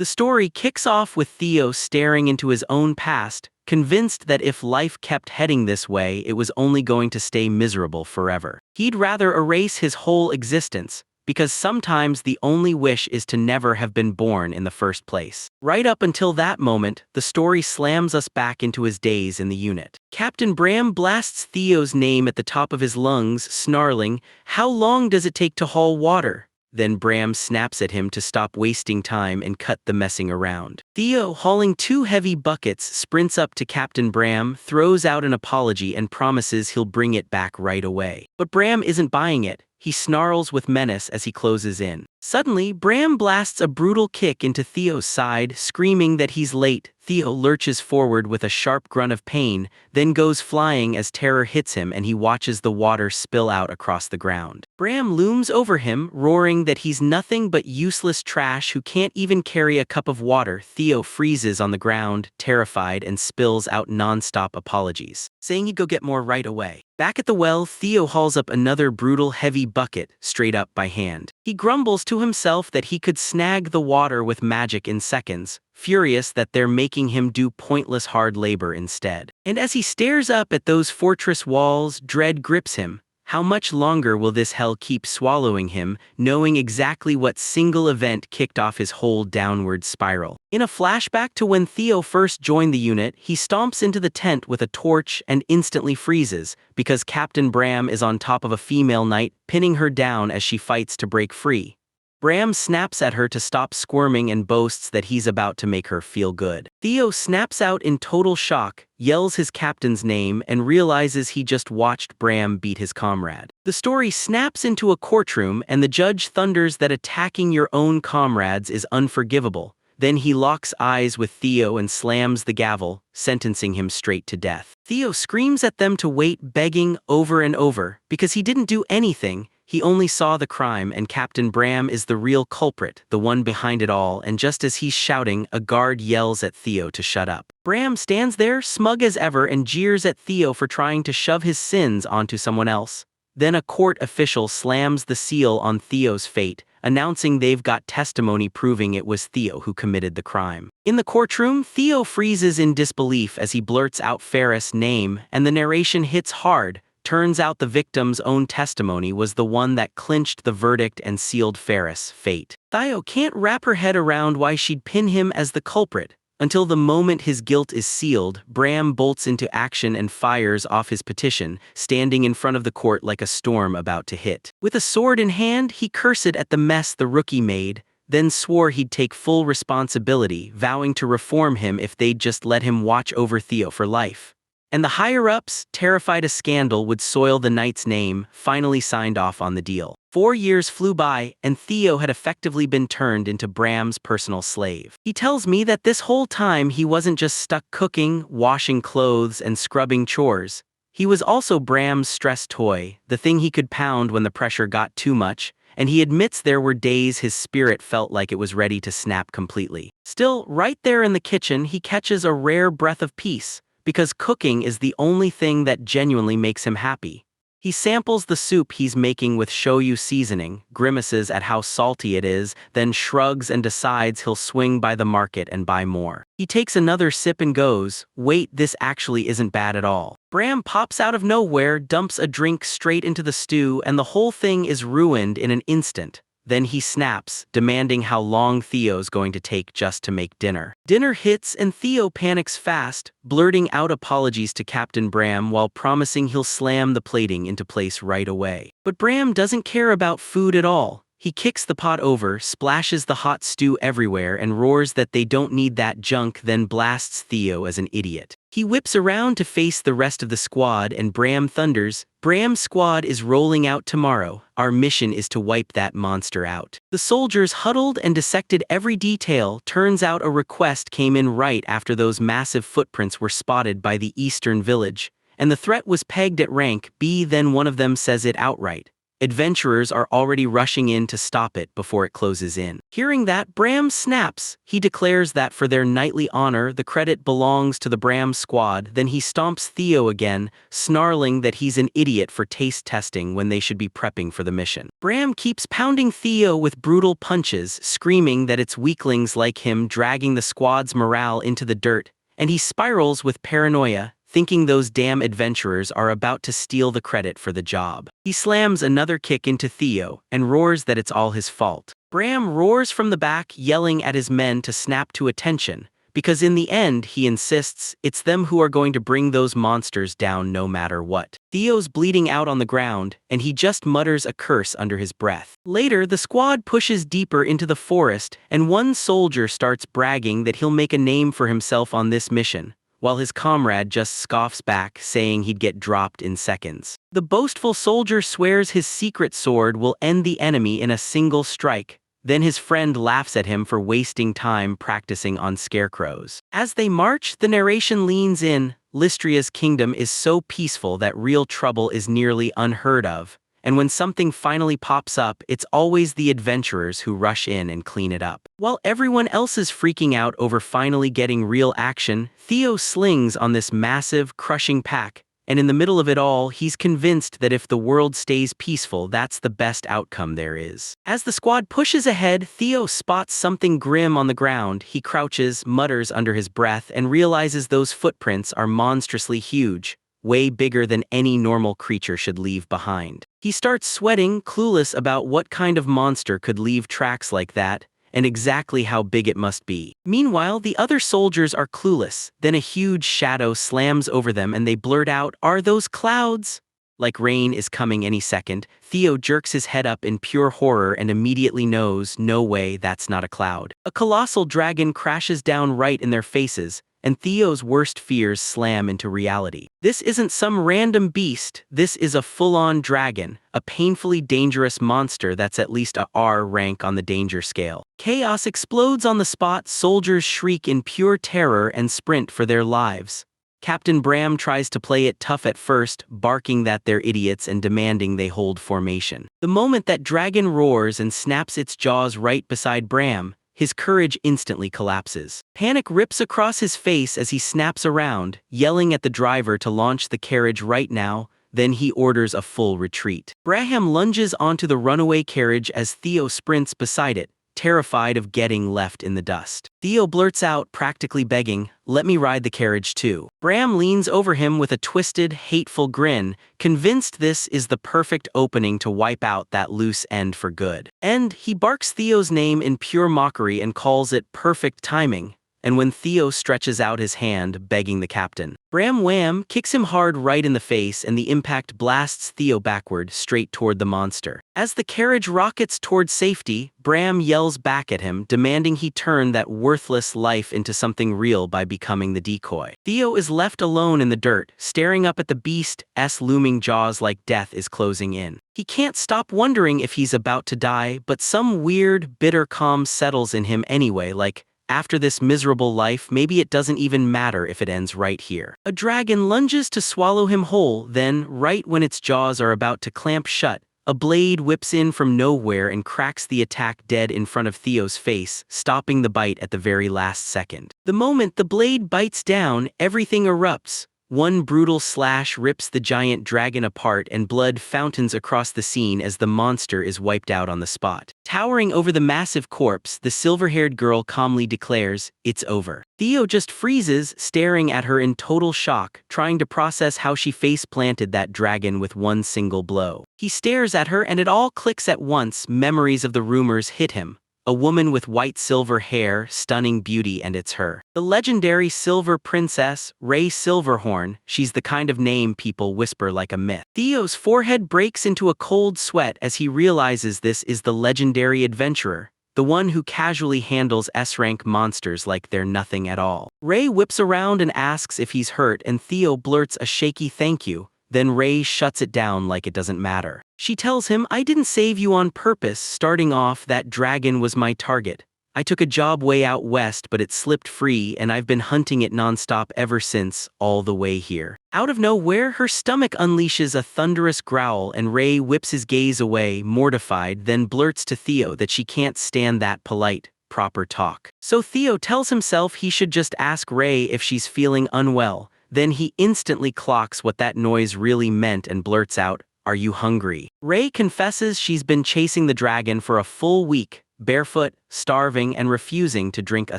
The story kicks off with Theo staring into his own past, convinced that if life kept heading this way, it was only going to stay miserable forever. He'd rather erase his whole existence, because sometimes the only wish is to never have been born in the first place. Right up until that moment, the story slams us back into his days in the unit. Captain Bram blasts Theo's name at the top of his lungs, snarling, "How long does it take to haul water?" Then Bram snaps at him to stop wasting time and cut the messing around. Theo, hauling 2 heavy buckets, sprints up to Captain Bram, throws out an apology and promises he'll bring it back right away. But Bram isn't buying it. He snarls with menace as he closes in. Suddenly, Bram blasts a brutal kick into Theo's side, screaming that he's late. Theo lurches forward with a sharp grunt of pain, then goes flying as terror hits him and he watches the water spill out across the ground. Bram looms over him, roaring that he's nothing but useless trash who can't even carry a cup of water. Theo freezes on the ground, terrified, and spills out non-stop apologies, saying he'd go get more right away. Back at the well, Theo hauls up another brutal heavy bucket, straight up by hand. He grumbles to himself that he could snag the water with magic in seconds, furious that they're making him do pointless hard labor instead. And as he stares up at those fortress walls, dread grips him. How much longer will this hell keep swallowing him, knowing exactly what single event kicked off his whole downward spiral? In a flashback to when Theo first joined the unit, he stomps into the tent with a torch and instantly freezes, because Captain Bram is on top of a female knight, pinning her down as she fights to break free. Bram snaps at her to stop squirming and boasts that he's about to make her feel good. Theo snaps out in total shock, yells his captain's name, and realizes he just watched Bram beat his comrade. The story snaps into a courtroom and the judge thunders that attacking your own comrades is unforgivable. Then he locks eyes with Theo and slams the gavel, sentencing him straight to death. Theo screams at them to wait, begging over and over, because he didn't do anything. He only saw the crime, and Captain Bram is the real culprit, the one behind it all, and just as he's shouting, a guard yells at Theo to shut up. Bram stands there, smug as ever, and jeers at Theo for trying to shove his sins onto someone else. Then a court official slams the seal on Theo's fate, announcing they've got testimony proving it was Theo who committed the crime. In the courtroom, Theo freezes in disbelief as he blurts out Ferris' name, and the narration hits hard. Turns out the victim's own testimony was the one that clinched the verdict and sealed Ferris' fate. Theo can't wrap her head around why she'd pin him as the culprit. Until the moment his guilt is sealed, Bram bolts into action and fires off his petition, standing in front of the court like a storm about to hit. With a sword in hand, he cursed at the mess the rookie made, then swore he'd take full responsibility, vowing to reform him if they'd just let him watch over Theo for life. And the higher-ups, terrified a scandal would soil the knight's name, finally signed off on the deal. 4 years flew by, and Theo had effectively been turned into Bram's personal slave. He tells me that this whole time he wasn't just stuck cooking, washing clothes, and scrubbing chores. He was also Bram's stress toy, the thing he could pound when the pressure got too much, and he admits there were days his spirit felt like it was ready to snap completely. Still, right there in the kitchen, he catches a rare breath of peace, because cooking is the only thing that genuinely makes him happy. He samples the soup he's making with shoyu seasoning, grimaces at how salty it is, then shrugs and decides he'll swing by the market and buy more. He takes another sip and goes, "Wait, this actually isn't bad at all." Bram pops out of nowhere, dumps a drink straight into the stew, and the whole thing is ruined in an instant. Then he snaps, demanding how long Theo's going to take just to make dinner. Dinner hits and Theo panics fast, blurting out apologies to Captain Bram while promising he'll slam the plating into place right away. But Bram doesn't care about food at all. He kicks the pot over, splashes the hot stew everywhere, and roars that they don't need that junk, then blasts Theo as an idiot. He whips around to face the rest of the squad and Bram thunders, "Bram's squad is rolling out tomorrow. Our mission is to wipe that monster out." The soldiers huddled and dissected every detail. Turns out a request came in right after those massive footprints were spotted by the eastern village, and the threat was pegged at rank B. Then one of them says it outright. adventurers are already rushing in to stop it before it closes in. Hearing that, Bram snaps. He declares that for their knightly honor, the credit belongs to the Bram squad. Then he stomps Theo again, snarling that he's an idiot for taste testing when they should be prepping for the mission. Bram keeps pounding Theo with brutal punches, screaming that it's weaklings like him dragging the squad's morale into the dirt, and he spirals with paranoia, thinking those damn adventurers are about to steal the credit for the job. He slams another kick into Theo and roars that it's all his fault. Bram roars from the back, yelling at his men to snap to attention, because in the end, he insists, it's them who are going to bring those monsters down no matter what. Theo's bleeding out on the ground, and he just mutters a curse under his breath. Later, the squad pushes deeper into the forest, and one soldier starts bragging that he'll make a name for himself on this mission, while his comrade just scoffs back, saying he'd get dropped in seconds. The boastful soldier swears his secret sword will end the enemy in a single strike. Then his friend laughs at him for wasting time practicing on scarecrows. As they march, the narration leans in. Lystria's kingdom is so peaceful that real trouble is nearly unheard of, and when something finally pops up, it's always the adventurers who rush in and clean it up. While everyone else is freaking out over finally getting real action, Theo slings on this massive, crushing pack, and in the middle of it all, he's convinced that if the world stays peaceful, that's the best outcome there is. As the squad pushes ahead, Theo spots something grim on the ground. He crouches, mutters under his breath, and realizes those footprints are monstrously huge, way bigger than any normal creature should leave behind. He starts sweating, clueless about what kind of monster could leave tracks like that, and exactly how big it must be. Meanwhile, the other soldiers are clueless. Then a huge shadow slams over them and they blurt out, "Are those clouds?" Like rain is coming any second, Theo jerks his head up in pure horror and immediately knows, no way, that's not a cloud. A colossal dragon crashes down right in their faces, and Theo's worst fears slam into reality. This isn't some random beast, this is a full-on dragon, a painfully dangerous monster that's at least a R rank on the danger scale. Chaos explodes on the spot, soldiers shriek in pure terror and sprint for their lives. Captain Bram tries to play it tough at first, barking that they're idiots and demanding they hold formation. The moment that dragon roars and snaps its jaws right beside Bram, his courage instantly collapses. Panic rips across his face as he snaps around, yelling at the driver to launch the carriage right now. Then he orders a full retreat. Braham lunges onto the runaway carriage as Theo sprints beside it, terrified of getting left in the dust. Theo blurts out, practically begging, "Let me ride the carriage too." Bram leans over him with a twisted, hateful grin, convinced this is the perfect opening to wipe out that loose end for good. And he barks Theo's name in pure mockery and calls it perfect timing. And when Theo stretches out his hand, begging the captain, Bram wham kicks him hard right in the face, and the impact blasts Theo backward, straight toward the monster. As the carriage rockets toward safety, Bram yells back at him, demanding he turn that worthless life into something real by becoming the decoy. Theo is left alone in the dirt, staring up at the beast's looming jaws like death is closing in. He can't stop wondering if he's about to die, but some weird, bitter calm settles in him anyway, like, after this miserable life, maybe it doesn't even matter if it ends right here. A dragon lunges to swallow him whole, then, right when its jaws are about to clamp shut, a blade whips in from nowhere and cracks the attack dead in front of Theo's face, stopping the bite at the very last second. The moment the blade bites down, everything erupts. One brutal slash rips the giant dragon apart and blood fountains across the scene as the monster is wiped out on the spot. Towering over the massive corpse, the silver-haired girl calmly declares, "It's over." Theo just freezes, staring at her in total shock, trying to process how she face-planted that dragon with one single blow. He stares at her and it all clicks at once. Memories of the rumors hit him. A woman with white silver hair, stunning beauty, and it's her. The legendary Silver Princess, Ray Silverhorn. She's the kind of name people whisper like a myth. Theo's forehead breaks into a cold sweat as he realizes this is the legendary adventurer, the one who casually handles S-rank monsters like they're nothing at all. Ray whips around and asks if he's hurt, and Theo blurts a shaky thank you. Then Ray shuts it down like it doesn't matter. She tells him, "I didn't save you on purpose. Starting off, that dragon was my target. I took a job way out west, but it slipped free, and I've been hunting it nonstop ever since, all the way here." Out of nowhere, her stomach unleashes a thunderous growl and Ray whips his gaze away, mortified, then blurts to Theo that she can't stand that polite, proper talk. So Theo tells himself he should just ask Ray if she's feeling unwell. Then he instantly clocks what that noise really meant and blurts out, "Are you hungry?" Ray confesses she's been chasing the dragon for a full week, barefoot, starving, and refusing to drink a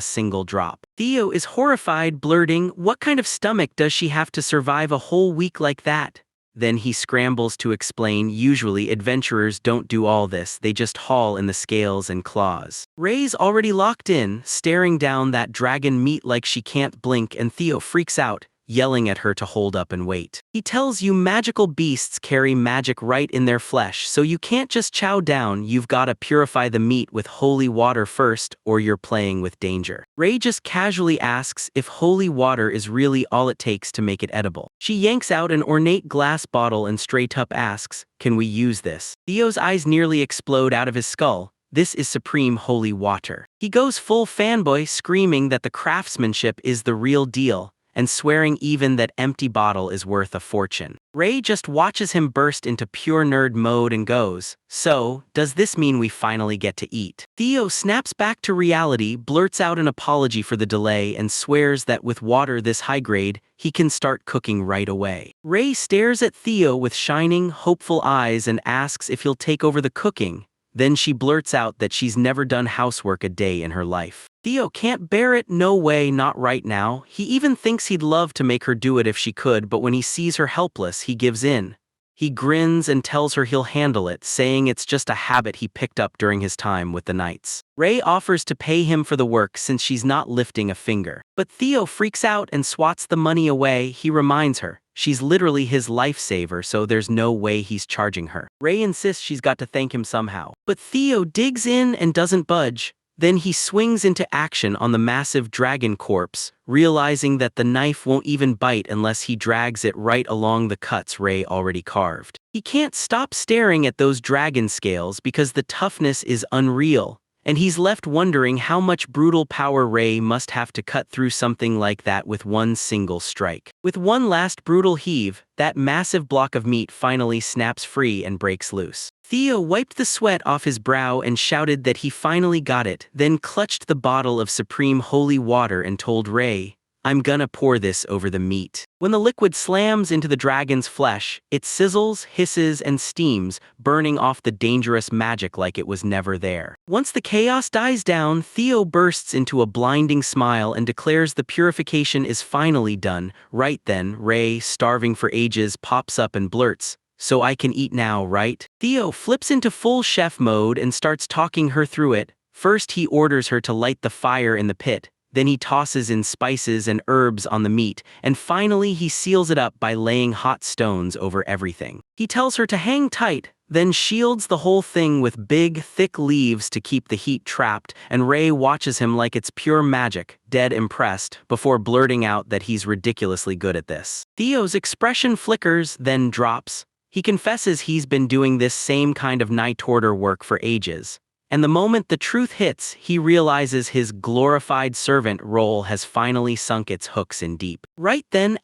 single drop. Theo is horrified, blurting, "What kind of stomach does she have to survive a whole week like that?" Then he scrambles to explain, usually adventurers don't do all this, they just haul in the scales and claws. Ray's already locked in, staring down that dragon meat like she can't blink, and Theo freaks out, yelling at her to hold up and wait. He tells you magical beasts carry magic right in their flesh, so you can't just chow down, you've gotta purify the meat with holy water first, or you're playing with danger. Ray just casually asks if holy water is really all it takes to make it edible. She yanks out an ornate glass bottle and straight up asks, "Can we use this?" Theo's eyes nearly explode out of his skull. This is supreme holy water. He goes full fanboy, screaming that the craftsmanship is the real deal, and swearing even that empty bottle is worth a fortune. Ray just watches him burst into pure nerd mode and goes, "So, does this mean we finally get to eat?" Theo snaps back to reality, blurts out an apology for the delay, and swears that with water this high grade, he can start cooking right away. Ray stares at Theo with shining, hopeful eyes and asks if he'll take over the cooking. Then she blurts out that she's never done housework a day in her life. Theo can't bear it, no way, not right now. He even thinks he'd love to make her do it if she could, but when he sees her helpless, he gives in. He grins and tells her he'll handle it, saying it's just a habit he picked up during his time with the knights. Ray offers to pay him for the work since she's not lifting a finger. But Theo freaks out and swats the money away. He reminds her she's literally his lifesaver, so there's no way he's charging her. Ray insists she's got to thank him somehow. But Theo digs in and doesn't budge. Then he swings into action on the massive dragon corpse, realizing that the knife won't even bite unless he drags it right along the cuts Ray already carved. He can't stop staring at those dragon scales because the toughness is unreal, and he's left wondering how much brutal power Ray must have to cut through something like that with one single strike. With one last brutal heave, that massive block of meat finally snaps free and breaks loose. Theo wiped the sweat off his brow and shouted that he finally got it, then clutched the bottle of supreme holy water and told Ray, "I'm gonna pour this over the meat." When the liquid slams into the dragon's flesh, it sizzles, hisses, and steams, burning off the dangerous magic like it was never there. Once the chaos dies down, Theo bursts into a blinding smile and declares the purification is finally done. Right then, Ray, starving for ages, pops up and blurts, "So I can eat now, right?" Theo flips into full chef mode and starts talking her through it. First he orders her to light the fire in the pit, then he tosses in spices and herbs on the meat, and finally he seals it up by laying hot stones over everything. He tells her to hang tight, then shields the whole thing with big, thick leaves to keep the heat trapped, and Ray watches him like it's pure magic, dead impressed, before blurting out that he's ridiculously good at this. Theo's expression flickers, then drops. He confesses he's been doing this same kind of night order work for ages. And the moment the truth hits, he realizes his glorified servant role has finally sunk its hooks in deep. Right then,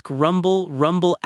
rumble, rumble,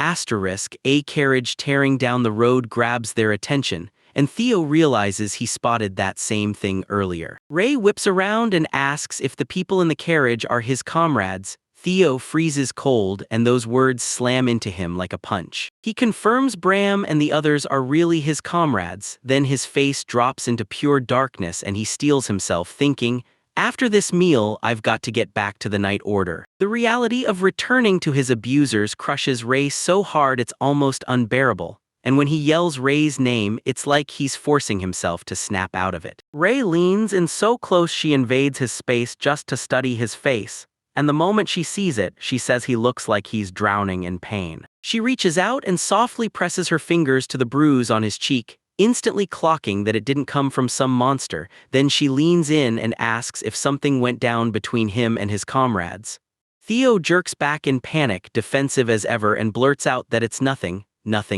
a carriage tearing down the road grabs their attention, and Theo realizes he spotted that same thing earlier. Ray whips around and asks if the people in the carriage are his comrades. Theo freezes cold, and those words slam into him like a punch. He confirms Bram and the others are really his comrades, then his face drops into pure darkness and he steels himself, thinking, "After this meal, I've got to get back to the night order." The reality of returning to his abusers crushes Ray so hard it's almost unbearable, and when he yells Ray's name, it's like he's forcing himself to snap out of it. Ray leans in so close she invades his space just to study his face. And the moment she sees it, she says he looks like he's drowning in pain. She reaches out and softly presses her fingers to the bruise on his cheek, instantly clocking that it didn't come from some monster. Then she leans in and asks if something went down between him and his comrades. Theo jerks back in panic, defensive as ever, and blurts out that it's nothing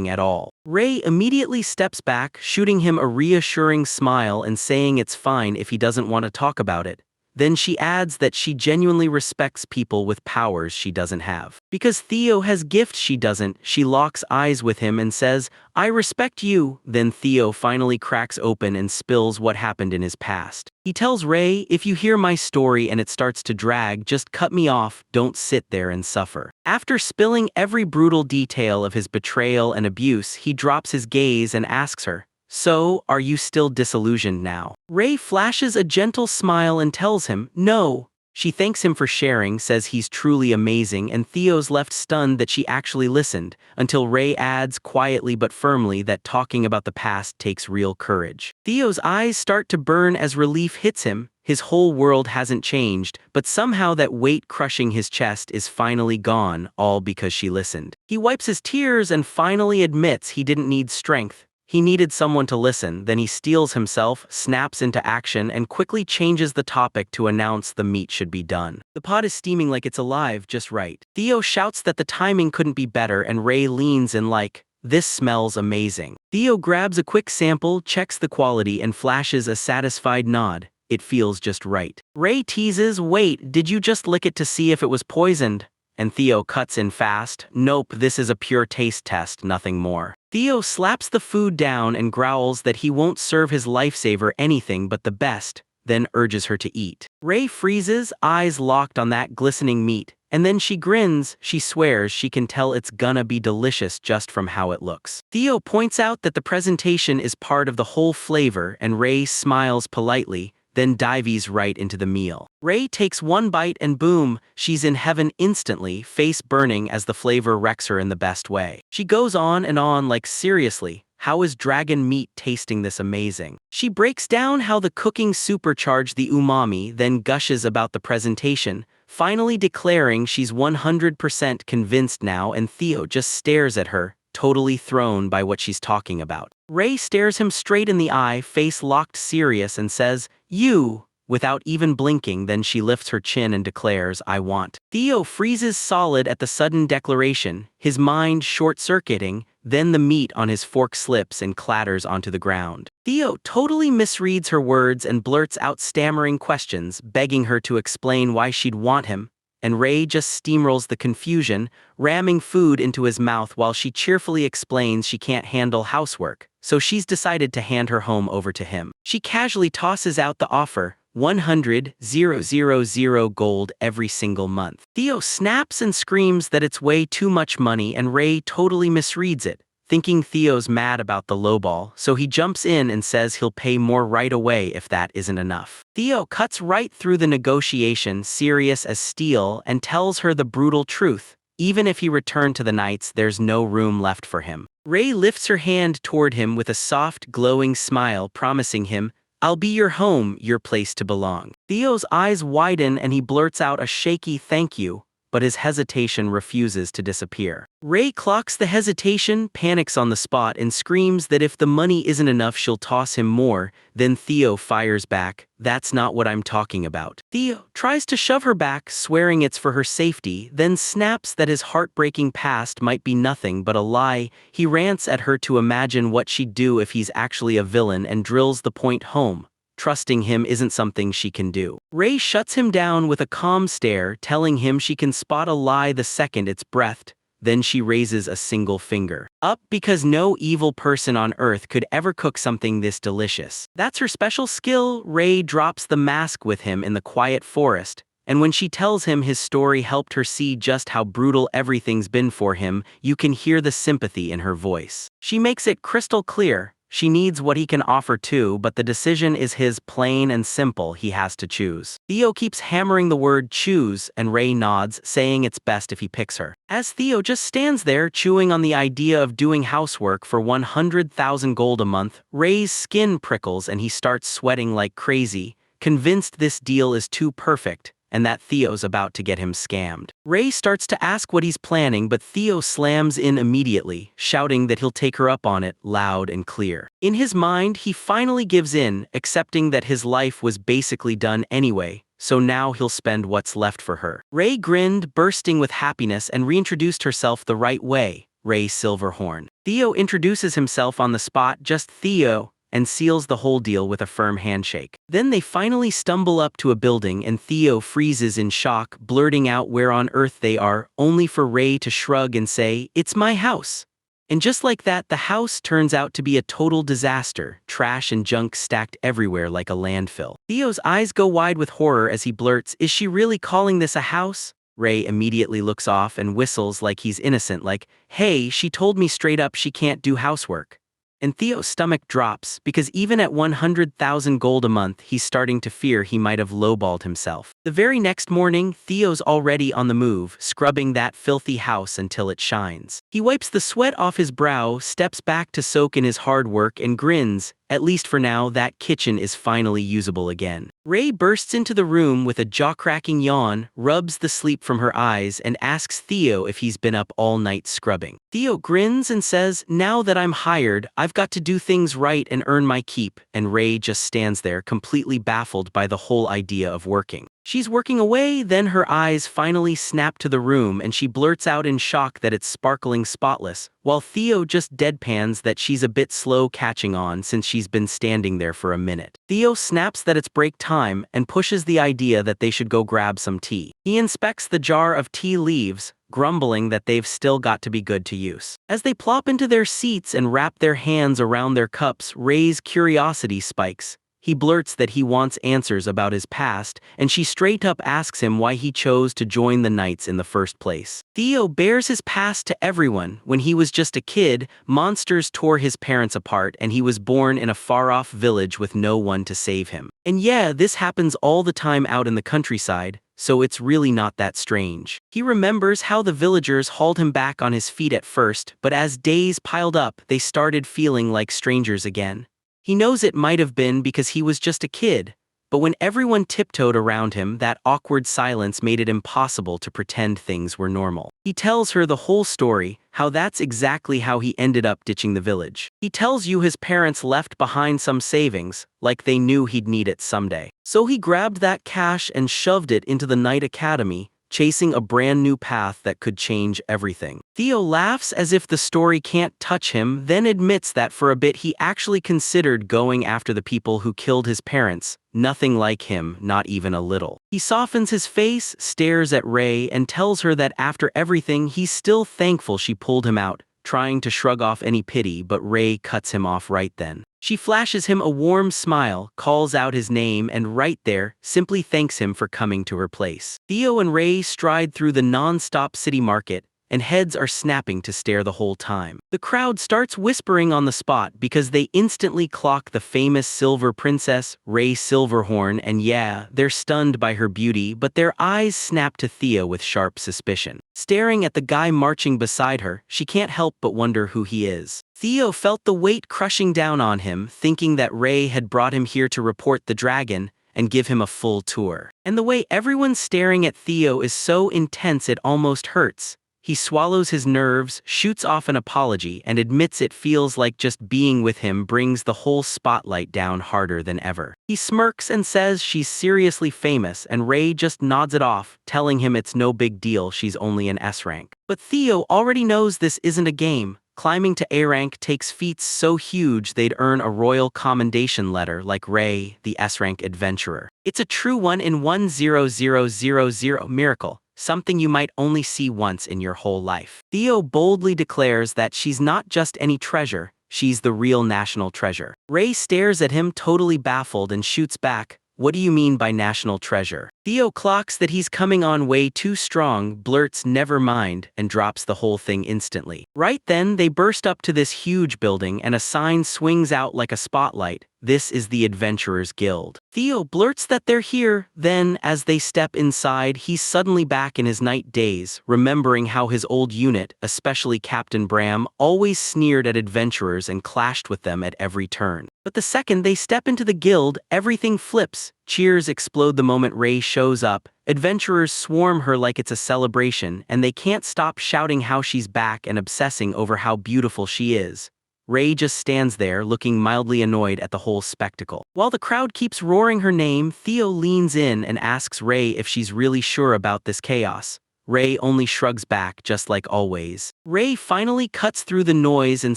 at all. Ray immediately steps back, shooting him a reassuring smile and saying it's fine if he doesn't want to talk about it. Then she adds that she genuinely respects people with powers she doesn't have. Because Theo has gifts she doesn't, she locks eyes with him and says, "I respect you." Then Theo finally cracks open and spills what happened in his past. He tells Ray, "If you hear my story and it starts to drag, just cut me off, don't sit there and suffer." After spilling every brutal detail of his betrayal and abuse, he drops his gaze and asks her, "So, are you still disillusioned now?" Ray flashes a gentle smile and tells him, "No." She thanks him for sharing, says he's truly amazing, and Theo's left stunned that she actually listened, until Ray adds quietly but firmly that talking about the past takes real courage. Theo's eyes start to burn as relief hits him. His whole world hasn't changed, but somehow that weight crushing his chest is finally gone, all because she listened. He wipes his tears and finally admits he didn't need strength. He needed someone to listen. Then he steels himself, snaps into action, and quickly changes the topic to announce the meat should be done. The pot is steaming like it's alive, just right. Theo shouts that the timing couldn't be better, and Ray leans in like, "This smells amazing." Theo grabs a quick sample, checks the quality, and flashes a satisfied nod. It feels just right. Ray teases, "Wait, did you just lick it to see if it was poisoned?" And Theo cuts in fast, "Nope, this is a pure taste test, nothing more." Theo slaps the food down and growls that he won't serve his lifesaver anything but the best, then urges her to eat. Ray freezes, eyes locked on that glistening meat, and then she grins. She swears she can tell it's gonna be delicious just from how it looks. Theo points out that the presentation is part of the whole flavor, and Ray smiles politely, then dives right into the meal. Ray takes one bite and boom, she's in heaven instantly, face burning as the flavor wrecks her in the best way. She goes on and on like, "Seriously, how is dragon meat tasting this amazing?" She breaks down how the cooking supercharged the umami, then gushes about the presentation, finally declaring she's 100% convinced now, and Theo just stares at her, totally thrown by what she's talking about. Ray stares him straight in the eye, face locked serious, and says, "You," without even blinking. Then she lifts her chin and declares, "I want." Theo freezes solid at the sudden declaration, his mind short-circuiting, then the meat on his fork slips and clatters onto the ground. Theo totally misreads her words and blurts out stammering questions, begging her to explain why she'd want him. And Ray just steamrolls the confusion, ramming food into his mouth while she cheerfully explains she can't handle housework, so she's decided to hand her home over to him. She casually tosses out the offer, 100,000 gold every single month. Theo snaps and screams that it's way too much money, and Ray totally misreads it, thinking Theo's mad about the lowball, so he jumps in and says he'll pay more right away if that isn't enough. Theo cuts right through the negotiation, serious as steel, and tells her the brutal truth. Even if he returned to the Knights, there's no room left for him. Ray lifts her hand toward him with a soft, glowing smile, promising him, "I'll be your home, your place to belong." Theo's eyes widen and he blurts out a shaky "thank you," but his hesitation refuses to disappear. Ray clocks the hesitation, panics on the spot, and screams that if the money isn't enough she'll toss him more. Then Theo fires back, "That's not what I'm talking about." Theo tries to shove her back, swearing it's for her safety, then snaps that his heartbreaking past might be nothing but a lie. He rants at her to imagine what she'd do if he's actually a villain and drills the point home. Trusting him isn't something she can do. Ray shuts him down with a calm stare, telling him she can spot a lie the second it's breathed. Then she raises a single finger up because no evil person on earth could ever cook something this delicious. That's her special skill. Ray drops the mask with him in the quiet forest, and when she tells him his story helped her see just how brutal everything's been for him, you can hear the sympathy in her voice. She makes it crystal clear. She needs what he can offer too, but the decision is his, plain and simple. He has to choose. Theo keeps hammering the word choose, and Ray nods, saying it's best if he picks her. As Theo just stands there, chewing on the idea of doing housework for 100,000 gold a month, Ray's skin prickles and he starts sweating like crazy, convinced this deal is too perfect, and that Theo's about to get him scammed. Ray starts to ask what he's planning, but Theo slams in immediately, shouting that he'll take her up on it, loud and clear. In his mind, he finally gives in, accepting that his life was basically done anyway, so now he'll spend what's left for her. Ray grinned, bursting with happiness, and reintroduced herself the right way, Ray Silverhorn. Theo introduces himself on the spot, just Theo, and seals the whole deal with a firm handshake. Then they finally stumble up to a building and Theo freezes in shock, blurting out where on earth they are, only for Ray to shrug and say, "It's my house." And just like that, the house turns out to be a total disaster, trash and junk stacked everywhere like a landfill. Theo's eyes go wide with horror as he blurts, "Is she really calling this a house?" Ray immediately looks off and whistles like he's innocent, like, "Hey, she told me straight up she can't do housework." And Theo's stomach drops, because even at 100,000 gold a month, he's starting to fear he might have lowballed himself. The very next morning, Theo's already on the move, scrubbing that filthy house until it shines. He wipes the sweat off his brow, steps back to soak in his hard work, and grins. At least for now, that kitchen is finally usable again. Ray bursts into the room with a jaw-cracking yawn, rubs the sleep from her eyes, and asks Theo if he's been up all night scrubbing. Theo grins and says, "Now that I'm hired, I've got to do things right and earn my keep," and Ray just stands there completely baffled by the whole idea of working. She's working away, then her eyes finally snap to the room and she blurts out in shock that it's sparkling spotless, while Theo just deadpans that she's a bit slow catching on since she's been standing there for a minute. Theo snaps that it's break time and pushes the idea that they should go grab some tea. He inspects the jar of tea leaves, grumbling that they've still got to be good to use. As they plop into their seats and wrap their hands around their cups, Ray's curiosity spikes. He blurts that he wants answers about his past, and she straight up asks him why he chose to join the Knights in the first place. Theo bears his past to everyone. When he was just a kid, monsters tore his parents apart and he was born in a far-off village with no one to save him. And yeah, this happens all the time out in the countryside, so it's really not that strange. He remembers how the villagers hauled him back on his feet at first, but as days piled up, they started feeling like strangers again. He knows it might have been because he was just a kid, but when everyone tiptoed around him, that awkward silence made it impossible to pretend things were normal. He tells her the whole story, how that's exactly how he ended up ditching the village. He tells you his parents left behind some savings, like they knew he'd need it someday. So he grabbed that cash and shoved it into the Knight Academy, chasing a brand new path that could change everything. Theo laughs as if the story can't touch him, then admits that for a bit he actually considered going after the people who killed his parents. Nothing like him, not even a little. He softens his face, stares at Ray, and tells her that after everything, he's still thankful she pulled him out, trying to shrug off any pity, but Ray cuts him off right then. She flashes him a warm smile, calls out his name, and right there, simply thanks him for coming to her place. Theo and Ray stride through the non-stop city market, and heads are snapping to stare the whole time. The crowd starts whispering on the spot because they instantly clock the famous Silver Princess, Ray Silverhorn, and yeah, they're stunned by her beauty, but their eyes snap to Theo with sharp suspicion. Staring at the guy marching beside her, she can't help but wonder who he is. Theo felt the weight crushing down on him, thinking that Ray had brought him here to report the dragon and give him a full tour. And the way everyone's staring at Theo is so intense it almost hurts. He swallows his nerves, shoots off an apology, and admits it feels like just being with him brings the whole spotlight down harder than ever. He smirks and says she's seriously famous, and Ray just nods it off, telling him it's no big deal, she's only an S rank. But Theo already knows this isn't a game. Climbing to A rank takes feats so huge they'd earn a royal commendation letter like Ray, the S rank adventurer. It's a true 1 in 1,000 miracle. Something you might only see once in your whole life. Theo boldly declares that she's not just any treasure, she's the real national treasure. Ray stares at him totally baffled and shoots back, "What do you mean by national treasure?" Theo clocks that he's coming on way too strong, blurts "never mind," and drops the whole thing instantly. Right then, they burst up to this huge building and a sign swings out like a spotlight. This is the Adventurers Guild. Theo blurts that they're here, then, as they step inside, he's suddenly back in his night days, remembering how his old unit, especially Captain Bram, always sneered at adventurers and clashed with them at every turn. But the second they step into the guild, everything flips. Cheers explode the moment Ray shows up. Adventurers swarm her like it's a celebration, and they can't stop shouting how she's back and obsessing over how beautiful she is. Ray just stands there, looking mildly annoyed at the whole spectacle. While the crowd keeps roaring her name, Theo leans in and asks Ray if she's really sure about this chaos. Ray only shrugs back just like always. Ray finally cuts through the noise and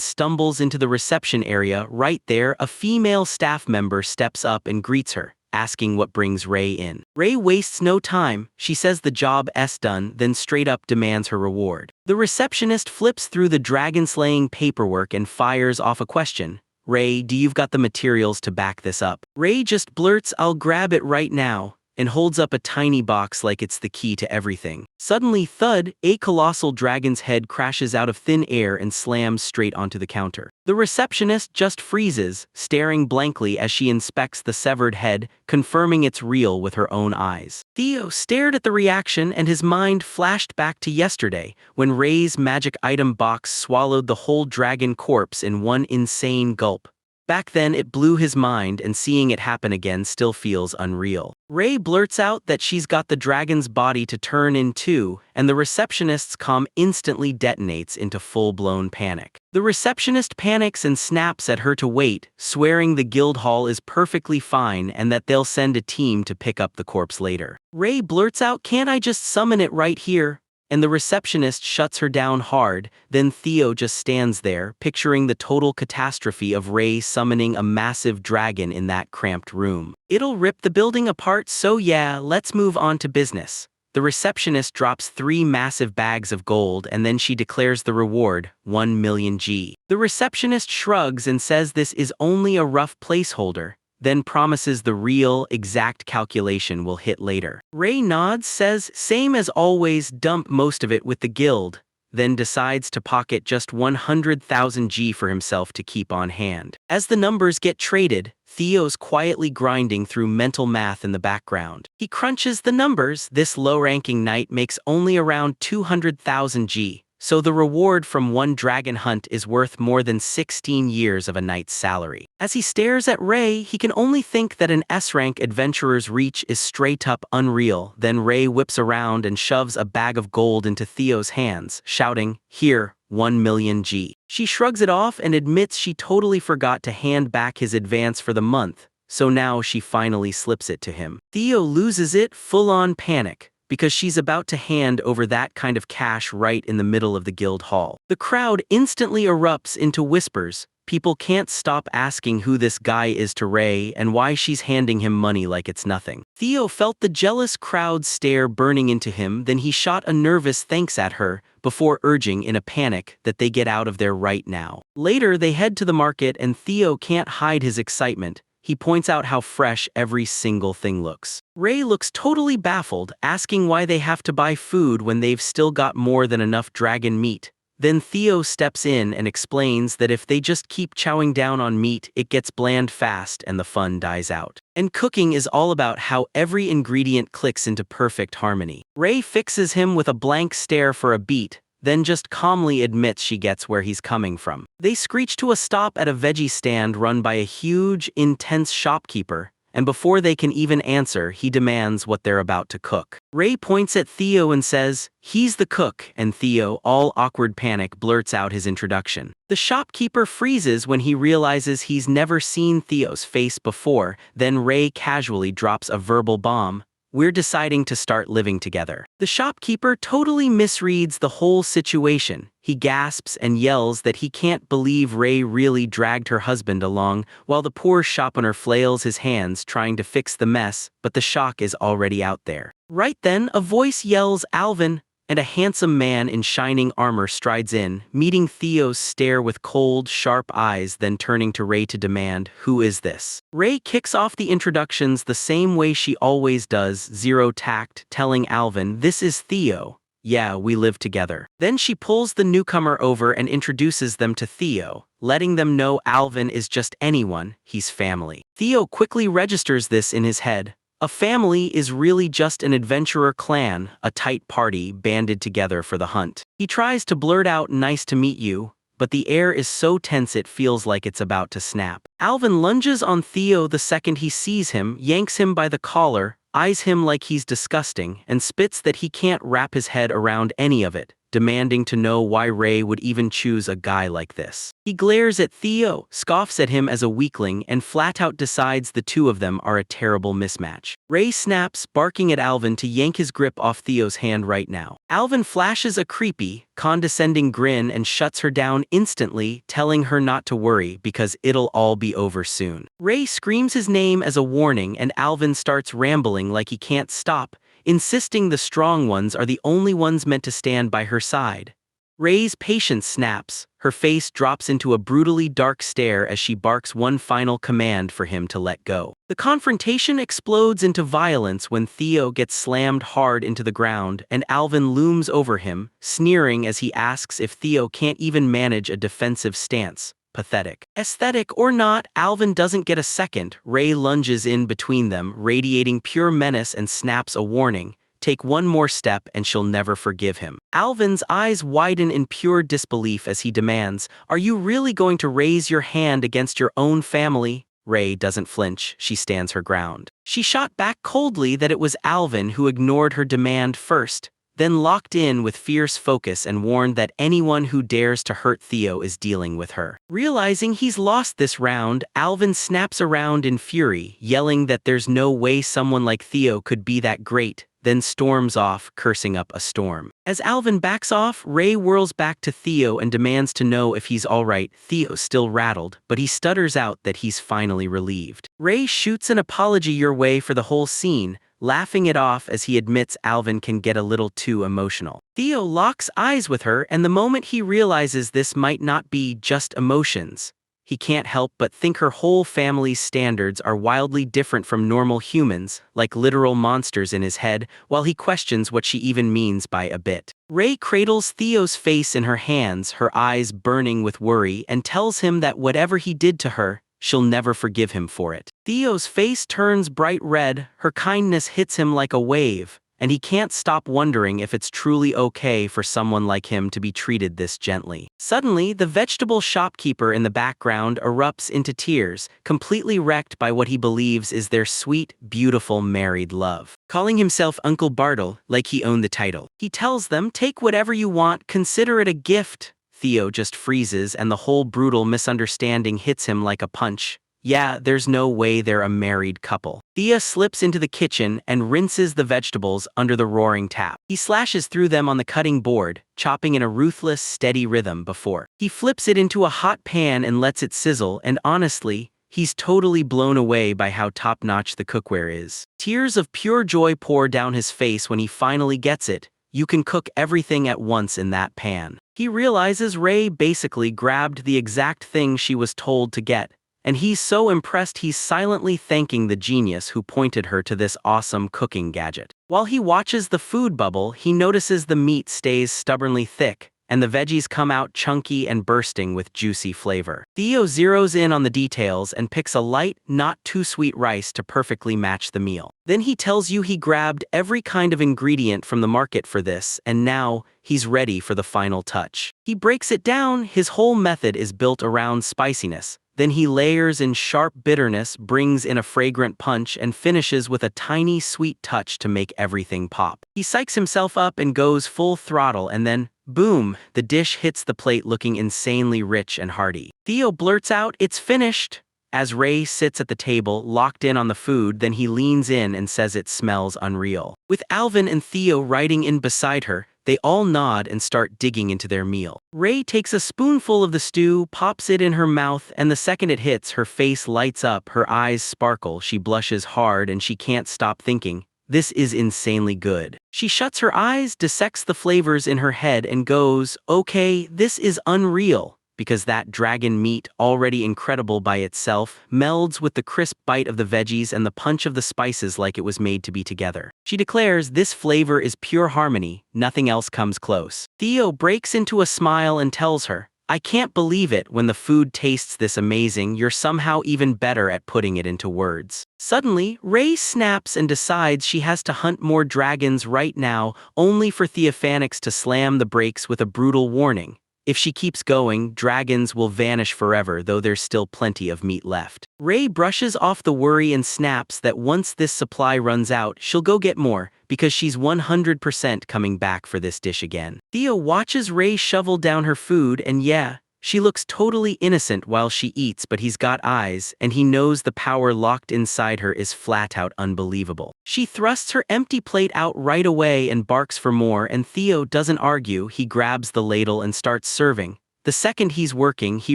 stumbles into the reception area. Right there, a female staff member steps up and greets her, asking what brings Ray in. Ray wastes no time. She says the job's done, then straight up demands her reward. The receptionist flips through the dragon-slaying paperwork and fires off a question. Ray, do you've got the materials to back this up? Ray just blurts, I'll grab it right now, and holds up a tiny box like it's the key to everything. Suddenly, thud, a colossal dragon's head crashes out of thin air and slams straight onto the counter. The receptionist just freezes, staring blankly as she inspects the severed head, confirming it's real with her own eyes. Theo stared at the reaction and his mind flashed back to yesterday, when Ray's magic item box swallowed the whole dragon corpse in one insane gulp. Back then it blew his mind, and seeing it happen again still feels unreal. Ray blurts out that she's got the dragon's body to turn in too, and the receptionist's comm instantly detonates into full-blown panic. The receptionist panics and snaps at her to wait, swearing the guild hall is perfectly fine and that they'll send a team to pick up the corpse later. Ray blurts out, can't I just summon it right here? And the receptionist shuts her down hard. Then Theo just stands there, picturing the total catastrophe of Ray summoning a massive dragon in that cramped room. It'll rip the building apart, so yeah, let's move on to business. The receptionist drops 3 massive bags of gold and then she declares the reward, 1 million G. The receptionist shrugs and says this is only a rough placeholder, then promises the real, exact calculation will hit later. Ray nods, says, same as always, dump most of it with the guild, then decides to pocket just 100,000 G for himself to keep on hand. As the numbers get traded, Theo's quietly grinding through mental math in the background. He crunches the numbers. This low-ranking knight makes only around 200,000 G. So the reward from one dragon hunt is worth more than 16 years of a knight's salary. As he stares at Ray, he can only think that an S-rank adventurer's reach is straight up unreal. Then Ray whips around and shoves a bag of gold into Theo's hands, shouting, here, 1 million G. She shrugs it off and admits she totally forgot to hand back his advance for the month, so now she finally slips it to him. Theo loses it, full-on panic, because she's about to hand over that kind of cash right in the middle of the guild hall. The crowd instantly erupts into whispers. People can't stop asking who this guy is to Ray and why she's handing him money like it's nothing. Theo felt the jealous crowd's stare burning into him, then he shot a nervous thanks at her, before urging in a panic that they get out of there right now. Later they head to the market and Theo can't hide his excitement. He points out how fresh every single thing looks. Ray looks totally baffled, asking why they have to buy food when they've still got more than enough dragon meat. Then Theo steps in and explains that if they just keep chowing down on meat, it gets bland fast and the fun dies out. And cooking is all about how every ingredient clicks into perfect harmony. Ray fixes him with a blank stare for a beat, then just calmly admits she gets where he's coming from. They screech to a stop at a veggie stand run by a huge, intense shopkeeper, and before they can even answer, he demands what they're about to cook. Ray points at Theo and says, he's the cook, and Theo, all awkward panic, blurts out his introduction. The shopkeeper freezes when he realizes he's never seen Theo's face before, then Ray casually drops a verbal bomb. We're deciding to start living together. The shopkeeper totally misreads the whole situation. He gasps and yells that he can't believe Ray really dragged her husband along, while the poor shopowner flails his hands trying to fix the mess, but the shock is already out there. Right then, a voice yells, Alvin, and a handsome man in shining armor strides in, meeting Theo's stare with cold, sharp eyes, then turning to Ray to demand, who is this? Ray kicks off the introductions the same way she always does, zero tact, telling Alvin, this is Theo. Yeah, we live together. Then she pulls the newcomer over and introduces them to Theo, letting them know Alvin is just anyone, he's family. Theo quickly registers this in his head. A family is really just an adventurer clan, a tight party banded together for the hunt. He tries to blurt out nice to meet you, but the air is so tense it feels like it's about to snap. Alvin lunges on Theo the second he sees him, yanks him by the collar, eyes him like he's disgusting, and spits that he can't wrap his head around any of it, demanding to know why Ray would even choose a guy like this. He glares at Theo, scoffs at him as a weakling, and flat out decides the two of them are a terrible mismatch. Ray snaps, barking at Alvin to yank his grip off Theo's hand right now. Alvin flashes a creepy, condescending grin and shuts her down instantly, telling her not to worry because it'll all be over soon. Ray screams his name as a warning and Alvin starts rambling like he can't stop, insisting the strong ones are the only ones meant to stand by her side. Ray's patience snaps, her face drops into a brutally dark stare as she barks one final command for him to let go. The confrontation explodes into violence when Theo gets slammed hard into the ground and Alvin looms over him, sneering as he asks if Theo can't even manage a defensive stance. Pathetic. Aesthetic or not, Alvin doesn't get a second. Ray lunges in between them, radiating pure menace and snaps a warning. Take one more step and she'll never forgive him. Alvin's eyes widen in pure disbelief as he demands, "Are you really going to raise your hand against your own family?" Ray doesn't flinch, she stands her ground. She shot back coldly that it was Alvin who ignored her demand first, then locked in with fierce focus and warned that anyone who dares to hurt Theo is dealing with her. Realizing he's lost this round, Alvin snaps around in fury, yelling that there's no way someone like Theo could be that great, then storms off, cursing up a storm. As Alvin backs off, Ray whirls back to Theo and demands to know if he's alright. Theo's still rattled, but he stutters out that he's finally relieved. Ray shoots an apology your way for the whole scene, laughing it off as he admits Alvin can get a little too emotional. Theo locks eyes with her, and the moment he realizes this might not be just emotions, he can't help but think her whole family's standards are wildly different from normal humans, like literal monsters in his head, while he questions what she even means by a bit. Ray cradles Theo's face in her hands, her eyes burning with worry, and tells him that whatever he did to her, she'll never forgive him for it. Theo's face turns bright red, her kindness hits him like a wave, and he can't stop wondering if it's truly okay for someone like him to be treated this gently. Suddenly, the vegetable shopkeeper in the background erupts into tears, completely wrecked by what he believes is their sweet, beautiful married love. Calling himself Uncle Bartle, like he owned the title, he tells them, "Take whatever you want, consider it a gift." Theo just freezes and the whole brutal misunderstanding hits him like a punch. Yeah, there's no way they're a married couple. Thea slips into the kitchen and rinses the vegetables under the roaring tap. He slashes through them on the cutting board, chopping in a ruthless, steady rhythm before he flips it into a hot pan and lets it sizzle, and honestly, he's totally blown away by how top-notch the cookware is. Tears of pure joy pour down his face when he finally gets it. You can cook everything at once in that pan. He realizes Ray basically grabbed the exact thing she was told to get, and he's so impressed he's silently thanking the genius who pointed her to this awesome cooking gadget. While he watches the food bubble, he notices the meat stays stubbornly thick, and the veggies come out chunky and bursting with juicy flavor. Theo zeroes in on the details and picks a light, not too sweet rice to perfectly match the meal. Then he tells you he grabbed every kind of ingredient from the market for this, and now he's ready for the final touch. He breaks it down. His whole method is built around spiciness. Then he layers in sharp bitterness, brings in a fragrant punch, and finishes with a tiny sweet touch to make everything pop. He psychs himself up and goes full throttle, and then, boom, the dish hits the plate looking insanely rich and hearty. Theo blurts out, "It's finished." As Ray sits at the table, locked in on the food, then he leans in and says it smells unreal. With Alvin and Theo riding in beside her, they all nod and start digging into their meal. Ray takes a spoonful of the stew, pops it in her mouth, and the second it hits, her face lights up, her eyes sparkle, she blushes hard, and she can't stop thinking, "This is insanely good." She shuts her eyes, dissects the flavors in her head, and goes, "Okay, this is unreal." Because that dragon meat, already incredible by itself, melds with the crisp bite of the veggies and the punch of the spices like it was made to be together. She declares this flavor is pure harmony, nothing else comes close. Theo breaks into a smile and tells her, "I can't believe it, when the food tastes this amazing, you're somehow even better at putting it into words." Suddenly, Ray snaps and decides she has to hunt more dragons right now, only for Theophanix to slam the brakes with a brutal warning. If she keeps going, dragons will vanish forever, though there's still plenty of meat left. Rei brushes off the worry and snaps that once this supply runs out, she'll go get more, because she's 100% coming back for this dish again. Theo watches Rei shovel down her food, and yeah, she looks totally innocent while she eats, but he's got eyes, and he knows the power locked inside her is flat out unbelievable. She thrusts her empty plate out right away and barks for more, and Theo doesn't argue. He grabs the ladle and starts serving. The second he's working, he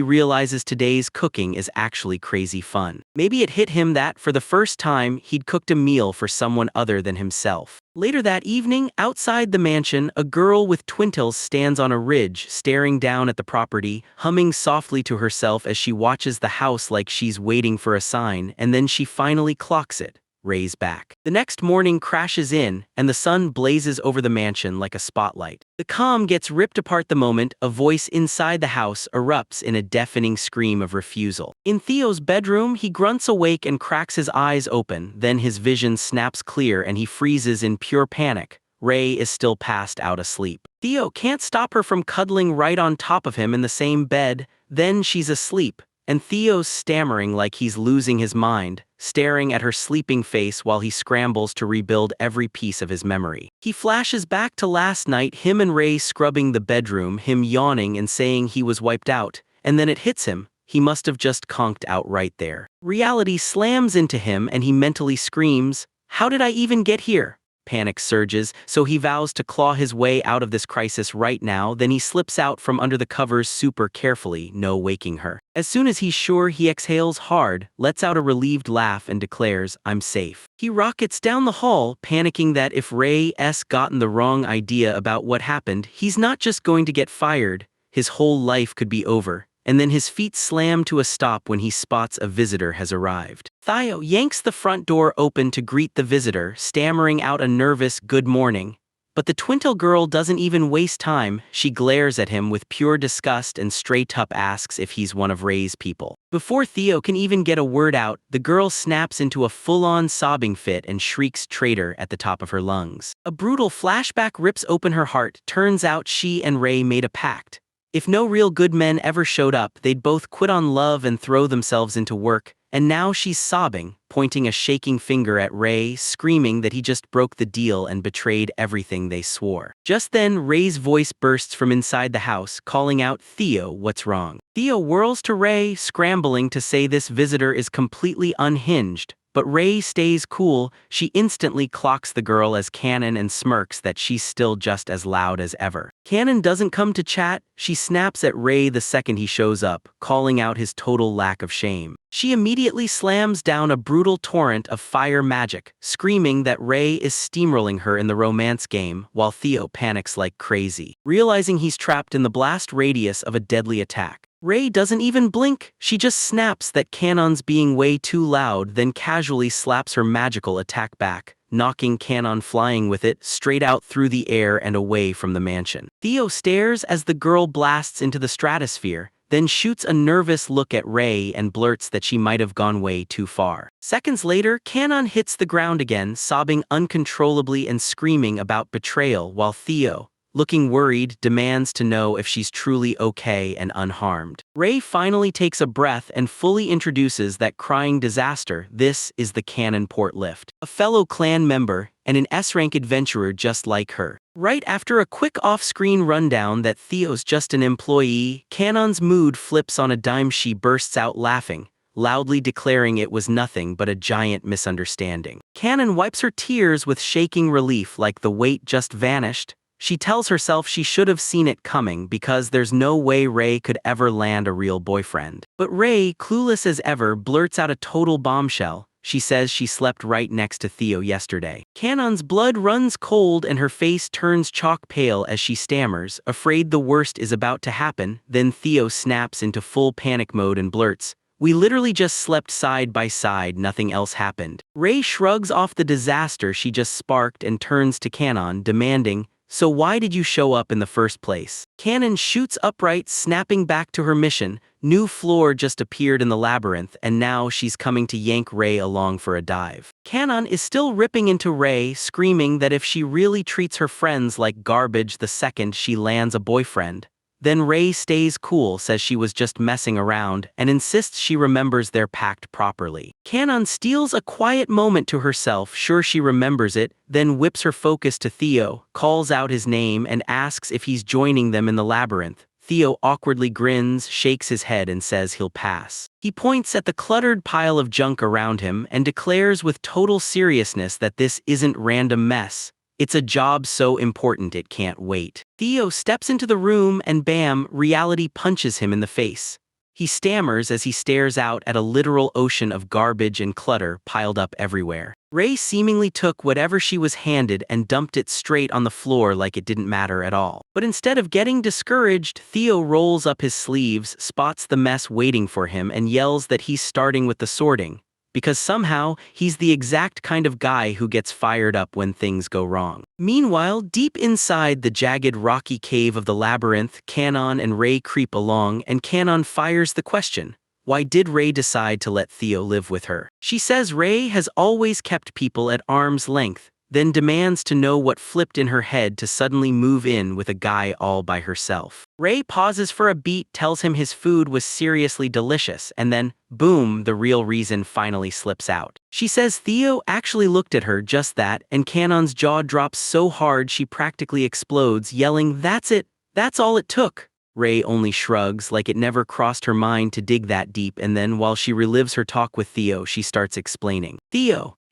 realizes today's cooking is actually crazy fun. Maybe it hit him that, for the first time, he'd cooked a meal for someone other than himself. Later that evening, outside the mansion, a girl with twintles stands on a ridge, staring down at the property, humming softly to herself as she watches the house like she's waiting for a sign, and then she finally clocks it. Ray's back. The next morning crashes in, and the sun blazes over the mansion like a spotlight. The calm gets ripped apart the moment a voice inside the house erupts in a deafening scream of refusal. In Theo's bedroom, he grunts awake and cracks his eyes open, then his vision snaps clear and he freezes in pure panic. Ray is still passed out asleep. Theo can't stop her from cuddling right on top of him in the same bed, then she's asleep, and Theo's stammering like he's losing his mind, staring at her sleeping face while he scrambles to rebuild every piece of his memory. He flashes back to last night, him and Ray scrubbing the bedroom, him yawning and saying he was wiped out, and then it hits him. He must have just conked out right there. Reality slams into him and he mentally screams, "How did I even get here?" Panic surges, so he vows to claw his way out of this crisis right now. Then he slips out from under the covers super carefully, no waking her. As soon as he's sure, he exhales hard, lets out a relieved laugh and declares, "I'm safe." He rockets down the hall, panicking that if Ray's gotten the wrong idea about what happened, he's not just going to get fired, his whole life could be over. And then his feet slam to a stop when he spots a visitor has arrived. Theo yanks the front door open to greet the visitor, stammering out a nervous "good morning." But the twintle girl doesn't even waste time. She glares at him with pure disgust and straight up asks if he's one of Ray's people. Before Theo can even get a word out, the girl snaps into a full-on sobbing fit and shrieks "traitor" at the top of her lungs. A brutal flashback rips open her heart. Turns out she and Ray made a pact. If no real good men ever showed up, they'd both quit on love and throw themselves into work, and now she's sobbing, pointing a shaking finger at Ray, screaming that he just broke the deal and betrayed everything they swore. Just then, Ray's voice bursts from inside the house, calling out, "Theo, what's wrong?" Theo whirls to Ray, scrambling to say this visitor is completely unhinged. But Ray stays cool. She instantly clocks the girl as Cannon and smirks that she's still just as loud as ever. Cannon doesn't come to chat. She snaps at Ray the second he shows up, calling out his total lack of shame. She immediately slams down a brutal torrent of fire magic, screaming that Ray is steamrolling her in the romance game, while Theo panics like crazy, realizing he's trapped in the blast radius of a deadly attack. Ray doesn't even blink. She just snaps that Cannon's being way too loud, then casually slaps her magical attack back, knocking Cannon flying with it straight out through the air and away from the mansion. Theo stares as the girl blasts into the stratosphere, then shoots a nervous look at Ray and blurts that she might have gone way too far. Seconds later, Cannon hits the ground again, sobbing uncontrollably and screaming about betrayal, while Theo, looking worried, demands to know if she's truly okay and unharmed. Ray finally takes a breath and fully introduces that crying disaster. This is the Cannon Port Lift, a fellow clan member and an S-rank adventurer just like her. Right after a quick off-screen rundown that Theo's just an employee, Cannon's mood flips on a dime. She bursts out laughing, loudly declaring it was nothing but a giant misunderstanding. Cannon wipes her tears with shaking relief like the weight just vanished. She tells herself she should have seen it coming because there's no way Ray could ever land a real boyfriend. But Ray, clueless as ever, blurts out a total bombshell. She says she slept right next to Theo yesterday. Cannon's blood runs cold and her face turns chalk pale as she stammers, afraid the worst is about to happen. Then Theo snaps into full panic mode and blurts, "We literally just slept side by side, nothing else happened." Ray shrugs off the disaster she just sparked and turns to Cannon, demanding, "So why did you show up in the first place?" Cannon shoots upright, snapping back to her mission. New floor just appeared in the labyrinth, and now she's coming to yank Ray along for a dive. Cannon is still ripping into Ray, screaming that if she really treats her friends like garbage the second she lands a boyfriend, Then Ray stays cool, says she was just messing around, and insists she remembers their pact properly. Kanon steals a quiet moment to herself, sure she remembers it, then whips her focus to Theo, calls out his name, and asks if he's joining them in the labyrinth. Theo awkwardly grins, shakes his head, and says he'll pass. He points at the cluttered pile of junk around him and declares with total seriousness that this isn't random mess. It's a job so important it can't wait. Theo steps into the room and bam, reality punches him in the face. He stammers as he stares out at a literal ocean of garbage and clutter piled up everywhere. Ray seemingly took whatever she was handed and dumped it straight on the floor like it didn't matter at all. But instead of getting discouraged, Theo rolls up his sleeves, spots the mess waiting for him, and yells that he's starting with the sorting. Because somehow, he's the exact kind of guy who gets fired up when things go wrong. Meanwhile, deep inside the jagged rocky cave of the labyrinth, Kanon and Ray creep along, and Kanon fires the question, why did Ray decide to let Theo live with her? She says Ray has always kept people at arm's length, then demands to know what flipped in her head to suddenly move in with a guy all by herself. Ray pauses for a beat, tells him his food was seriously delicious, and then, boom, the real reason finally slips out. She says Theo actually looked at her, just that, and Kanon's jaw drops so hard she practically explodes, yelling, "That's it! That's all it took!" Ray only shrugs, like it never crossed her mind to dig that deep, and then while she relives her talk with Theo, she starts explaining.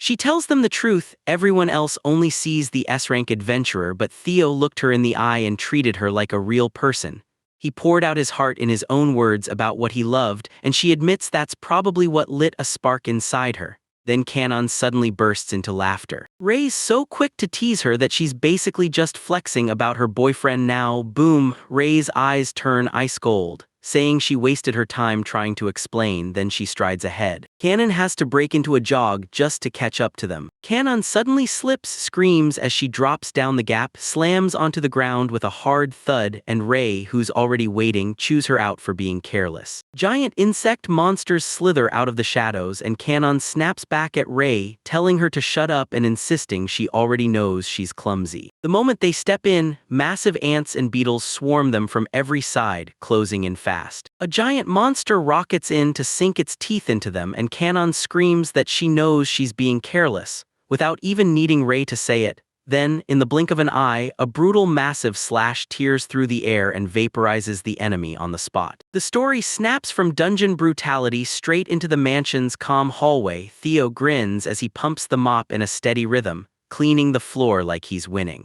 She tells them the truth. Everyone else only sees the S-rank adventurer, but Theo looked her in the eye and treated her like a real person. He poured out his heart in his own words about what he loved, and she admits that's probably what lit a spark inside her. Then Kanon suddenly bursts into laughter. Ray's so quick to tease her that she's basically just flexing about her boyfriend now. Boom, Ray's eyes turn ice cold, saying she wasted her time trying to explain, then she strides ahead. Kanon has to break into a jog just to catch up to them. Kanon suddenly slips, screams as she drops down the gap, slams onto the ground with a hard thud, and Ray, who's already waiting, chews her out for being careless. Giant insect monsters slither out of the shadows, and Kanon snaps back at Ray, telling her to shut up and insisting she already knows she's clumsy. The moment they step in, massive ants and beetles swarm them from every side, closing in fast. A giant monster rockets in to sink its teeth into them, and Kanon screams that she knows she's being careless, without even needing Ray to say it. Then, in the blink of an eye, a brutal massive slash tears through the air and vaporizes the enemy on the spot. The story snaps from dungeon brutality straight into the mansion's calm hallway. Theo grins as he pumps the mop in a steady rhythm, cleaning the floor like he's winning.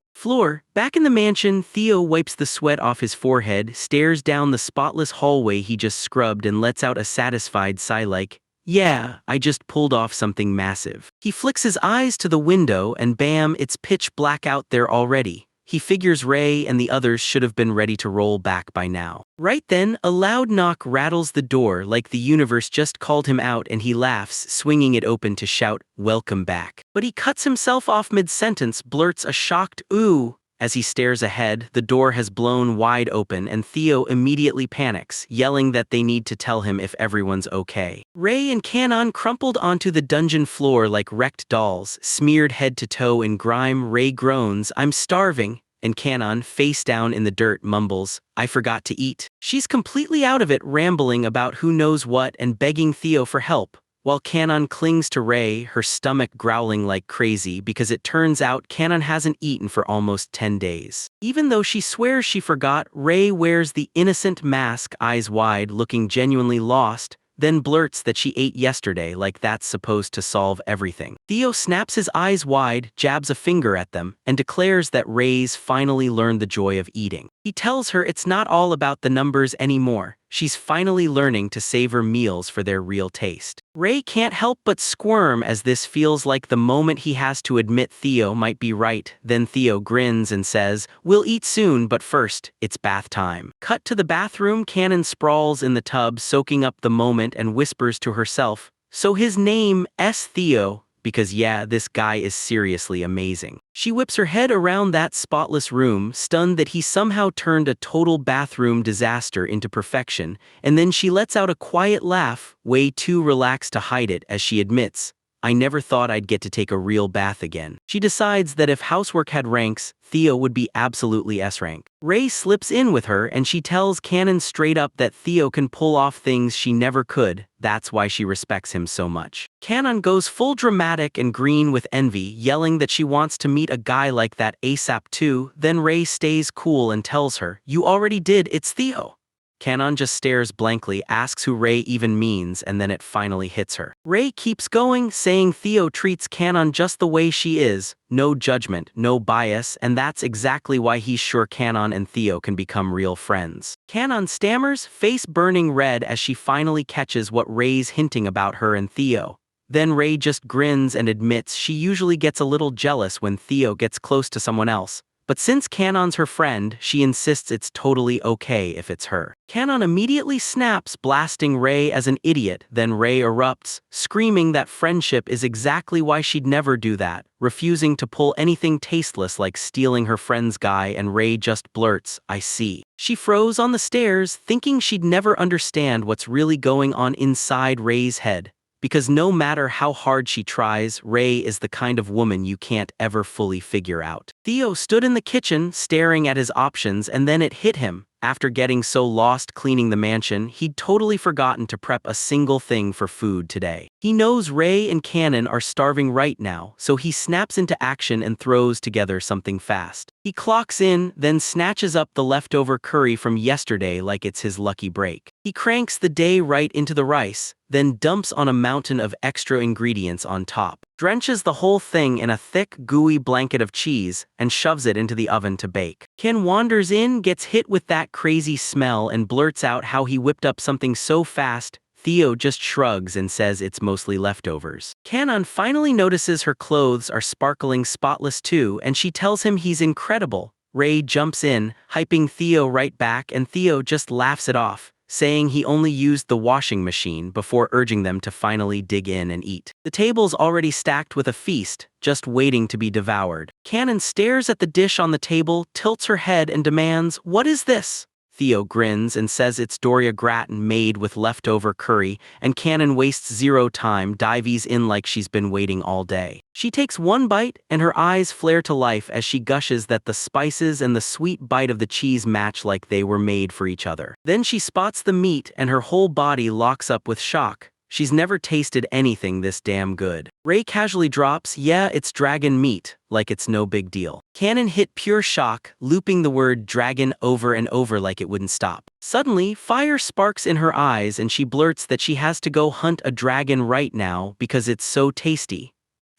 Back in the mansion, Theo wipes the sweat off his forehead, stares down the spotless hallway he just scrubbed, and lets out a satisfied sigh like, "Yeah, I just pulled off something massive." He flicks his eyes to the window and bam, it's pitch black out there already. He figures Ray and the others should have been ready to roll back by now. Right then, a loud knock rattles the door like the universe just called him out, and he laughs, swinging it open to shout, "Welcome back." But he cuts himself off mid-sentence, blurts a shocked "ooh." As he stares ahead, the door has blown wide open and Theo immediately panics, yelling that they need to tell him if everyone's okay. Ray and Kanon crumpled onto the dungeon floor like wrecked dolls, smeared head to toe in grime. Ray groans, "I'm starving," and Kanon, face down in the dirt, mumbles, "I forgot to eat." She's completely out of it, rambling about who knows what and begging Theo for help, while Kanon clings to Ray, her stomach growling like crazy because it turns out Kanon hasn't eaten for almost 10 days. Even though she swears she forgot, Ray wears the innocent mask, eyes wide, looking genuinely lost, then blurts that she ate yesterday like that's supposed to solve everything. Theo snaps his eyes wide, jabs a finger at them, and declares that Ray's finally learned the joy of eating. He tells her it's not all about the numbers anymore. She's finally learning to savor meals for their real taste. Ray can't help but squirm as this feels like the moment he has to admit Theo might be right. Then Theo grins and says, "We'll eat soon, but first, it's bath time." Cut to the bathroom. Kanon sprawls in the tub, soaking up the moment, and whispers to herself, "So his name is Theo, because yeah, this guy is seriously amazing." She whips her head around that spotless room, stunned that he somehow turned a total bathroom disaster into perfection, and then she lets out a quiet laugh, way too relaxed to hide it, as she admits, I never thought I'd get to take a real bath again. She decides that if housework had ranks, Theo would be absolutely S rank. Ray slips in with her and she tells Canon straight up that Theo can pull off things she never could. That's why she respects him so much. Canon goes full dramatic and green with envy, yelling that she wants to meet a guy like that ASAP too. Then Ray stays cool and tells her, "You already did, it's Theo." Canon just stares blankly, asks who Ray even means, and then it finally hits her. Ray keeps going, saying Theo treats Canon just the way she is, no judgment, no bias, and that's exactly why he's sure Canon and Theo can become real friends. Canon stammers, face burning red as she finally catches what Ray's hinting about her and Theo. Then Ray just grins and admits she usually gets a little jealous when Theo gets close to someone else. But since Canon's her friend, she insists it's totally okay if it's her. Canon immediately snaps, blasting Ray as an idiot, then Ray erupts, screaming that friendship is exactly why she'd never do that, refusing to pull anything tasteless like stealing her friend's guy, and Ray just blurts, "I see." She froze on the stairs, thinking she'd never understand what's really going on inside Ray's head. Because no matter how hard she tries, Ray is the kind of woman you can't ever fully figure out. Theo stood in the kitchen, staring at his options, and then it hit him. After getting so lost cleaning the mansion, he'd totally forgotten to prep a single thing for food today. He knows Ray and Canon are starving right now, so he snaps into action and throws together something fast. He clocks in, then snatches up the leftover curry from yesterday like it's his lucky break. He cranks the day right into the rice, then dumps on a mountain of extra ingredients on top, drenches the whole thing in a thick, gooey blanket of cheese, and shoves it into the oven to bake. Ken wanders in, gets hit with that crazy smell, and blurts out how he whipped up something so fast. Theo just shrugs and says it's mostly leftovers. Canon finally notices her clothes are sparkling spotless too, and she tells him he's incredible. Ray jumps in, hyping Theo right back, and Theo just laughs it off, saying he only used the washing machine before urging them to finally dig in and eat. The table's already stacked with a feast, just waiting to be devoured. Canon stares at the dish on the table, tilts her head, and demands, "What is this?" Theo grins and says it's Doria gratin made with leftover curry, and Canon wastes zero time, dives in like she's been waiting all day. She takes one bite, and her eyes flare to life as she gushes that the spices and the sweet bite of the cheese match like they were made for each other. Then she spots the meat, and her whole body locks up with shock. She's never tasted anything this damn good. Ray casually drops, "Yeah, it's dragon meat," like it's no big deal. Canon hit pure shock, looping the word dragon over and over like it wouldn't stop. Suddenly, fire sparks in her eyes and she blurts that she has to go hunt a dragon right now because it's so tasty.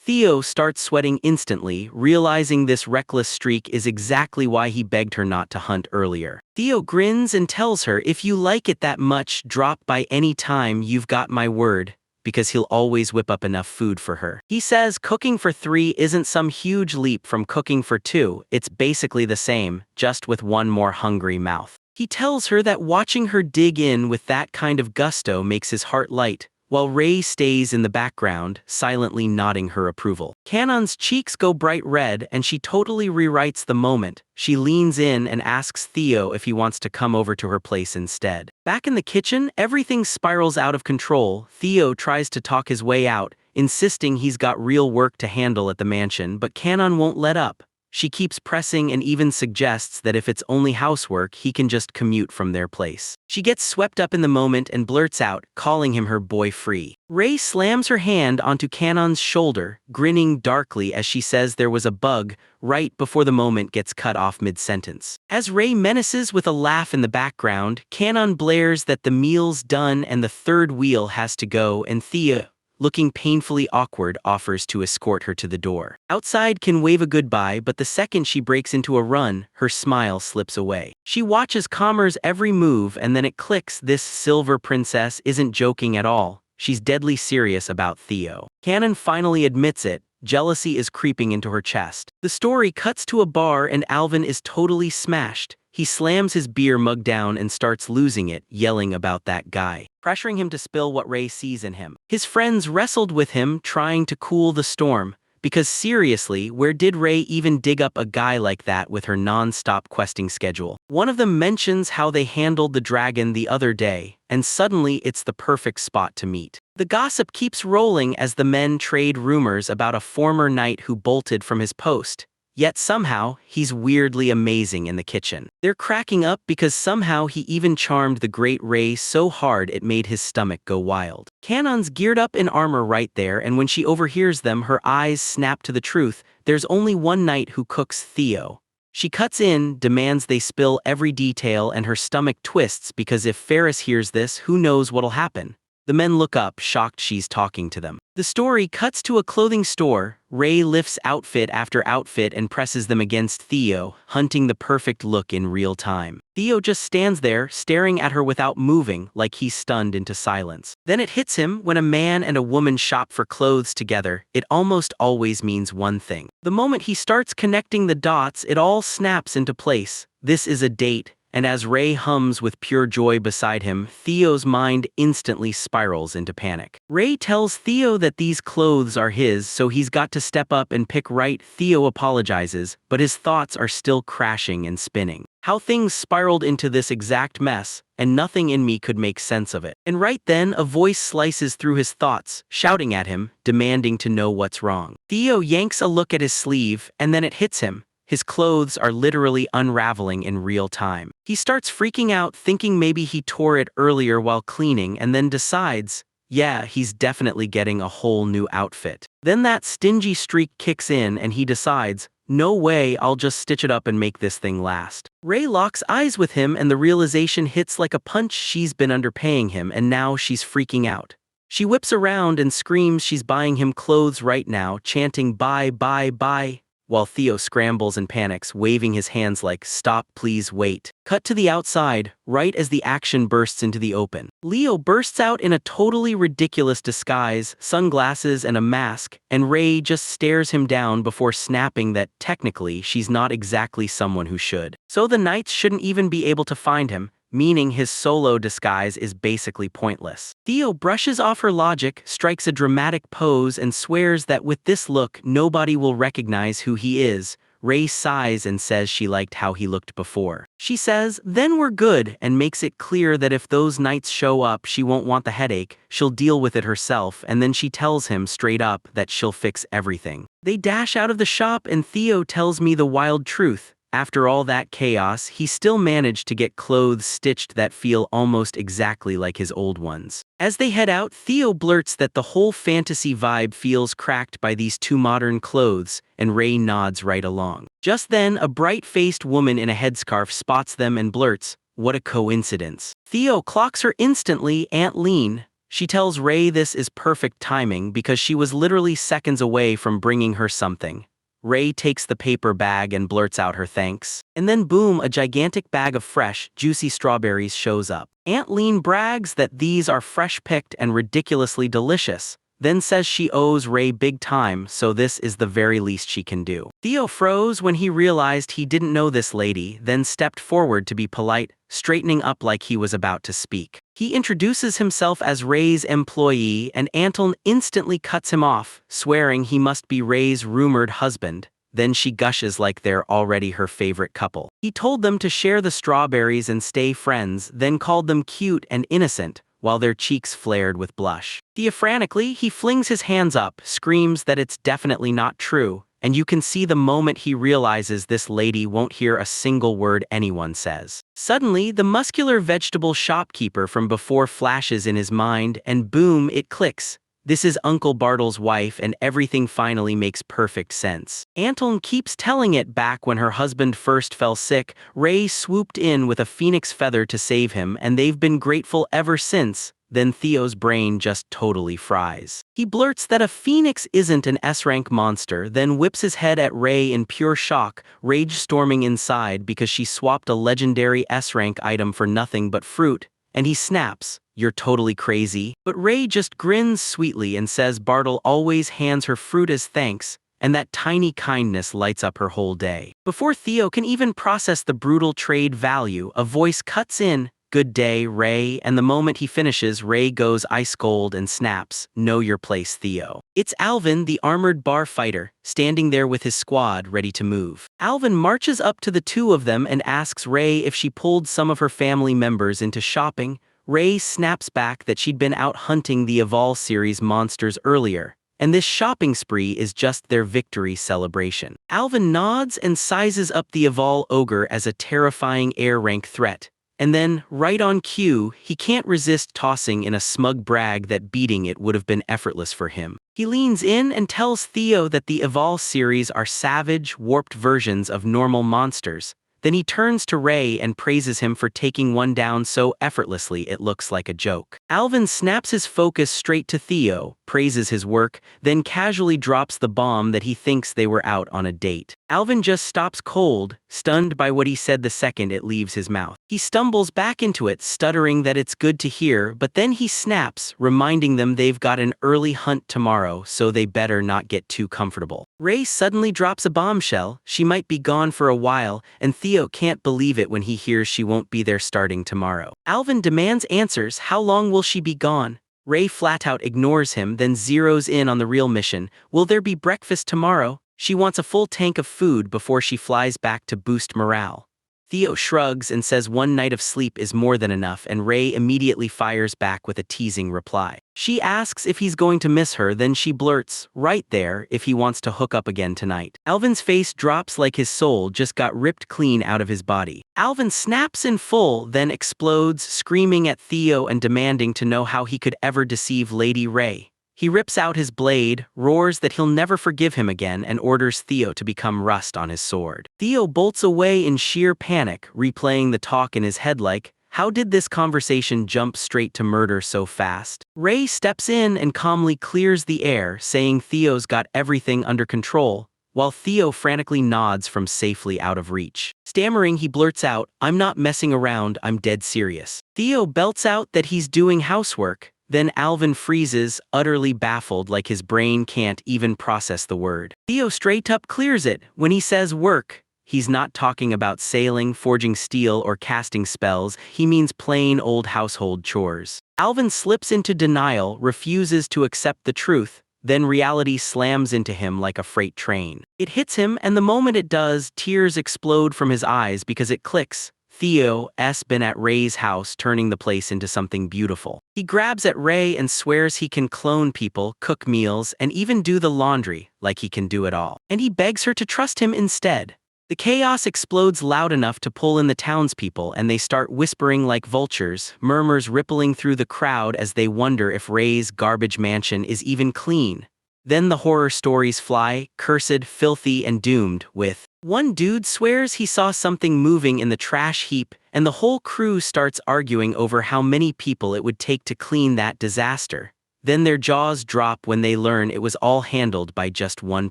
Theo starts sweating instantly, realizing this reckless streak is exactly why he begged her not to hunt earlier. Theo grins and tells her, "If you like it that much, drop by any time, you've got my word," because he'll always whip up enough food for her. He says cooking for 3 isn't some huge leap from cooking for 2, it's basically the same, just with one more hungry mouth. He tells her that watching her dig in with that kind of gusto makes his heart light, while Ray stays in the background, silently nodding her approval. Canon's cheeks go bright red and she totally rewrites the moment. She leans in and asks Theo if he wants to come over to her place instead. Back in the kitchen, everything spirals out of control. Theo tries to talk his way out, insisting he's got real work to handle at the mansion, but Canon won't let up. She keeps pressing and even suggests that if it's only housework, he can just commute from their place. She gets swept up in the moment and blurts out, calling him her boy free. Ray slams her hand onto Canon's shoulder, grinning darkly as she says there was a bug right before the moment gets cut off mid-sentence. As Ray menaces with a laugh in the background, Canon blares that the meal's done and the third wheel has to go, and Theo, looking painfully awkward, offers to escort her to the door. Outside can wave a goodbye, but the second she breaks into a run, her smile slips away. She watches Kamer's every move and then it clicks, this silver princess isn't joking at all. She's deadly serious about Theo. Canon finally admits it. Jealousy is creeping into her chest. The story cuts to a bar and Alvin is totally smashed. He slams his beer mug down and starts losing it, yelling about that guy, pressuring him to spill what Ray sees in him. His friends wrestled with him, trying to cool the storm, because seriously, where did Ray even dig up a guy like that with her non-stop questing schedule? One of them mentions how they handled the dragon the other day, and suddenly it's the perfect spot to meet. The gossip keeps rolling as the men trade rumors about a former knight who bolted from his post. Yet somehow, he's weirdly amazing in the kitchen. They're cracking up because somehow he even charmed the great Ray so hard it made his stomach go wild. Kanon's geared up in armor right there, and when she overhears them, her eyes snap to the truth. There's only one knight who cooks Theo. She cuts in, demands they spill every detail, and her stomach twists because if Ferris hears this, who knows what'll happen. The men look up, shocked she's talking to them. The story cuts to a clothing store. Ray lifts outfit after outfit and presses them against Theo, hunting the perfect look in real time. Theo just stands there, staring at her without moving, like he's stunned into silence. Then it hits him: when a man and a woman shop for clothes together, it almost always means one thing. The moment he starts connecting the dots, it all snaps into place. This is a date. And as Ray hums with pure joy beside him, Theo's mind instantly spirals into panic. Ray tells Theo that these clothes are his, so he's got to step up and pick right. Theo apologizes, but his thoughts are still crashing and spinning. How things spiraled into this exact mess, and nothing in me could make sense of it. And right then, a voice slices through his thoughts, shouting at him, demanding to know what's wrong. Theo yanks a look at his sleeve, and then it hits him. His clothes are literally unraveling in real time. He starts freaking out, thinking maybe he tore it earlier while cleaning, and then decides, yeah, he's definitely getting a whole new outfit. Then that stingy streak kicks in and he decides, no way, I'll just stitch it up and make this thing last. Ray locks eyes with him and the realization hits like a punch. She's been underpaying him and now she's freaking out. She whips around and screams she's buying him clothes right now, chanting buy, buy, buy, while Theo scrambles and panics, waving his hands like, stop, please wait. Cut to the outside, right as the action bursts into the open. Leo bursts out in a totally ridiculous disguise, sunglasses and a mask, and Ray just stares him down before snapping that technically she's not exactly someone who should. So the knights shouldn't even be able to find him, meaning his solo disguise is basically pointless. Theo brushes off her logic, strikes a dramatic pose, and swears that with this look, nobody will recognize who he is. Ray sighs and says she liked how he looked before. She says, then we're good, and makes it clear that if those knights show up, she won't want the headache, she'll deal with it herself, and then she tells him straight up that she'll fix everything. They dash out of the shop and Theo tells me the wild truth. After all that chaos, he still managed to get clothes stitched that feel almost exactly like his old ones. As they head out, Theo blurts that the whole fantasy vibe feels cracked by these two modern clothes, and Ray nods right along. Just then, a bright-faced woman in a headscarf spots them and blurts, what a coincidence. Theo clocks her instantly, Aunt Lean. She tells Ray this is perfect timing because she was literally seconds away from bringing her something. Ray takes the paper bag and blurts out her thanks. And then boom, a gigantic bag of fresh, juicy strawberries shows up. Aunt Lean brags that these are fresh-picked and ridiculously delicious, then says she owes Ray big time, so this is the very least she can do. Theo froze when he realized he didn't know this lady, then stepped forward to be polite, straightening up like he was about to speak. He introduces himself as Ray's employee, and Anton instantly cuts him off, swearing he must be Ray's rumored husband. Then she gushes like they're already her favorite couple. He told them to share the strawberries and stay friends, then called them cute and innocent, while their cheeks flared with blush. Diaphragmatically, he flings his hands up, screams that it's definitely not true, and you can see the moment he realizes this lady won't hear a single word anyone says. Suddenly, the muscular vegetable shopkeeper from before flashes in his mind, and boom, it clicks. This is Uncle Bartle's wife, and everything finally makes perfect sense. Anton keeps telling it back when her husband first fell sick, Ray swooped in with a phoenix feather to save him, and they've been grateful ever since. Then Theo's brain just totally fries. He blurts that a phoenix isn't an S-rank monster, then whips his head at Ray in pure shock, rage storming inside because she swapped a legendary S-rank item for nothing but fruit, and he snaps, "You're totally crazy." But Ray just grins sweetly and says Bartle always hands her fruit as thanks, and that tiny kindness lights up her whole day. Before Theo can even process the brutal trade value, a voice cuts in, "Good day, Ray," and the moment he finishes, Ray goes ice cold and snaps, "Know your place, Theo." It's Alvin, the armored bar fighter, standing there with his squad ready to move. Alvin marches up to the two of them and asks Ray if she pulled some of her family members into shopping. Ray snaps back that she'd been out hunting the Evolve series monsters earlier, and this shopping spree is just their victory celebration. Alvin nods and sizes up the Evolve ogre as a terrifying air-rank threat. And then, right on cue, he can't resist tossing in a smug brag that beating it would have been effortless for him. He leans in and tells Theo that the Evolve series are savage, warped versions of normal monsters. Then he turns to Ray and praises him for taking one down so effortlessly it looks like a joke. Alvin snaps his focus straight to Theo, praises his work, then casually drops the bomb that he thinks they were out on a date. Alvin just stops cold, stunned by what he said the second it leaves his mouth. He stumbles back into it, stuttering that it's good to hear, but then he snaps, reminding them they've got an early hunt tomorrow, so they better not get too comfortable. Ray suddenly drops a bombshell. She might be gone for a while, and Theo can't believe it when he hears she won't be there starting tomorrow. Alvin demands answers. How long will she be gone? Ray flat out ignores him, then zeroes in on the real mission. Will there be breakfast tomorrow? She wants a full tank of food before she flies back to boost morale. Theo shrugs and says one night of sleep is more than enough, and Ray immediately fires back with a teasing reply. She asks if he's going to miss her, then she blurts, right there, if he wants to hook up again tonight. Alvin's face drops like his soul just got ripped clean out of his body. Alvin snaps in full, then explodes, screaming at Theo and demanding to know how he could ever deceive Lady Ray. He rips out his blade, roars that he'll never forgive him again, and orders Theo to become rust on his sword. Theo bolts away in sheer panic, replaying the talk in his head like, how did this conversation jump straight to murder so fast? Ray steps in and calmly clears the air, saying Theo's got everything under control, while Theo frantically nods from safely out of reach. Stammering, he blurts out, "I'm not messing around, I'm dead serious." Theo belts out that he's doing housework. Then Alvin freezes, utterly baffled, like his brain can't even process the word. Theo straight up clears it. When he says work, he's not talking about sailing, forging steel, or casting spells. He means plain old household chores. Alvin slips into denial, refuses to accept the truth. Then reality slams into him like a freight train. It hits him, and the moment it does, tears explode from his eyes because it clicks. Theo's been at Ray's house, turning the place into something beautiful. He grabs at Ray and swears he can clone people, cook meals, and even do the laundry, like he can do it all. And he begs her to trust him instead. The chaos explodes loud enough to pull in the townspeople, and they start whispering like vultures, murmurs rippling through the crowd as they wonder if Ray's garbage mansion is even clean. Then the horror stories fly, cursed, filthy, and doomed, with one dude swears he saw something moving in the trash heap, and the whole crew starts arguing over how many people it would take to clean that disaster. Then their jaws drop when they learn it was all handled by just one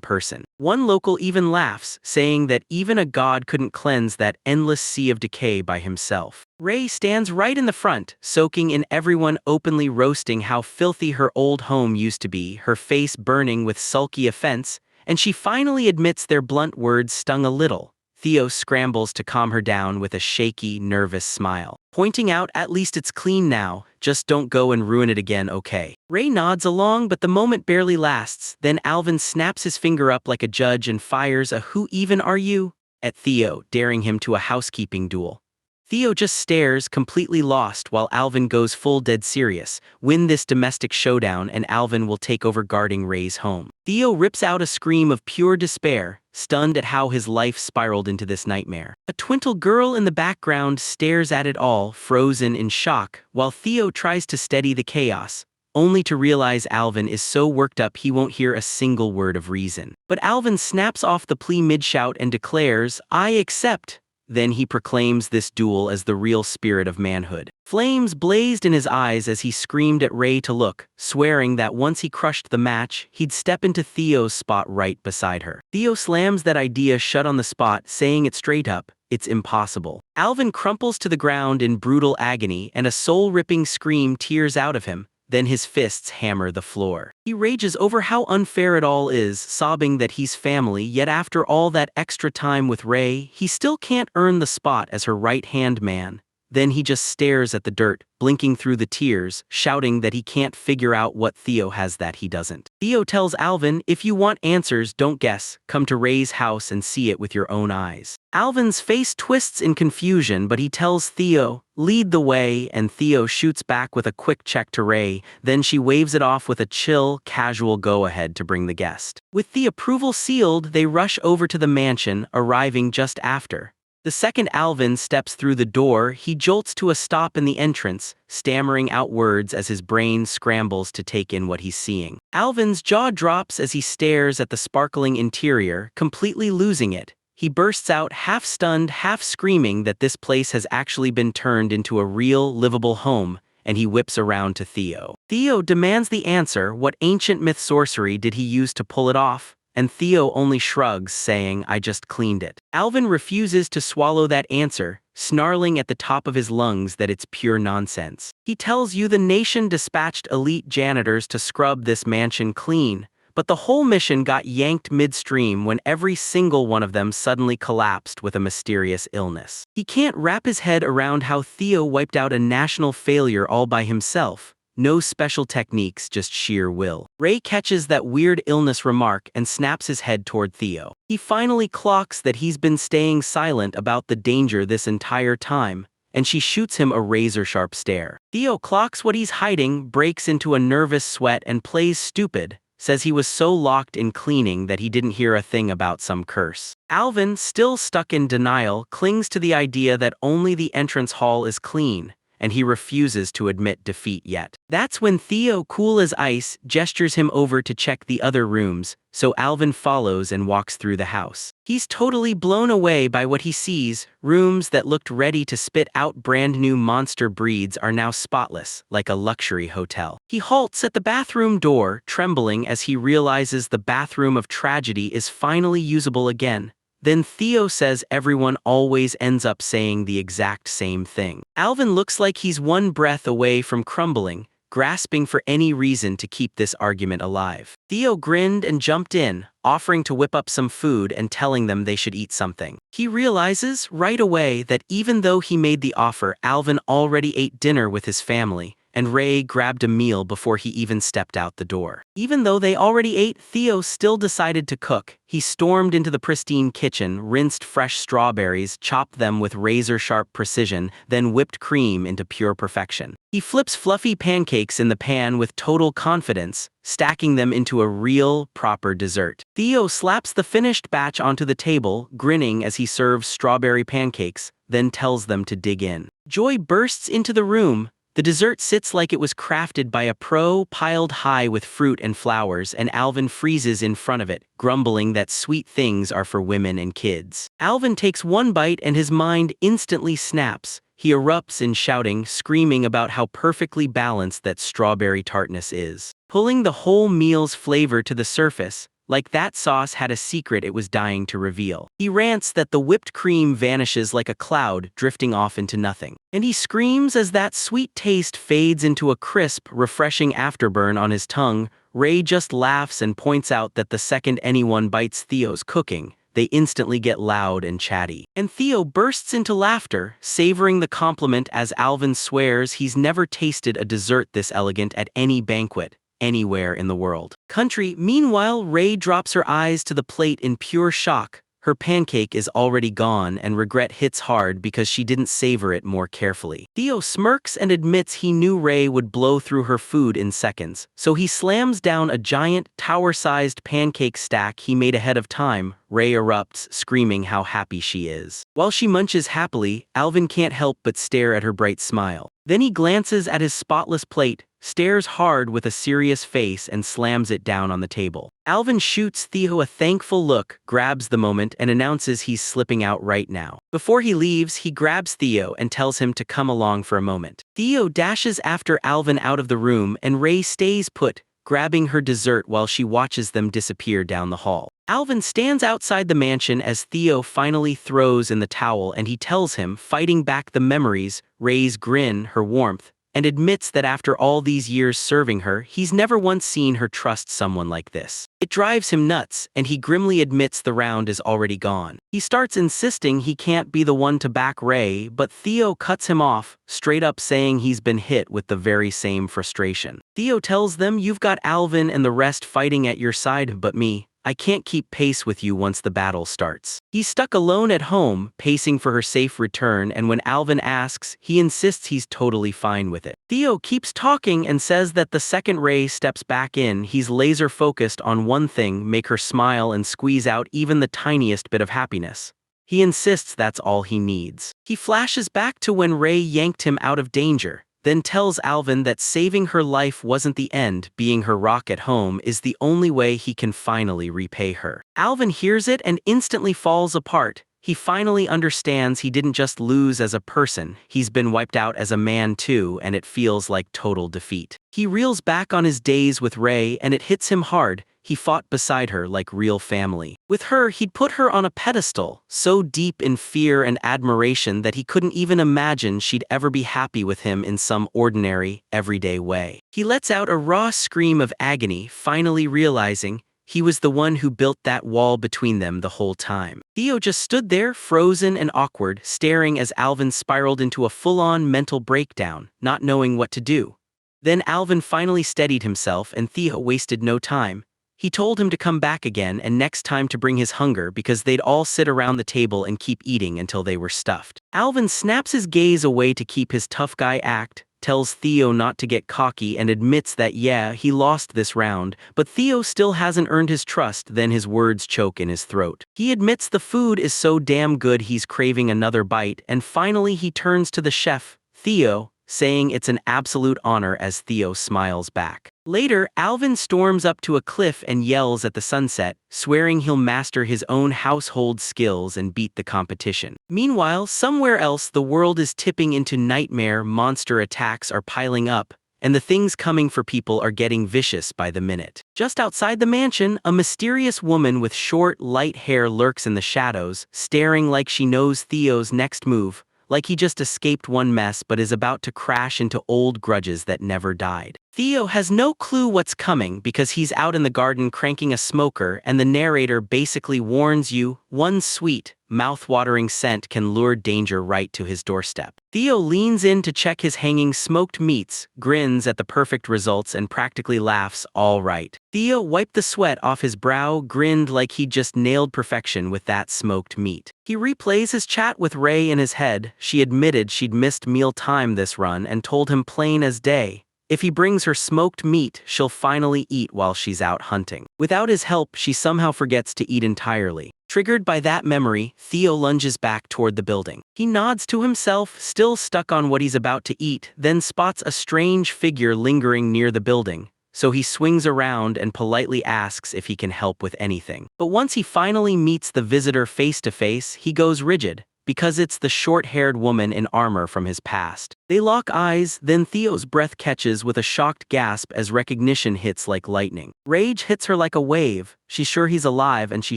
person. One local even laughs, saying that even a god couldn't cleanse that endless sea of decay by himself. Ray stands right in the front, soaking in everyone, openly roasting how filthy her old home used to be, her face burning with sulky offense, and she finally admits their blunt words stung a little. Theo scrambles to calm her down with a shaky, nervous smile, pointing out, "At least it's clean now, just don't go and ruin it again, okay?" Ray nods along, but the moment barely lasts. Then Alvin snaps his finger up like a judge and fires a "Who even are you?" at Theo, daring him to a housekeeping duel. Theo just stares, completely lost, while Alvin goes full dead serious. Win this domestic showdown and Alvin will take over guarding Ray's home. Theo rips out a scream of pure despair, stunned at how his life spiraled into this nightmare. A twintle girl in the background stares at it all, frozen in shock, while Theo tries to steady the chaos, only to realize Alvin is so worked up he won't hear a single word of reason. But Alvin snaps off the plea mid-shout and declares, "I accept." Then he proclaims this duel as the real spirit of manhood. Flames blazed in his eyes as he screamed at Ray to look, swearing that once he crushed the match, he'd step into Theo's spot right beside her. Theo slams that idea shut on the spot, saying it straight up, "It's impossible." Alvin crumples to the ground in brutal agony, and a soul-ripping scream tears out of him. Then his fists hammer the floor. He rages over how unfair it all is, sobbing that he's family, yet after all that extra time with Ray, he still can't earn the spot as her right-hand man. then he just stares at the dirt, blinking through the tears, shouting that he can't figure out what Theo has that he doesn't. Theo tells Alvin, if you want answers, don't guess, come to Ray's house and see it with your own eyes. Alvin's face twists in confusion, but he tells Theo, lead the way, and Theo shoots back with a quick check to Ray, then she waves it off with a chill, casual go-ahead to bring the guest. With the approval sealed, they rush over to the mansion, arriving just after. The second Alvin steps through the door, he jolts to a stop in the entrance, stammering out words as his brain scrambles to take in what he's seeing. Alvin's jaw drops as he stares at the sparkling interior, completely losing it. He bursts out half-stunned, half-screaming that this place has actually been turned into a real, livable home, and he whips around to Theo. Theo demands the answer, what ancient myth sorcery did he use to pull it off? And Theo only shrugs, saying, I just cleaned it. Alvin refuses to swallow that answer, snarling at the top of his lungs that it's pure nonsense. He tells you the nation dispatched elite janitors to scrub this mansion clean, but the whole mission got yanked midstream when every single one of them suddenly collapsed with a mysterious illness. He can't wrap his head around how Theo wiped out a national failure all by himself. No special techniques, just sheer will. Ray catches that weird illness remark and snaps his head toward Theo. He finally clocks that he's been staying silent about the danger this entire time, and she shoots him a razor-sharp stare. Theo clocks what he's hiding, breaks into a nervous sweat and plays stupid, says he was so locked in cleaning that he didn't hear a thing about some curse. Alvin, still stuck in denial, clings to the idea that only the entrance hall is clean, and he refuses to admit defeat yet. That's when Theo, cool as ice, gestures him over to check the other rooms, so Alvin follows and walks through the house. He's totally blown away by what he sees. Rooms that looked ready to spit out brand new monster breeds are now spotless, like a luxury hotel. He halts at the bathroom door, trembling as he realizes the bathroom of tragedy is finally usable again. Then Theo says everyone always ends up saying the exact same thing. Alvin looks like he's one breath away from crumbling, grasping for any reason to keep this argument alive. Theo grinned and jumped in, offering to whip up some food and telling them they should eat something. He realizes right away that even though he made the offer, Alvin already ate dinner with his family, and Ray grabbed a meal before he even stepped out the door. Even though they already ate, Theo still decided to cook. He stormed into the pristine kitchen, rinsed fresh strawberries, chopped them with razor-sharp precision, then whipped cream into pure perfection. He flips fluffy pancakes in the pan with total confidence, stacking them into a real, proper dessert. Theo slaps the finished batch onto the table, grinning as he serves strawberry pancakes, then tells them to dig in. Joy bursts into the room. The dessert sits like it was crafted by a pro, piled high with fruit and flowers, and Alvin freezes in front of it, grumbling that sweet things are for women and kids. Alvin takes one bite and his mind instantly snaps. He erupts in shouting, screaming about how perfectly balanced that strawberry tartness is, pulling the whole meal's flavor to the surface, like that sauce had a secret it was dying to reveal. He rants that the whipped cream vanishes like a cloud, drifting off into nothing. And he screams as that sweet taste fades into a crisp, refreshing afterburn on his tongue. Ray just laughs and points out that the second anyone bites Theo's cooking, they instantly get loud and chatty. And Theo bursts into laughter, savoring the compliment as Alvin swears he's never tasted a dessert this elegant at any banquet anywhere in the world. Meanwhile, Ray drops her eyes to the plate in pure shock. Her pancake is already gone and regret hits hard because she didn't savor it more carefully. Theo smirks and admits he knew Ray would blow through her food in seconds, so he slams down a giant, tower-sized pancake stack he made ahead of time. Ray erupts, screaming how happy she is. While she munches happily, Alvin can't help but stare at her bright smile. Then he glances at his spotless plate, stares hard with a serious face and slams it down on the table. Alvin shoots Theo a thankful look, grabs the moment and announces he's slipping out right now. Before he leaves, he grabs Theo and tells him to come along for a moment. Theo dashes after Alvin out of the room and Ray stays put, grabbing her dessert while she watches them disappear down the hall. Alvin stands outside the mansion as Theo finally throws in the towel and he tells him, fighting back the memories, Ray's grin, her warmth, and admits that after all these years serving her, he's never once seen her trust someone like this. It drives him nuts, and he grimly admits the round is already gone. He starts insisting he can't be the one to back Ray, but Theo cuts him off, straight up saying he's been hit with the very same frustration. Theo tells them, "You've got Alvin and the rest fighting at your side, but me, I can't keep pace with you once the battle starts." He's stuck alone at home, pacing for her safe return, and when Alvin asks, he insists he's totally fine with it. Theo keeps talking and says that the second Ray steps back in, he's laser focused on one thing: make her smile and squeeze out even the tiniest bit of happiness. He insists that's all he needs. He flashes back to when Ray yanked him out of danger, then tells Alvin that saving her life wasn't the end, being her rock at home is the only way he can finally repay her. Alvin hears it and instantly falls apart. He finally understands he didn't just lose as a person, he's been wiped out as a man too, and it feels like total defeat. He reels back on his days with Ray and it hits him hard. He fought beside her like real family. With her, he'd put her on a pedestal, so deep in fear and admiration that he couldn't even imagine she'd ever be happy with him in some ordinary, everyday way. He lets out a raw scream of agony, finally realizing he was the one who built that wall between them the whole time. Theo just stood there, frozen and awkward, staring as Alvin spiraled into a full-on mental breakdown, not knowing what to do. Then Alvin finally steadied himself and Theo wasted no time. He told him to come back again and next time to bring his hunger because they'd all sit around the table and keep eating until they were stuffed. Alvin snaps his gaze away to keep his tough guy act, tells Theo not to get cocky and admits that yeah, he lost this round, but Theo still hasn't earned his trust. Then his words choke in his throat. He admits the food is so damn good he's craving another bite, and finally he turns to the chef, Theo, saying it's an absolute honor as Theo smiles back. Later, Alvin storms up to a cliff and yells at the sunset, swearing he'll master his own household skills and beat the competition. Meanwhile, somewhere else the world is tipping into nightmare. Monster attacks are piling up, and the things coming for people are getting vicious by the minute. Just outside the mansion, a mysterious woman with short, light hair lurks in the shadows, staring like she knows Theo's next move, like he just escaped one mess but is about to crash into old grudges that never died. Theo has no clue what's coming because he's out in the garden cranking a smoker, and the narrator basically warns you, one sweet, mouth-watering scent can lure danger right to his doorstep. Theo leans in to check his hanging smoked meats, grins at the perfect results and practically laughs, all right. Theo wiped the sweat off his brow, grinned like he'd just nailed perfection with that smoked meat. He replays his chat with Ray in his head. She admitted she'd missed meal time this run and told him plain as day, if he brings her smoked meat, she'll finally eat while she's out hunting. Without his help, she somehow forgets to eat entirely. Triggered by that memory, Theo lunges back toward the building. He nods to himself, still stuck on what he's about to eat, then spots a strange figure lingering near the building, so he swings around and politely asks if he can help with anything. But once he finally meets the visitor face to face, he goes rigid, because it's the short-haired woman in armor from his past. They lock eyes, then Theo's breath catches with a shocked gasp as recognition hits like lightning. Rage hits her like a wave. She's sure he's alive and she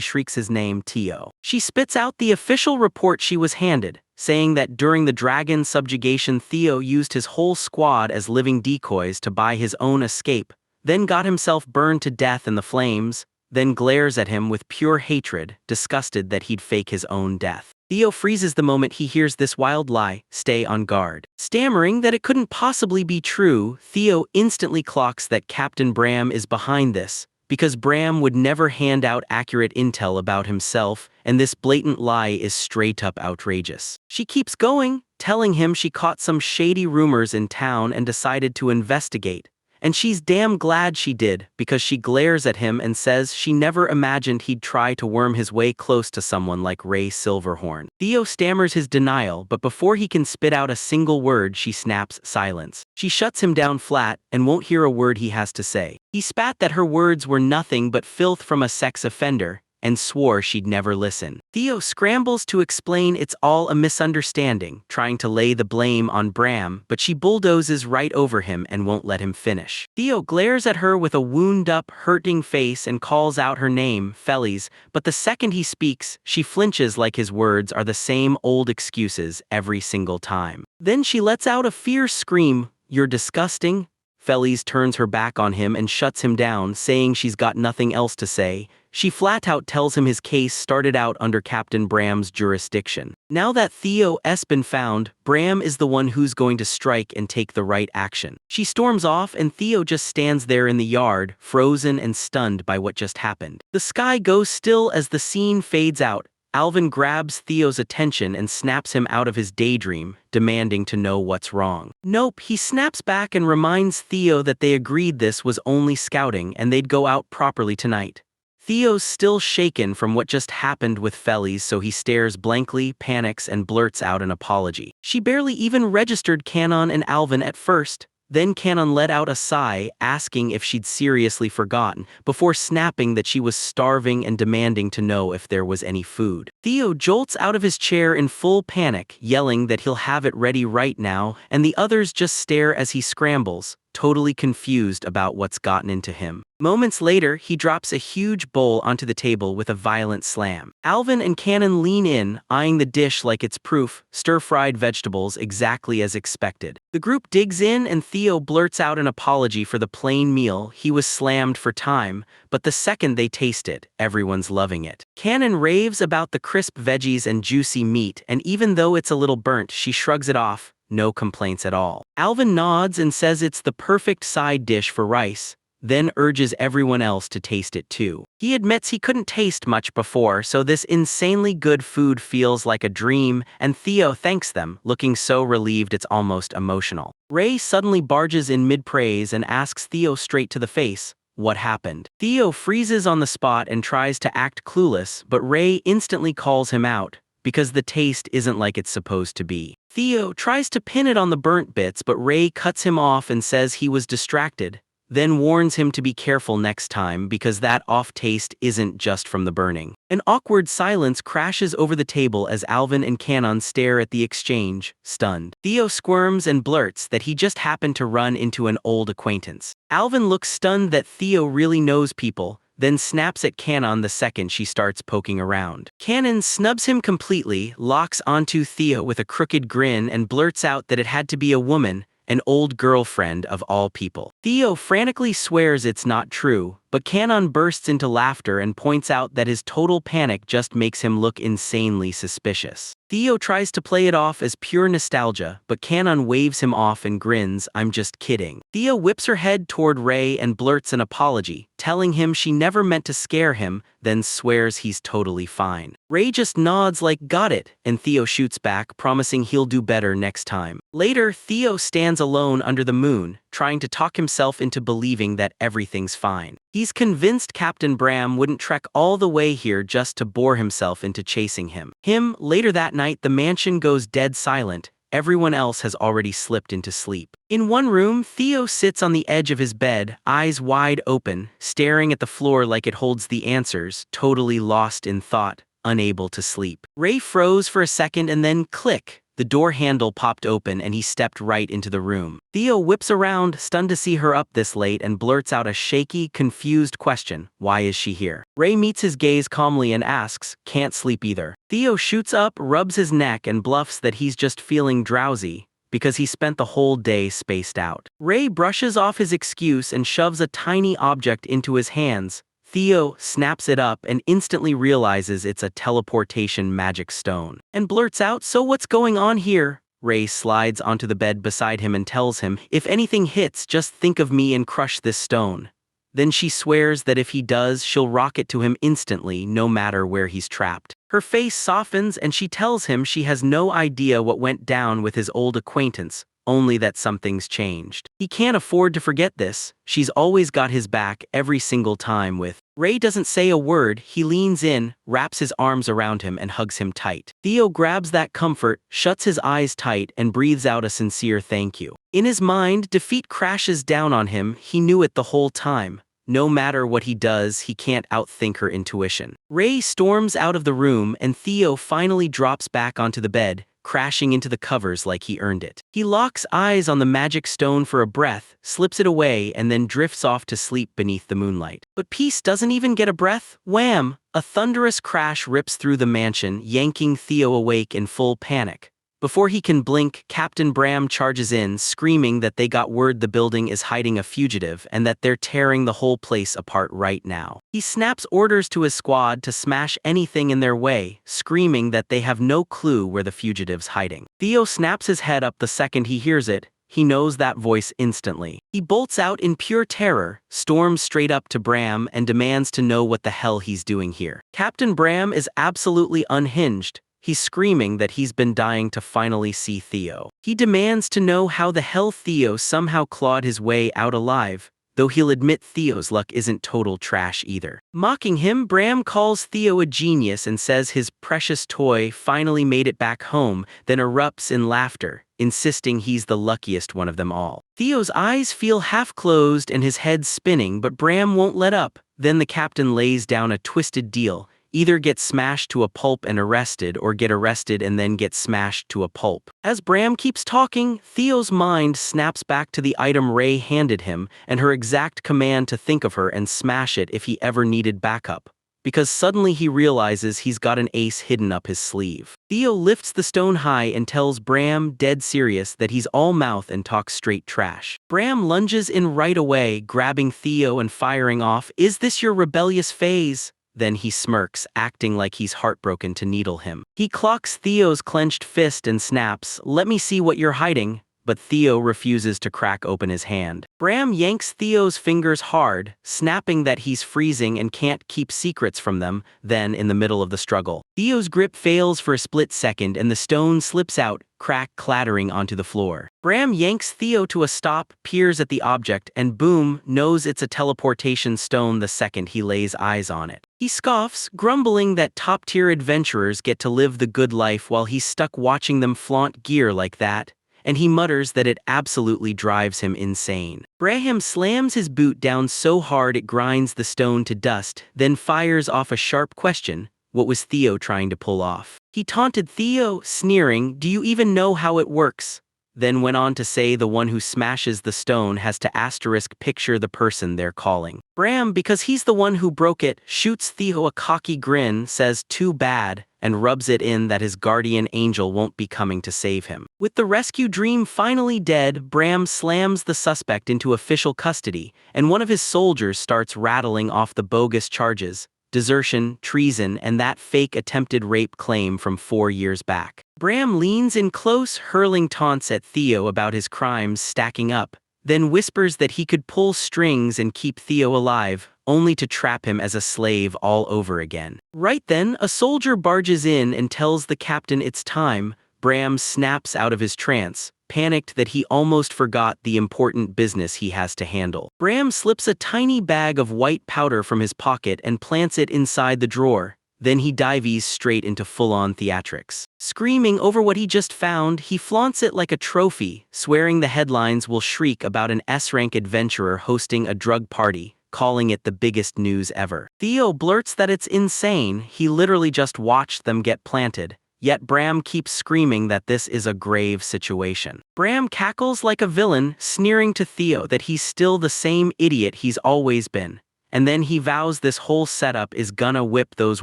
shrieks his name, Theo. She spits out the official report she was handed, saying that during the dragon subjugation Theo used his whole squad as living decoys to buy his own escape, then got himself burned to death in the flames, then glares at him with pure hatred, disgusted that he'd fake his own death. Theo freezes the moment he hears this wild lie, stay on guard. Stammering that it couldn't possibly be true, Theo instantly clocks that Captain Bram is behind this, because Bram would never hand out accurate intel about himself, and this blatant lie is straight up outrageous. She keeps going, telling him she caught some shady rumors in town and decided to investigate. And she's damn glad she did, because she glares at him and says she never imagined he'd try to worm his way close to someone like Ray Silverhorn. Theo stammers his denial, but before he can spit out a single word, she snaps silence. She shuts him down flat and won't hear a word he has to say. He spat that her words were nothing but filth from a sex offender, and swore she'd never listen. Theo scrambles to explain it's all a misunderstanding, trying to lay the blame on Bram, but she bulldozes right over him and won't let him finish. Theo glares at her with a wound-up, hurting face and calls out her name, Feliz, but the second he speaks, she flinches like his words are the same old excuses every single time. Then she lets out a fierce scream, "You're disgusting." Felice turns her back on him and shuts him down, saying she's got nothing else to say. She flat out tells him his case started out under Captain Bram's jurisdiction. Now that Theo's been found, Bram is the one who's going to strike and take the right action. She storms off and Theo just stands there in the yard, frozen and stunned by what just happened. The sky goes still as the scene fades out. Alvin grabs Theo's attention and snaps him out of his daydream, demanding to know what's wrong. Nope, he snaps back and reminds Theo that they agreed this was only scouting and they'd go out properly tonight. Theo's still shaken from what just happened with Felice, so he stares blankly, panics, and blurts out an apology. She barely even registered Canon and Alvin at first. Then Canon let out a sigh, asking if she'd seriously forgotten, before snapping that she was starving and demanding to know if there was any food. Theo jolts out of his chair in full panic, yelling that he'll have it ready right now, and the others just stare as he scrambles, totally confused about what's gotten into him. Moments later, he drops a huge bowl onto the table with a violent slam. Alvin and Canon lean in, eyeing the dish like it's proof, stir-fried vegetables exactly as expected. The group digs in and Theo blurts out an apology for the plain meal. He was slammed for time, but the second they taste it, everyone's loving it. Canon raves about the crisp veggies and juicy meat, and even though it's a little burnt, she shrugs it off. No complaints at all. Alvin nods and says it's the perfect side dish for rice, then urges everyone else to taste it too. He admits he couldn't taste much before, so this insanely good food feels like a dream, and Theo thanks them, looking so relieved it's almost emotional. Ray suddenly barges in mid-praise and asks Theo straight to the face, what happened? Theo freezes on the spot and tries to act clueless, but Ray instantly calls him out, because the taste isn't like it's supposed to be. Theo tries to pin it on the burnt bits, but Ray cuts him off and says he was distracted, then warns him to be careful next time because that off taste isn't just from the burning. An awkward silence crashes over the table as Alvin and Canon stare at the exchange, stunned. Theo squirms and blurts that he just happened to run into an old acquaintance. Alvin looks stunned that Theo really knows people, then snaps at Canon the second she starts poking around. Canon snubs him completely, locks onto Theo with a crooked grin and blurts out that it had to be a woman, an old girlfriend of all people. Theo frantically swears it's not true, but Canon bursts into laughter and points out that his total panic just makes him look insanely suspicious. Theo tries to play it off as pure nostalgia, but Canon waves him off and grins, "I'm just kidding." Theo whips her head toward Ray and blurts an apology, telling him she never meant to scare him, then swears he's totally fine. Ray just nods like got it, and Theo shoots back, promising he'll do better next time. Later, Theo stands alone under the moon, trying to talk himself into believing that everything's fine. He's convinced Captain Bram wouldn't trek all the way here just to bore himself into chasing him. Later that night, the mansion goes dead silent. Everyone else has already slipped into sleep. In one room, Theo sits on the edge of his bed, eyes wide open, staring at the floor like it holds the answers, totally lost in thought, unable to sleep. Ray froze for a second and then click. The door handle popped open and he stepped right into the room. Theo whips around, stunned to see her up this late, and blurts out a shaky, confused question, "Why is she here?" Ray meets his gaze calmly and asks, "Can't sleep either." Theo shoots up, rubs his neck, and bluffs that he's just feeling drowsy, because he spent the whole day spaced out. Ray brushes off his excuse and shoves a tiny object into his hands. Theo snaps it up and instantly realizes it's a teleportation magic stone, and blurts out, "So what's going on here?" Ray slides onto the bed beside him and tells him, "If anything hits, just think of me and crush this stone." Then she swears that if he does, she'll rock it to him instantly, no matter where he's trapped. Her face softens and she tells him she has no idea what went down with his old acquaintance, only that something's changed. He can't afford to forget this. She's always got his back every single time with. Ray doesn't say a word. He leans in, wraps his arms around him and hugs him tight. Theo grabs that comfort, shuts his eyes tight and breathes out a sincere thank you. In his mind, defeat crashes down on him. He knew it the whole time. No matter what he does, he can't outthink her intuition. Ray storms out of the room and Theo finally drops back onto the bed, crashing into the covers like he earned it. He locks eyes on the magic stone for a breath, slips it away, and then drifts off to sleep beneath the moonlight. But peace doesn't even get a breath. Wham! A thunderous crash rips through the mansion, yanking Theo awake in full panic. Before he can blink, Captain Bram charges in, screaming that they got word the building is hiding a fugitive and that they're tearing the whole place apart right now. He snaps orders to his squad to smash anything in their way, screaming that they have no clue where the fugitive's hiding. Theo snaps his head up the second he hears it. He knows that voice instantly. He bolts out in pure terror, storms straight up to Bram and demands to know what the hell he's doing here. Captain Bram is absolutely unhinged. He's screaming that he's been dying to finally see Theo. He demands to know how the hell Theo somehow clawed his way out alive, though he'll admit Theo's luck isn't total trash either. Mocking him, Bram calls Theo a genius and says his precious toy finally made it back home, then erupts in laughter, insisting he's the luckiest one of them all. Theo's eyes feel half closed and his head spinning, but Bram won't let up. Then the captain lays down a twisted deal. Either get smashed to a pulp and arrested, or get arrested and then get smashed to a pulp. As Bram keeps talking, Theo's mind snaps back to the item Ray handed him and her exact command to think of her and smash it if he ever needed backup. Because suddenly he realizes he's got an ace hidden up his sleeve. Theo lifts the stone high and tells Bram, dead serious, that he's all mouth and talks straight trash. Bram lunges in right away, grabbing Theo and firing off, "Is this your rebellious phase?" Then he smirks, acting like he's heartbroken to needle him. He clocks Theo's clenched fist and snaps, "Let me see what you're hiding." But Theo refuses to crack open his hand. Bram yanks Theo's fingers hard, snapping that he's freezing and can't keep secrets from them. Then, in the middle of the struggle, Theo's grip fails for a split second and the stone slips out, crack clattering onto the floor. Bram yanks Theo to a stop, peers at the object, and boom, knows it's a teleportation stone the second he lays eyes on it. He scoffs, grumbling that top-tier adventurers get to live the good life while he's stuck watching them flaunt gear like that, and he mutters that it absolutely drives him insane. Braham slams his boot down so hard it grinds the stone to dust, then fires off a sharp question. What was Theo trying to pull off? He taunted Theo, sneering, "Do you even know how it works?" Then went on to say the one who smashes the stone has to asterisk picture the person they're calling. Bram, because he's the one who broke it, shoots Theo a cocky grin, says "too bad," and rubs it in that his guardian angel won't be coming to save him. With the rescue dream finally dead, Bram slams the suspect into official custody, and one of his soldiers starts rattling off the bogus charges: desertion, treason, and that fake attempted rape claim from 4 years back. Bram leans in close, hurling taunts at Theo about his crimes stacking up, then whispers that he could pull strings and keep Theo alive, only to trap him as a slave all over again. Right then, a soldier barges in and tells the captain it's time. Bram snaps out of his trance, panicked that he almost forgot the important business he has to handle. Bram slips a tiny bag of white powder from his pocket and plants it inside the drawer. Then he dives straight into full-on theatrics. Screaming over what he just found, he flaunts it like a trophy, swearing the headlines will shriek about an S-rank adventurer hosting a drug party, calling it the biggest news ever. Theo blurts that it's insane, he literally just watched them get planted. Yet Bram keeps screaming that this is a grave situation. Bram cackles like a villain, sneering to Theo that he's still the same idiot he's always been. And then he vows this whole setup is gonna whip those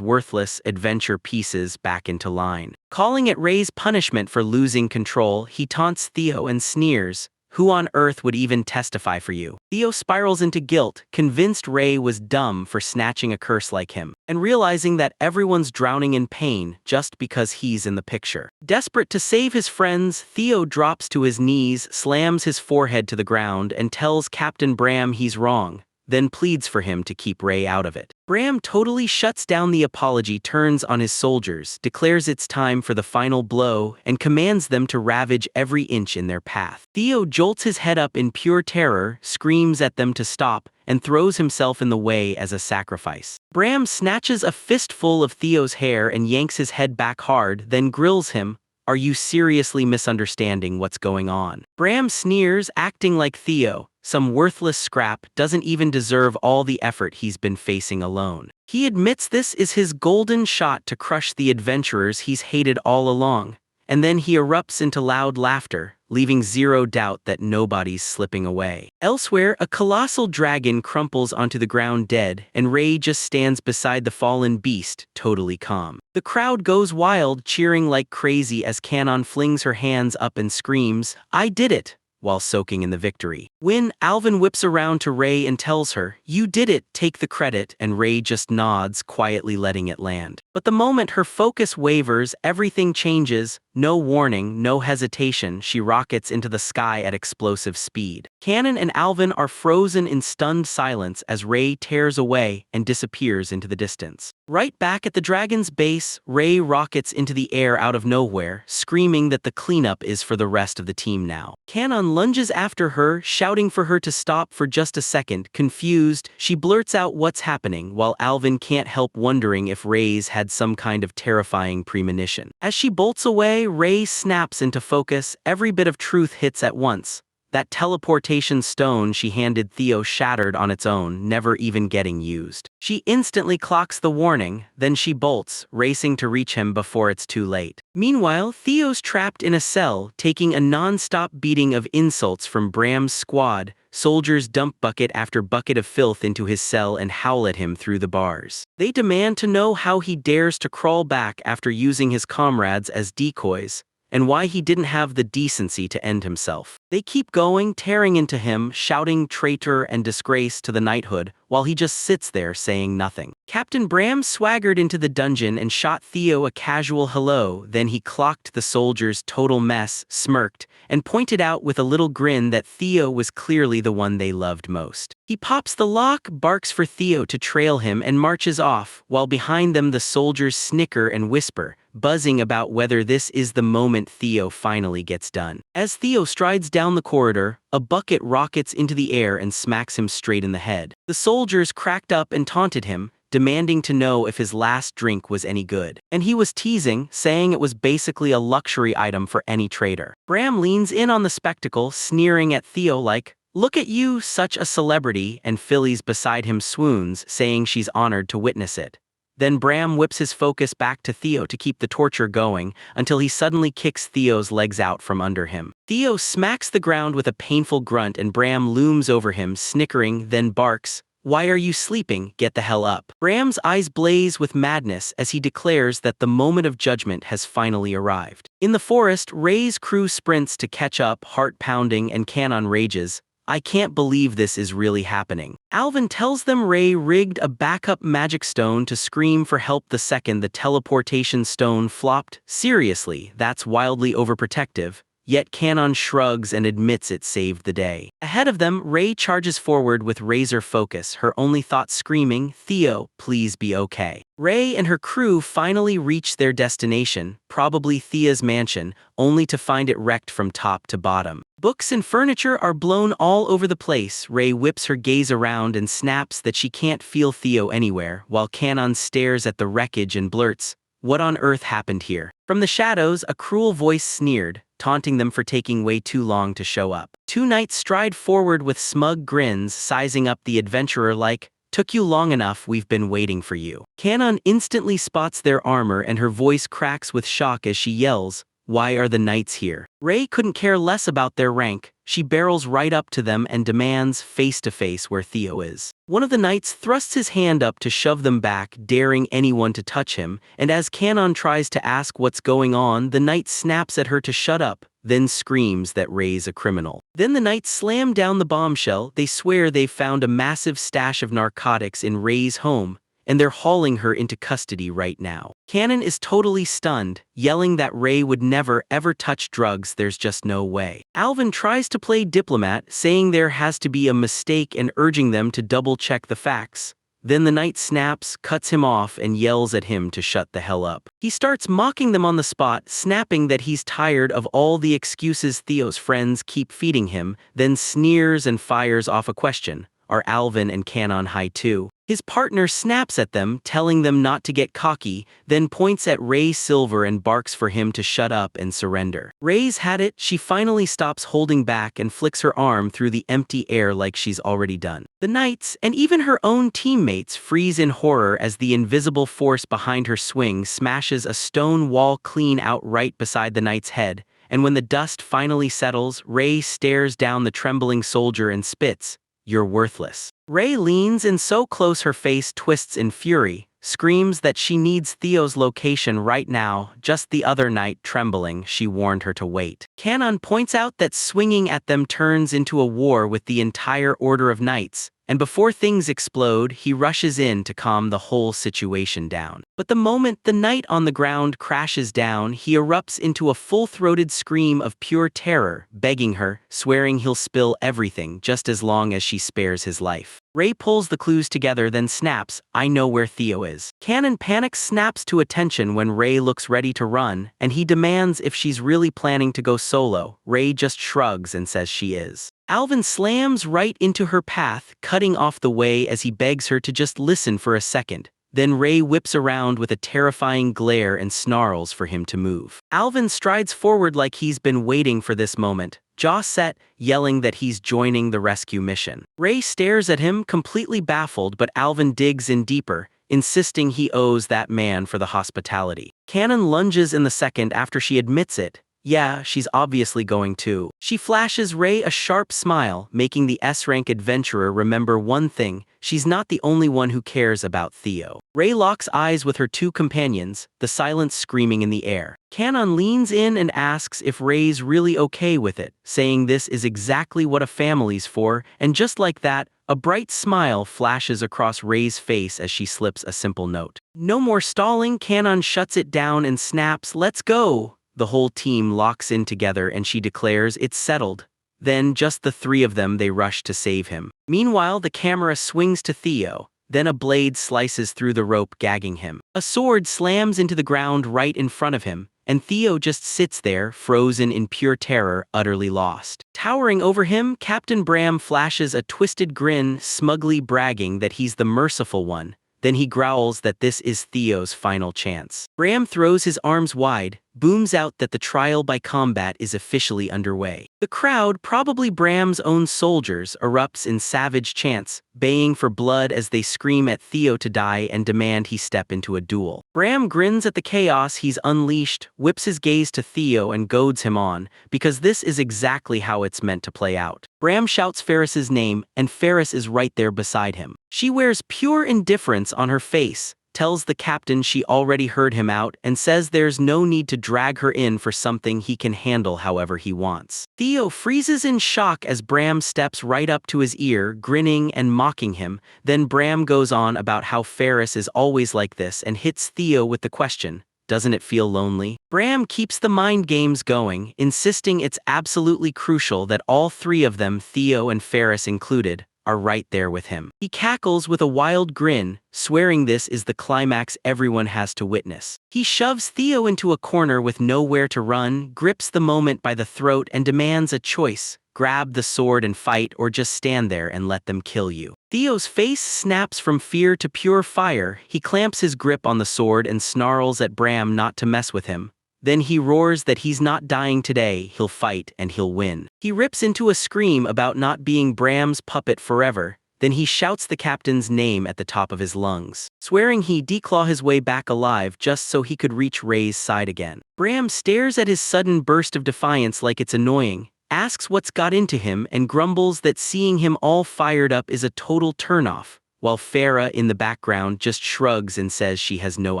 worthless adventure pieces back into line. Calling it Ray's punishment for losing control, he taunts Theo and sneers, "Who on earth would even testify for you?" Theo spirals into guilt, convinced Ray was dumb for snatching a curse like him, and realizing that everyone's drowning in pain just because he's in the picture. Desperate to save his friends, Theo drops to his knees, slams his forehead to the ground, and tells Captain Bram he's wrong, then pleads for him to keep Ray out of it. Bram totally shuts down the apology, turns on his soldiers, declares it's time for the final blow, and commands them to ravage every inch in their path. Theo jolts his head up in pure terror, screams at them to stop, and throws himself in the way as a sacrifice. Bram snatches a fistful of Theo's hair and yanks his head back hard, then grills him, "Are you seriously misunderstanding what's going on?" Bram sneers, acting like Theo, some worthless scrap, doesn't even deserve all the effort he's been facing alone. He admits this is his golden shot to crush the adventurers he's hated all along, and then he erupts into loud laughter, leaving zero doubt that nobody's slipping away. Elsewhere, a colossal dragon crumples onto the ground dead, and Rei just stands beside the fallen beast, totally calm. The crowd goes wild, cheering like crazy as Kanon flings her hands up and screams, "I did it!" while soaking in the victory. When Alvin whips around to Rei and tells her, "You did it, take the credit," and Rei just nods, quietly letting it land. But the moment her focus wavers, everything changes. No warning, no hesitation, she rockets into the sky at explosive speed. Kanon and Alvin are frozen in stunned silence as Rei tears away and disappears into the distance. Right back at the dragon's base, Rei rockets into the air out of nowhere, screaming that the cleanup is for the rest of the team now. Kanon lunges after her, shouting for her to stop for just a second. Confused, she blurts out what's happening, while Alvin can't help wondering if Rei's had some kind of terrifying premonition. As she bolts away, Rei snaps into focus. Every bit of truth hits at once. That teleportation stone she handed Theo shattered on its own, never even getting used. She instantly clocks the warning, then she bolts, racing to reach him before it's too late. Meanwhile, Theo's trapped in a cell, taking a non-stop beating of insults from Bram's squad. Soldiers dump bucket after bucket of filth into his cell and howl at him through the bars. They demand to know how he dares to crawl back after using his comrades as decoys, and why he didn't have the decency to end himself. They keep going, tearing into him, shouting traitor and disgrace to the knighthood, while he just sits there saying nothing. Captain Bram swaggered into the dungeon and shot Theo a casual hello, then he clocked the soldier's total mess, smirked, and pointed out with a little grin that Theo was clearly the one they loved most. He pops the lock, barks for Theo to trail him, and marches off, while behind them the soldiers snicker and whisper, buzzing about whether this is the moment Theo finally gets done. As Theo strides down the corridor, a bucket rockets into the air and smacks him straight in the head. The soldiers cracked up and taunted him, demanding to know if his last drink was any good. And he was teasing, saying it was basically a luxury item for any trader. Bram leans in on the spectacle, sneering at Theo like, "Look at you, such a celebrity," and Phyllis beside him swoons, saying she's honored to witness it. Then Bram whips his focus back to Theo to keep the torture going, until he suddenly kicks Theo's legs out from under him. Theo smacks the ground with a painful grunt and Bram looms over him, snickering, then barks, "Why are you sleeping? Get the hell up." Bram's eyes blaze with madness as he declares that the moment of judgment has finally arrived. In the forest, Rei's crew sprints to catch up, heart pounding, and Kanon rages, "I can't believe this is really happening." Alvin tells them Rei rigged a backup magic stone to scream for help the second the teleportation stone flopped. Seriously, that's wildly overprotective. Yet Kanon shrugs and admits it saved the day. Ahead of them, Rei charges forward with razor focus, her only thought screaming, "Theo, please be okay." Rei and her crew finally reach their destination, probably Thea's mansion, only to find it wrecked from top to bottom. Books and furniture are blown all over the place. Rei whips her gaze around and snaps that she can't feel Theo anywhere, while Kanon stares at the wreckage and blurts, "What on earth happened here?" From the shadows, a cruel voice sneered, taunting them for taking way too long to show up. Two knights stride forward with smug grins, sizing up the adventurer like, "Took you long enough, we've been waiting for you." Kanon instantly spots their armor and her voice cracks with shock as she yells, "Why are the knights here?" Rei couldn't care less about their rank. She barrels right up to them and demands face-to-face where Theo is. One of the knights thrusts his hand up to shove them back, daring anyone to touch him, and as Kanon tries to ask what's going on, the knight snaps at her to shut up, then screams that Rei's a criminal. Then the knights slam down the bombshell. They swear they've found a massive stash of narcotics in Rei's home, and they're hauling her into custody right now. Kanon is totally stunned, yelling that Rei would never ever touch drugs, there's just no way. Alvin tries to play diplomat, saying there has to be a mistake and urging them to double-check the facts. Then the knight snaps, cuts him off, and yells at him to shut the hell up. He starts mocking them on the spot, snapping that he's tired of all the excuses Theo's friends keep feeding him, then sneers and fires off a question. Are Alvin and Kanon high too? His partner snaps at them, telling them not to get cocky, then points at Rei Silver and barks for him to shut up and surrender. Rei's had it. She finally stops holding back and flicks her arm through the empty air like she's already done. The knights, and even her own teammates, freeze in horror as the invisible force behind her swing smashes a stone wall clean out right beside the knight's head, and when the dust finally settles, Ray stares down the trembling soldier and spits, "You're worthless." Ray leans in so close her face twists in fury, screams that she needs Theo's location right now. Just the other night, trembling, she warned her to wait. Kanon points out that swinging at them turns into a war with the entire Order of Knights, and before things explode, he rushes in to calm the whole situation down. But the moment the knight on the ground crashes down, he erupts into a full-throated scream of pure terror, begging her, swearing he'll spill everything just as long as she spares his life. Ray pulls the clues together, then snaps, "I know where Theo is." Kanon panics, snaps to attention when Ray looks ready to run, and he demands if she's really planning to go solo. Ray just shrugs and says she is. Alvin slams right into her path, cutting off the way as he begs her to just listen for a second. Then Ray whips around with a terrifying glare and snarls for him to move. Alvin strides forward like he's been waiting for this moment, jaw set, yelling that he's joining the rescue mission. Ray stares at him, completely baffled, but Alvin digs in deeper, insisting he owes that man for the hospitality. Kanon lunges in the second after she admits it. Yeah, she's obviously going to. She flashes Ray a sharp smile, making the S-rank adventurer remember one thing: she's not the only one who cares about Theo. Ray locks eyes with her two companions, the silence screaming in the air. Kanon leans in and asks if Ray's really okay with it, saying this is exactly what a family's for, and just like that, a bright smile flashes across Ray's face as she slips a simple note. No more stalling. Kanon shuts it down and snaps, "Let's go!" The whole team locks in together and she declares it's settled. Then, just the three of them, they rush to save him. Meanwhile, the camera swings to Theo. Then a blade slices through the rope, gagging him. A sword slams into the ground right in front of him, and Theo just sits there, frozen in pure terror, utterly lost. Towering over him, Captain Bram flashes a twisted grin, smugly bragging that he's the merciful one. Then he growls that this is Theo's final chance. Bram throws his arms wide, booms out that the trial by combat is officially underway. The crowd, probably Bram's own soldiers, erupts in savage chants, baying for blood as they scream at Theo to die and demand he step into a duel. Bram grins at the chaos he's unleashed, whips his gaze to Theo and goads him on, because this is exactly how it's meant to play out. Bram shouts Ferris's name, and Ferris is right there beside him. She wears pure indifference on her face, tells the captain she already heard him out, and says there's no need to drag her in for something he can handle however he wants. Theo freezes in shock as Bram steps right up to his ear, grinning and mocking him. Then Bram goes on about how Ferris is always like this and hits Theo with the question, "Doesn't it feel lonely?" Bram keeps the mind games going, insisting it's absolutely crucial that all three of them, Theo and Ferris included, are right there with him. He cackles with a wild grin, swearing this is the climax everyone has to witness. He shoves Theo into a corner with nowhere to run, grips the moment by the throat and demands a choice: grab the sword and fight, or just stand there and let them kill you. Theo's face snaps from fear to pure fire. He clamps his grip on the sword and snarls at Bram not to mess with him. Then he roars that he's not dying today, he'll fight and he'll win. He rips into a scream about not being Bram's puppet forever. Then he shouts the captain's name at the top of his lungs, swearing he'd declaw his way back alive just so he could reach Ray's side again. Bram stares at his sudden burst of defiance like it's annoying, asks what's got into him, and grumbles that seeing him all fired up is a total turnoff, while Farah in the background just shrugs and says she has no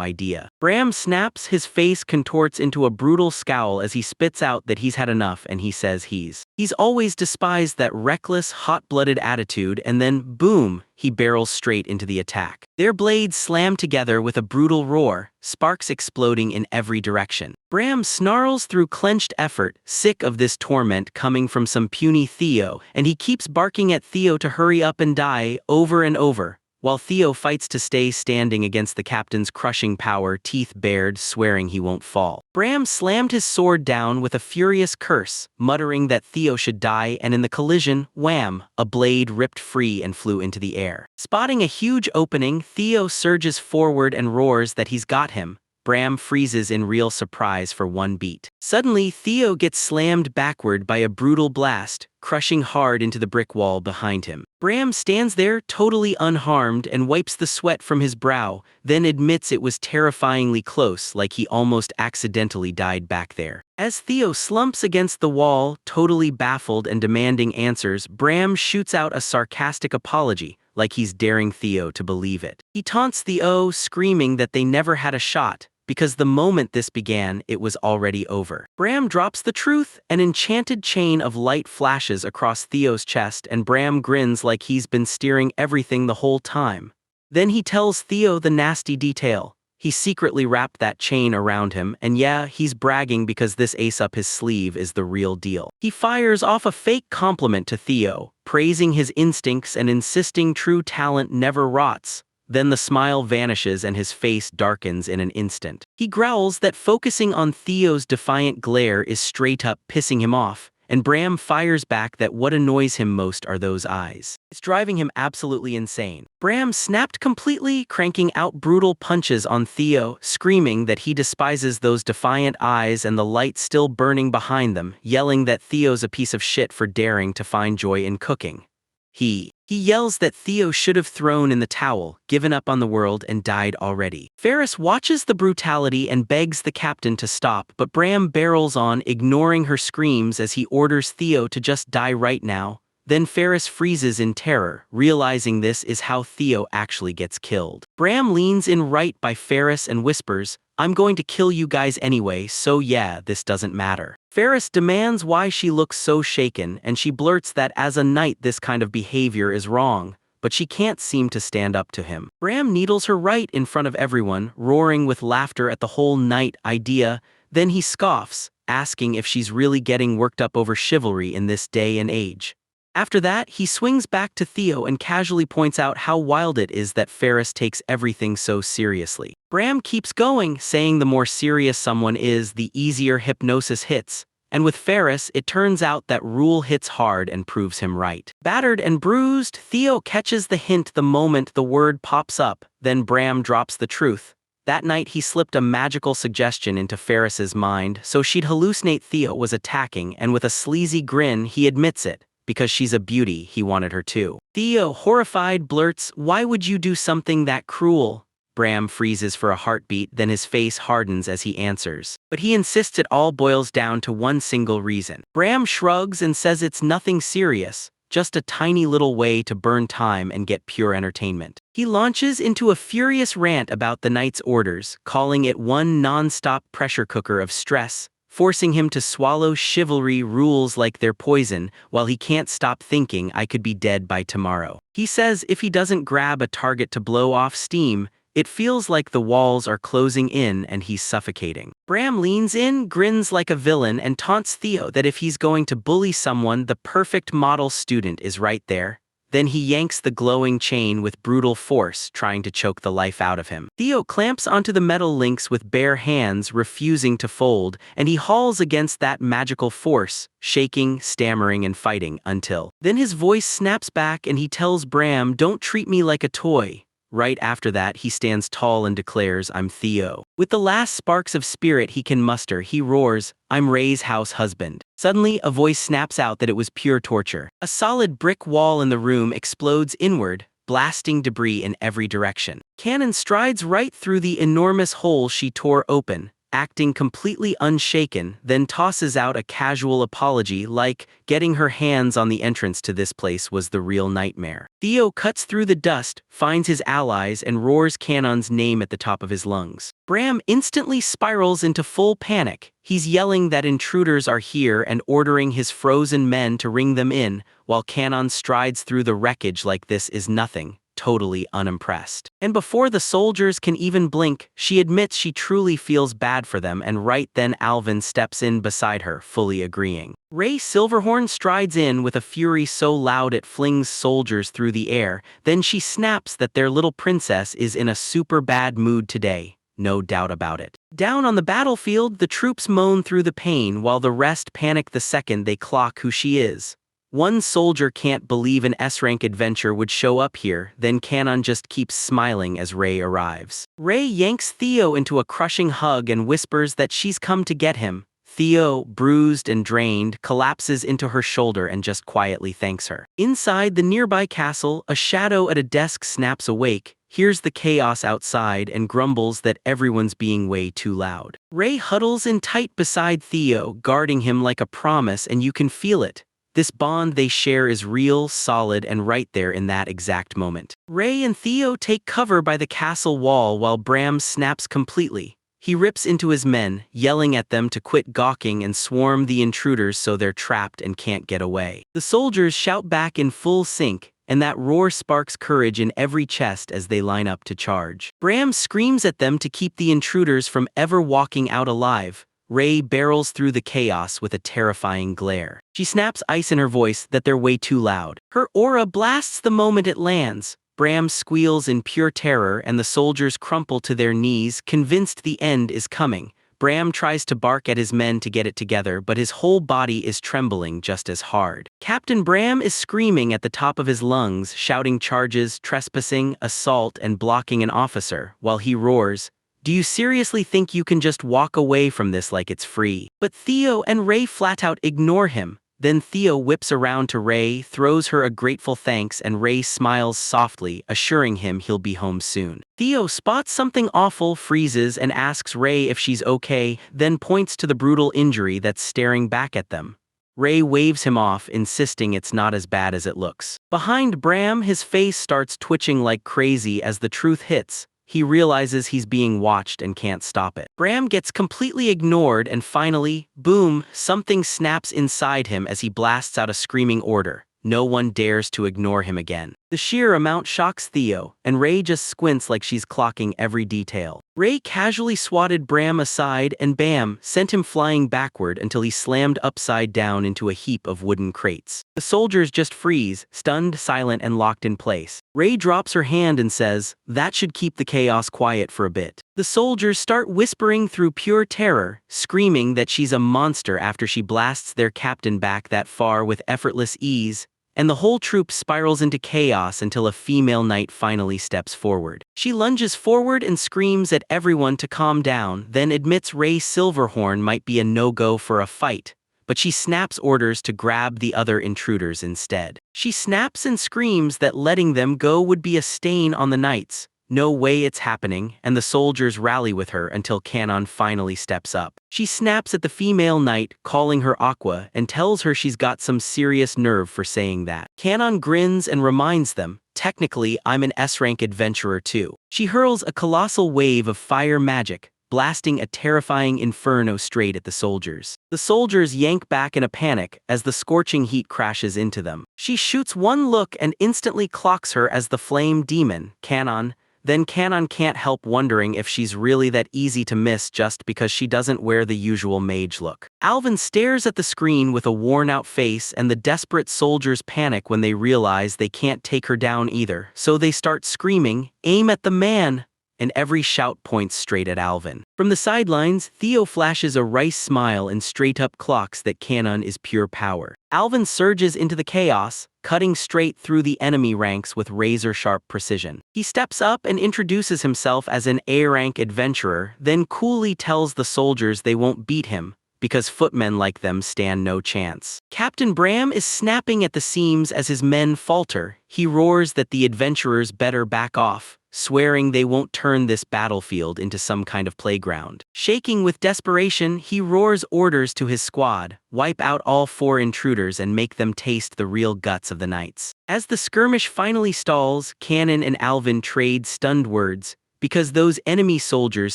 idea. Bram snaps, his face contorts into a brutal scowl as he spits out that he's had enough, and he says he's always despised that reckless, hot-blooded attitude, and then, boom, he barrels straight into the attack. Their blades slam together with a brutal roar, sparks exploding in every direction. Bram snarls through clenched effort, sick of this torment coming from some puny Theo, and he keeps barking at Theo to hurry up and die, over and over, while Theo fights to stay standing against the captain's crushing power, teeth bared, swearing he won't fall. Bram slammed his sword down with a furious curse, muttering that Theo should die, and in the collision, wham, a blade ripped free and flew into the air. Spotting a huge opening, Theo surges forward and roars that he's got him. Bram freezes in real surprise for one beat. Suddenly, Theo gets slammed backward by a brutal blast, crushing hard into the brick wall behind him. Bram stands there, totally unharmed, and wipes the sweat from his brow, then admits it was terrifyingly close, like he almost accidentally died back there. As Theo slumps against the wall, totally baffled and demanding answers, Bram shoots out a sarcastic apology, like he's daring Theo to believe it. He taunts Theo, screaming that they never had a shot, because the moment this began, it was already over. Bram drops the truth, an enchanted chain of light flashes across Theo's chest, and Bram grins like he's been steering everything the whole time. Then he tells Theo the nasty detail. He secretly wrapped that chain around him, and yeah, he's bragging because this ace up his sleeve is the real deal. He fires off a fake compliment to Theo, praising his instincts and insisting true talent never rots. Then the smile vanishes and his face darkens in an instant. He growls that focusing on Theo's defiant glare is straight up pissing him off, and Bram fires back that what annoys him most are those eyes. It's driving him absolutely insane. Bram snapped completely, cranking out brutal punches on Theo, screaming that he despises those defiant eyes and the light still burning behind them, yelling that Theo's a piece of shit for daring to find joy in cooking. He yells that Theo should have thrown in the towel, given up on the world, and died already. Ferris watches the brutality and begs the captain to stop, but Bram barrels on, ignoring her screams as he orders Theo to just die right now. Then Ferris freezes in terror, realizing this is how Theo actually gets killed. Bram leans in right by Ferris and whispers, "I'm going to kill you guys anyway, so yeah, this doesn't matter." Ferris demands why she looks so shaken, and she blurts that as a knight this kind of behavior is wrong, but she can't seem to stand up to him. Bram needles her right in front of everyone, roaring with laughter at the whole knight idea. Then he scoffs, asking if she's really getting worked up over chivalry in this day and age. After that, he swings back to Theo and casually points out how wild it is that Ferris takes everything so seriously. Bram keeps going, saying the more serious someone is, the easier hypnosis hits. And with Ferris, it turns out that rule hits hard and proves him right. Battered and bruised, Theo catches the hint the moment the word pops up, then Bram drops the truth. That night he slipped a magical suggestion into Ferris's mind so she'd hallucinate Theo was attacking, and with a sleazy grin he admits it. Because she's a beauty, he wanted her to. Theo, horrified, blurts, "Why would you do something that cruel?" Bram freezes for a heartbeat, then his face hardens as he answers. But he insists it all boils down to one single reason. Bram shrugs and says it's nothing serious, just a tiny little way to burn time and get pure entertainment. He launches into a furious rant about the knight's orders, calling it one non-stop pressure cooker of stress, forcing him to swallow chivalry rules like they're poison, while he can't stop thinking I could be dead by tomorrow. He says if he doesn't grab a target to blow off steam, it feels like the walls are closing in and he's suffocating. Bram leans in, grins like a villain, and taunts Theo that if he's going to bully someone, the perfect model student is right there. Then he yanks the glowing chain with brutal force, trying to choke the life out of him. Theo clamps onto the metal links with bare hands, refusing to fold, and he hauls against that magical force, shaking, stammering, and fighting until. Then his voice snaps back and he tells Bram, "Don't treat me like a toy." Right after that, he stands tall and declares, "I'm Theo." With the last sparks of spirit he can muster, he roars, "I'm Ray's house husband." Suddenly, a voice snaps out that it was pure torture. A solid brick wall in the room explodes inward, blasting debris in every direction. Cannon strides right through the enormous hole she tore open, acting completely unshaken, then tosses out a casual apology like getting her hands on the entrance to this place was the real nightmare. Theo cuts through the dust, finds his allies, and roars Cannon's name at the top of his lungs. Bram instantly spirals into full panic. He's yelling that intruders are here and ordering his frozen men to ring them in, while Cannon strides through the wreckage like this is nothing, totally unimpressed. And before the soldiers can even blink, she admits she truly feels bad for them, and right then Alvin steps in beside her, fully agreeing. Ray Silverhorn strides in with a fury so loud it flings soldiers through the air, then she snaps that their little princess is in a super bad mood today, no doubt about it. Down on the battlefield, the troops moan through the pain while the rest panic the second they clock who she is. One soldier can't believe an S-rank adventure would show up here, then Cannon just keeps smiling as Ray arrives. Ray yanks Theo into a crushing hug and whispers that she's come to get him. Theo, bruised and drained, collapses into her shoulder and just quietly thanks her. Inside the nearby castle, a shadow at a desk snaps awake, hears the chaos outside and grumbles that everyone's being way too loud. Ray huddles in tight beside Theo, guarding him like a promise, and you can feel it. This bond they share is real, solid, and right there in that exact moment. Ray and Theo take cover by the castle wall while Bram snaps completely. He rips into his men, yelling at them to quit gawking and swarm the intruders so they're trapped and can't get away. The soldiers shout back in full sync, and that roar sparks courage in every chest as they line up to charge. Bram screams at them to keep the intruders from ever walking out alive. Ray barrels through the chaos with a terrifying glare. She snaps ice in her voice that they're way too loud. Her aura blasts the moment it lands. Bram squeals in pure terror and the soldiers crumple to their knees, convinced the end is coming. Bram tries to bark at his men to get it together, but his whole body is trembling just as hard. Captain Bram is screaming at the top of his lungs, shouting charges, trespassing, assault, and blocking an officer, while he roars, "Do you seriously think you can just walk away from this like it's free?" But Theo and Ray flat out ignore him. Then Theo whips around to Ray, throws her a grateful thanks, and Ray smiles softly, assuring him he'll be home soon. Theo spots something awful, freezes, and asks Ray if she's okay, then points to the brutal injury that's staring back at them. Ray waves him off, insisting it's not as bad as it looks. Behind Bram, his face starts twitching like crazy as the truth hits. He realizes he's being watched and can't stop it. Bram gets completely ignored and finally, boom, something snaps inside him as he blasts out a screaming order. No one dares to ignore him again. The sheer amount shocks Theo, and Ray just squints like she's clocking every detail. Ray casually swatted Bram aside and bam, sent him flying backward until he slammed upside down into a heap of wooden crates. The soldiers just freeze, stunned, silent, and locked in place. Ray drops her hand and says, "That should keep the chaos quiet for a bit." The soldiers start whispering through pure terror, screaming that she's a monster after she blasts their captain back that far with effortless ease, and the whole troop spirals into chaos until a female knight finally steps forward. She lunges forward and screams at everyone to calm down, then admits Ray Silverhorn might be a no-go for a fight, but she snaps orders to grab the other intruders instead. She snaps and screams that letting them go would be a stain on the knights. No way it's happening, and the soldiers rally with her until Canon finally steps up. She snaps at the female knight, calling her Aqua, and tells her she's got some serious nerve for saying that. Canon grins and reminds them, "Technically, I'm an S-rank adventurer too." She hurls a colossal wave of fire magic, blasting a terrifying inferno straight at the soldiers. The soldiers yank back in a panic as the scorching heat crashes into them. She shoots one look and instantly clocks her as the flame demon, Canon. Then Canon can't help wondering if she's really that easy to miss just because she doesn't wear the usual mage look. Alvin stares at the screen with a worn-out face, and the desperate soldiers panic when they realize they can't take her down either, so they start screaming, "Aim at the man!" And every shout points straight at Alvin. From the sidelines, Theo flashes a rice smile and straight-up clocks that Canon is pure power. Alvin surges into the chaos, cutting straight through the enemy ranks with razor-sharp precision. He steps up and introduces himself as an A-rank adventurer, then coolly tells the soldiers they won't beat him, because footmen like them stand no chance. Captain Bram is snapping at the seams as his men falter. He roars that the adventurers better back off, swearing they won't turn this battlefield into some kind of playground. Shaking with desperation, he roars orders to his squad, wipe out all 4 intruders and make them taste the real guts of the knights. As the skirmish finally stalls, Canon and Alvin trade stunned words, because those enemy soldiers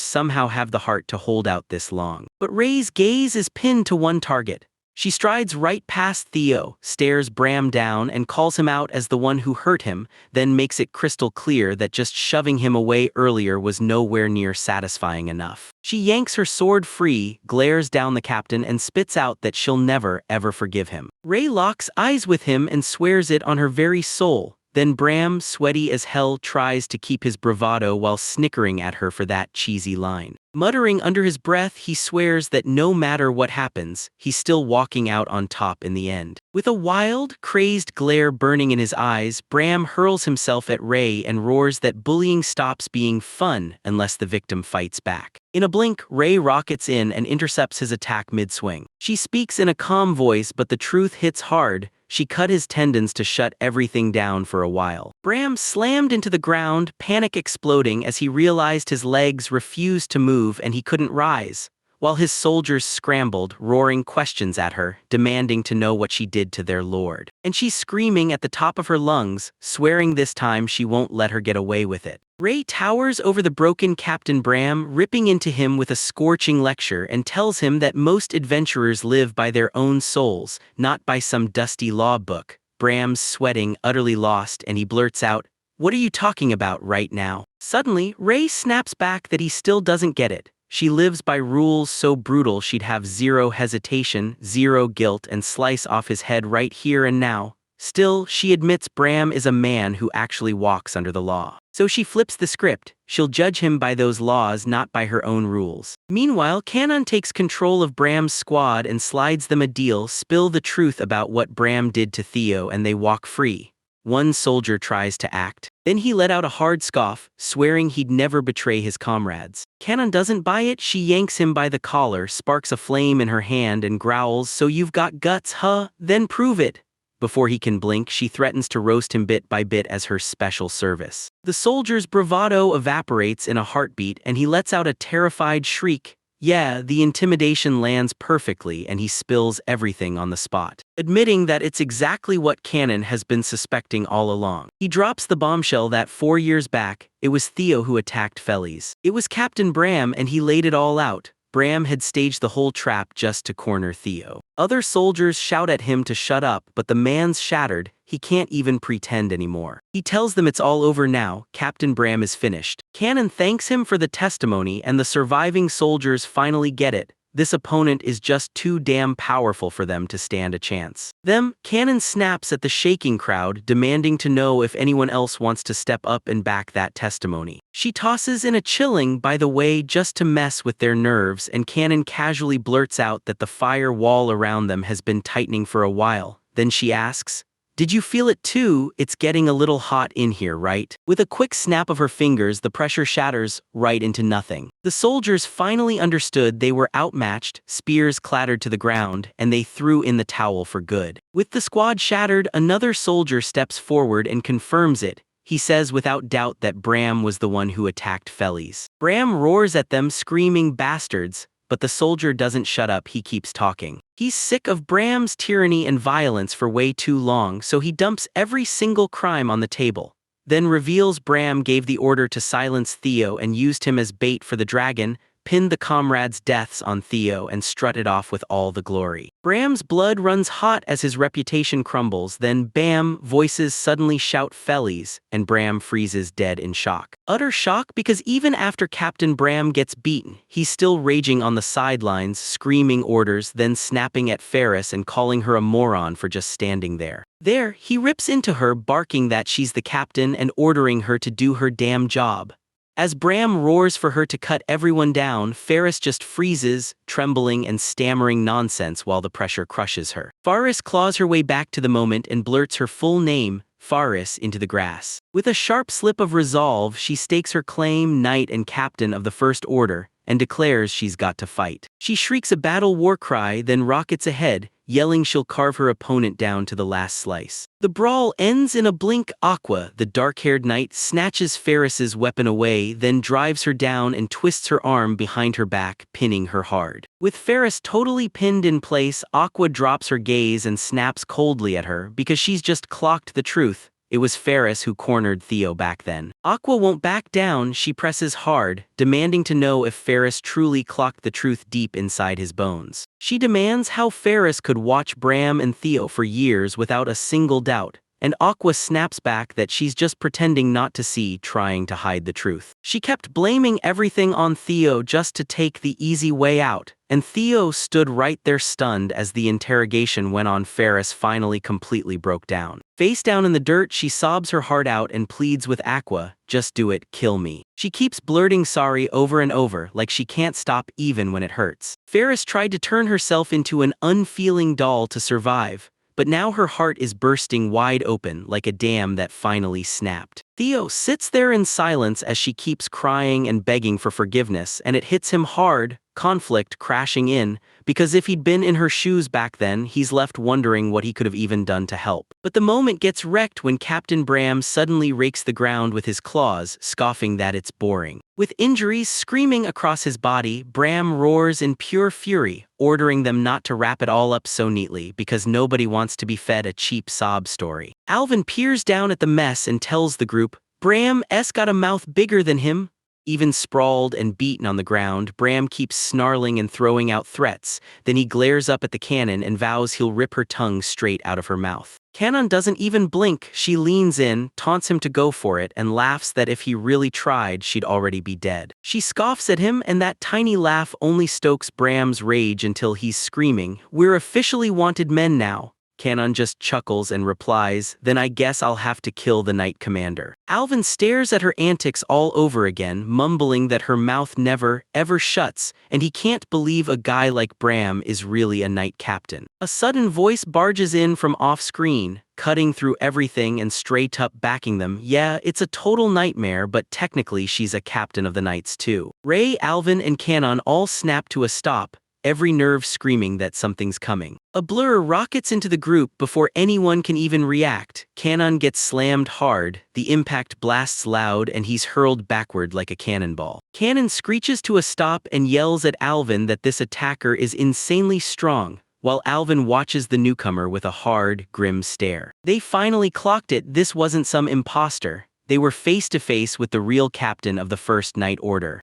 somehow have the heart to hold out this long. But Ray's gaze is pinned to one target. She strides right past Theo, stares Bram down, and calls him out as the one who hurt him, then makes it crystal clear that just shoving him away earlier was nowhere near satisfying enough. She yanks her sword free, glares down the captain, and spits out that she'll never, ever forgive him. Ray locks eyes with him and swears it on her very soul. Then Bram, sweaty as hell, tries to keep his bravado while snickering at her for that cheesy line. Muttering under his breath, he swears that no matter what happens, he's still walking out on top in the end. With a wild, crazed glare burning in his eyes, Bram hurls himself at Ray and roars that bullying stops being fun unless the victim fights back. In a blink, Ray rockets in and intercepts his attack mid-swing. She speaks in a calm voice, but the truth hits hard. She cut his tendons to shut everything down for a while. Bram slammed into the ground, panic exploding as he realized his legs refused to move and he couldn't rise, while his soldiers scrambled, roaring questions at her, demanding to know what she did to their lord. And she's screaming at the top of her lungs, swearing this time she won't let her get away with it. Ray towers over the broken Captain Bram, ripping into him with a scorching lecture, and tells him that most adventurers live by their own souls, not by some dusty law book. Bram's sweating, utterly lost, and he blurts out, "What are you talking about right now?" Suddenly, Ray snaps back that he still doesn't get it. She lives by rules so brutal she'd have zero hesitation, zero guilt, and slice off his head right here and now. Still, she admits Bram is a man who actually walks under the law. So she flips the script. She'll judge him by those laws, not by her own rules. Meanwhile, Kanon takes control of Bram's squad and slides them a deal: spill the truth about what Bram did to Theo and they walk free. One soldier tries to act. Then he let out a hard scoff, swearing he'd never betray his comrades. Kanon doesn't buy it. She yanks him by the collar, sparks a flame in her hand, and growls, "So you've got guts, huh? Then prove it." Before he can blink, she threatens to roast him bit by bit as her special service. The soldier's bravado evaporates in a heartbeat, and he lets out a terrified shriek. Yeah, the intimidation lands perfectly, and he spills everything on the spot, admitting that it's exactly what Kanon has been suspecting all along. He drops the bombshell that 4 years back, it was Theo who attacked Feliz. It was Captain Bram, and he laid it all out. Bram had staged the whole trap just to corner Theo. Other soldiers shout at him to shut up, but the man's shattered. He can't even pretend anymore. He tells them it's all over now. Captain Bram is finished. Kanon thanks him for the testimony, and the surviving soldiers finally get it. This opponent is just too damn powerful for them to stand a chance. Kanon snaps at the shaking crowd, demanding to know if anyone else wants to step up and back that testimony. She tosses in a chilling, "By the way," just to mess with their nerves, and Kanon casually blurts out that the fire wall around them has been tightening for a while. Then she asks, "Did you feel it too? It's getting a little hot in here, right?" With a quick snap of her fingers, the pressure shatters right into nothing. The soldiers finally understood they were outmatched, spears clattered to the ground, and they threw in the towel for good. With the squad shattered, another soldier steps forward and confirms it. He says without doubt that Bram was the one who attacked Feliz. Bram roars at them, screaming, "Bastards!" But the soldier doesn't shut up. He keeps talking. He's sick of Bram's tyranny and violence for way too long, so he dumps every single crime on the table. Then reveals Bram gave the order to silence Theo and used him as bait for the dragon, pinned the comrades' deaths on Theo, and strutted off with all the glory. Bram's blood runs hot as his reputation crumbles. Then bam, voices suddenly shout Feliz, and Bram freezes dead in shock. Utter shock, because even after Captain Bram gets beaten, he's still raging on the sidelines, screaming orders, then snapping at Ferris and calling her a moron for just standing there. There, he rips into her, barking that she's the captain and ordering her to do her damn job. As Bram roars for her to cut everyone down, Ferris just freezes, trembling and stammering nonsense while the pressure crushes her. Faris claws her way back to the moment and blurts her full name, Faris, into the grass. With a sharp slip of resolve, she stakes her claim, knight and captain of the First Order, and declares she's got to fight. She shrieks a battle war cry, then rockets ahead, yelling she'll carve her opponent down to the last slice. The brawl ends in a blink. Aqua, the dark-haired knight, snatches Ferris's weapon away, then drives her down and twists her arm behind her back, pinning her hard. With Ferris totally pinned in place, Aqua drops her gaze and snaps coldly at her because she's just clocked the truth. It was Ferris who cornered Theo back then. Aqua won't back down. She presses hard, demanding to know if Ferris truly clocked the truth deep inside his bones. She demands how Ferris could watch Bram and Theo for years without a single doubt, and Aqua snaps back that she's just pretending not to see, trying to hide the truth. She kept blaming everything on Theo just to take the easy way out, and Theo stood right there stunned as the interrogation went on. Ferris finally completely broke down. Face down in the dirt, she sobs her heart out and pleads with Aqua, "Just do it, kill me." She keeps blurting sorry over and over, like she can't stop even when it hurts. Ferris tried to turn herself into an unfeeling doll to survive, but now her heart is bursting wide open like a dam that finally snapped. Theo sits there in silence as she keeps crying and begging for forgiveness, and it hits him hard, conflict crashing in, because if he'd been in her shoes back then, he's left wondering what he could have even done to help. But the moment gets wrecked when Captain Bram suddenly rakes the ground with his claws, scoffing that it's boring. With injuries screaming across his body, Bram roars in pure fury, ordering them not to wrap it all up so neatly because nobody wants to be fed a cheap sob story. Alvin peers down at the mess and tells the group, "Bram's got a mouth bigger than him." Even sprawled and beaten on the ground, Bram keeps snarling and throwing out threats. Then he glares up at the cannon and vows he'll rip her tongue straight out of her mouth. Cannon doesn't even blink. She leans in, taunts him to go for it, and laughs that if he really tried, she'd already be dead. She scoffs at him, and that tiny laugh only stokes Bram's rage until he's screaming, "We're officially wanted men now." Cannon just chuckles and replies, "Then I guess I'll have to kill the Knight Commander." Alvin stares at her antics all over again, mumbling that her mouth never, ever shuts, and he can't believe a guy like Bram is really a knight captain. A sudden voice barges in from off-screen, cutting through everything and straight up backing them. Yeah, it's a total nightmare, but technically she's a captain of the knights too. Ray, Alvin, and Cannon all snap to a stop, every nerve screaming that something's coming. A blur rockets into the group before anyone can even react. Cannon gets slammed hard, the impact blasts loud, and he's hurled backward like a cannonball. Cannon screeches to a stop and yells at Alvin that this attacker is insanely strong, while Alvin watches the newcomer with a hard, grim stare. They finally clocked it. This wasn't some imposter. They were face to face with the real captain of the First Knight Order.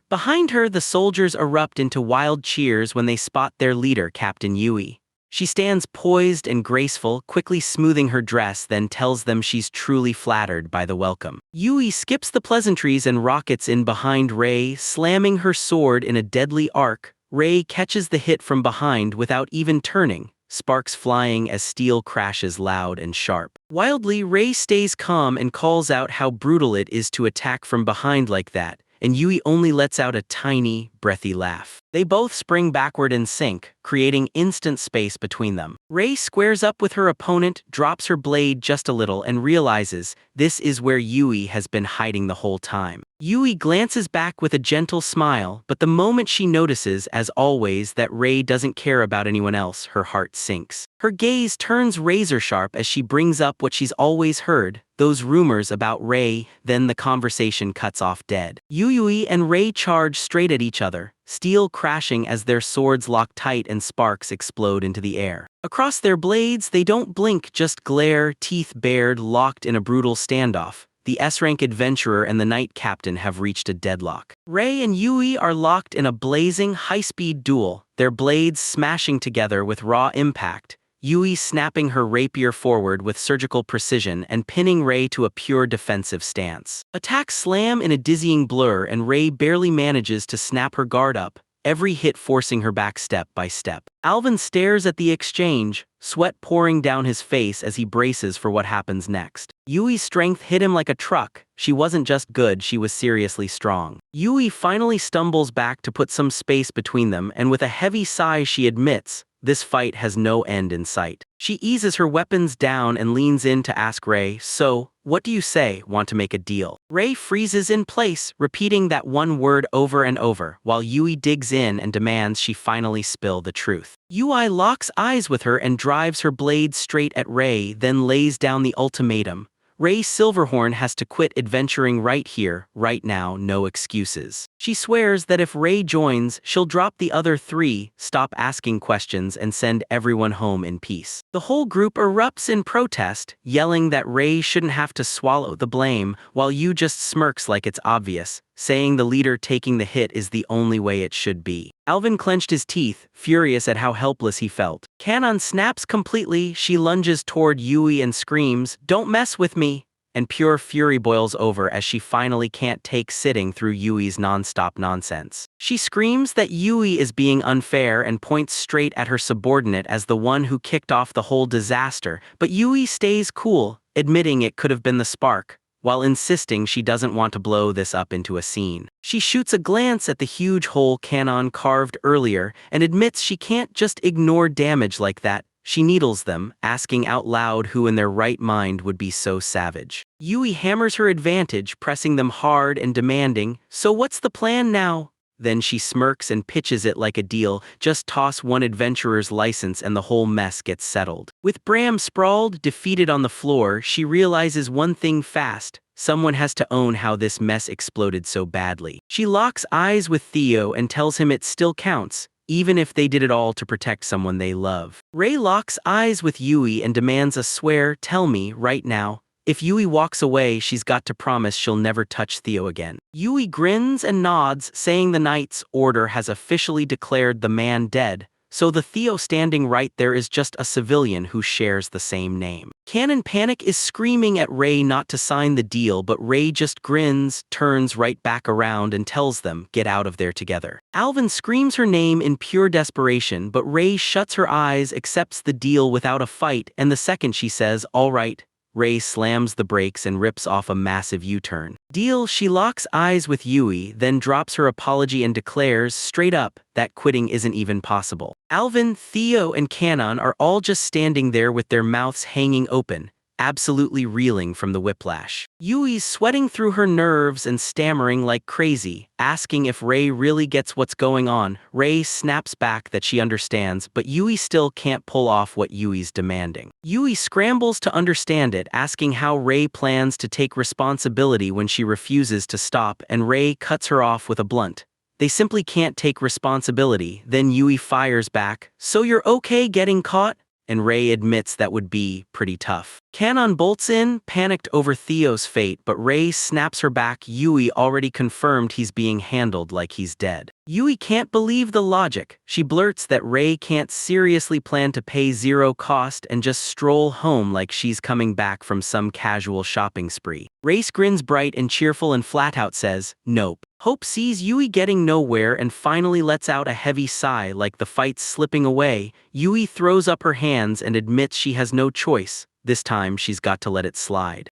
Behind her, the soldiers erupt into wild cheers when they spot their leader, Captain Yui. She stands poised and graceful, quickly smoothing her dress, then tells them she's truly flattered by the welcome. Yui skips the pleasantries and rockets in behind Ray, slamming her sword in a deadly arc. Ray catches the hit from behind without even turning, sparks flying as steel crashes loud and sharp. Wildly, Ray stays calm and calls out how brutal it is to attack from behind like that, and Yui only lets out a tiny, breathy laugh. They both spring backward and sink, creating instant space between them. Ray squares up with her opponent, drops her blade just a little, and realizes this is where Yui has been hiding the whole time. Yui glances back with a gentle smile, but the moment she notices, as always, that Ray doesn't care about anyone else, her heart sinks. Her gaze turns razor-sharp as she brings up what she's always heard, those rumors about Ray. Then the conversation cuts off dead. Yui and Ray charge straight at each other, steel crashing as their swords lock tight and sparks explode into the air. Across their blades, they don't blink, just glare, teeth bared, locked in a brutal standoff. The S-rank adventurer and the knight captain have reached a deadlock. Ray and Yui are locked in a blazing, high-speed duel, their blades smashing together with raw impact. Yui snapping her rapier forward with surgical precision and pinning Ray to a pure defensive stance. Attacks slam in a dizzying blur, and Ray barely manages to snap her guard up, every hit forcing her back step by step. Alvin stares at the exchange, sweat pouring down his face as he braces for what happens next. Yui's strength hit him like a truck. She wasn't just good, she was seriously strong. Yui finally stumbles back to put some space between them, and with a heavy sigh she admits, this fight has no end in sight. She eases her weapons down and leans in to ask Ray, "So, what do you say, want to make a deal?" Ray freezes in place, repeating that one word over and over, while Yui digs in and demands she finally spill the truth. Yui locks eyes with her and drives her blade straight at Ray, then lays down the ultimatum. Ray Silverhorn has to quit adventuring right here, right now, no excuses. She swears that if Ray joins, she'll drop the other three, stop asking questions, and send everyone home in peace. The whole group erupts in protest, yelling that Ray shouldn't have to swallow the blame, while Yu just smirks like it's obvious, saying the leader taking the hit is the only way it should be. Alvin clenched his teeth, furious at how helpless he felt. Cannon snaps completely. She lunges toward Yui and screams, "Don't mess with me!" And pure fury boils over as she finally can't take sitting through Yui's non-stop nonsense. She screams that Yui is being unfair and points straight at her subordinate as the one who kicked off the whole disaster, but Yui stays cool, admitting it could have been the spark, while insisting she doesn't want to blow this up into a scene. She shoots a glance at the huge hole Cannon carved earlier and admits she can't just ignore damage like that. she needles them, asking out loud who in their right mind would be so savage. Yui hammers her advantage, pressing them hard and demanding, "So what's the plan now?" Then she smirks and pitches it like a deal, just toss one adventurer's license and the whole mess gets settled. With Bram sprawled, defeated on the floor, she realizes one thing fast. Someone has to own how this mess exploded so badly. She locks eyes with Theo and tells him it still counts, even if they did it all to protect someone they love. Ray locks eyes with Yui and demands a swear, "Tell me, right now." If Yui walks away, she's got to promise she'll never touch Theo again. Yui grins and nods, saying the Knight's order has officially declared the man dead, so the Theo standing right there is just a civilian who shares the same name. Canon Panic is screaming at Ray not to sign the deal, but Ray just grins, turns right back around and tells them, "Get out of there together." Alvin screams her name in pure desperation, but Ray shuts her eyes, accepts the deal without a fight, and the second she says, "All right," Ray slams the brakes and rips off a massive U-turn. Deal. She locks eyes with Yui, then drops her apology and declares, straight up, that quitting isn't even possible. Alvin, Theo, and Canon are all just standing there with their mouths hanging open, absolutely reeling from the whiplash. Yui's sweating through her nerves and stammering like crazy, asking if Ray really gets what's going on. Ray snaps back that she understands, but Yui still can't pull off what Yui's demanding. Yui scrambles to understand it, asking how Ray plans to take responsibility when she refuses to stop, and Ray cuts her off with a blunt. They simply can't take responsibility. Then Yui fires back, "So you're okay getting caught?" And Ray admits that would be pretty tough. Canon bolts in, panicked over Theo's fate, but Ray snaps her back. Yui already confirmed he's being handled like he's dead. Yui can't believe the logic. She blurts that Ray can't seriously plan to pay zero cost and just stroll home like she's coming back from some casual shopping spree. Ray grins bright and cheerful and flat out says, "Nope." Hope sees Yui getting nowhere and finally lets out a heavy sigh like the fight's slipping away. Yui throws up her hands and admits she has no choice. This time, she's got to let it slide.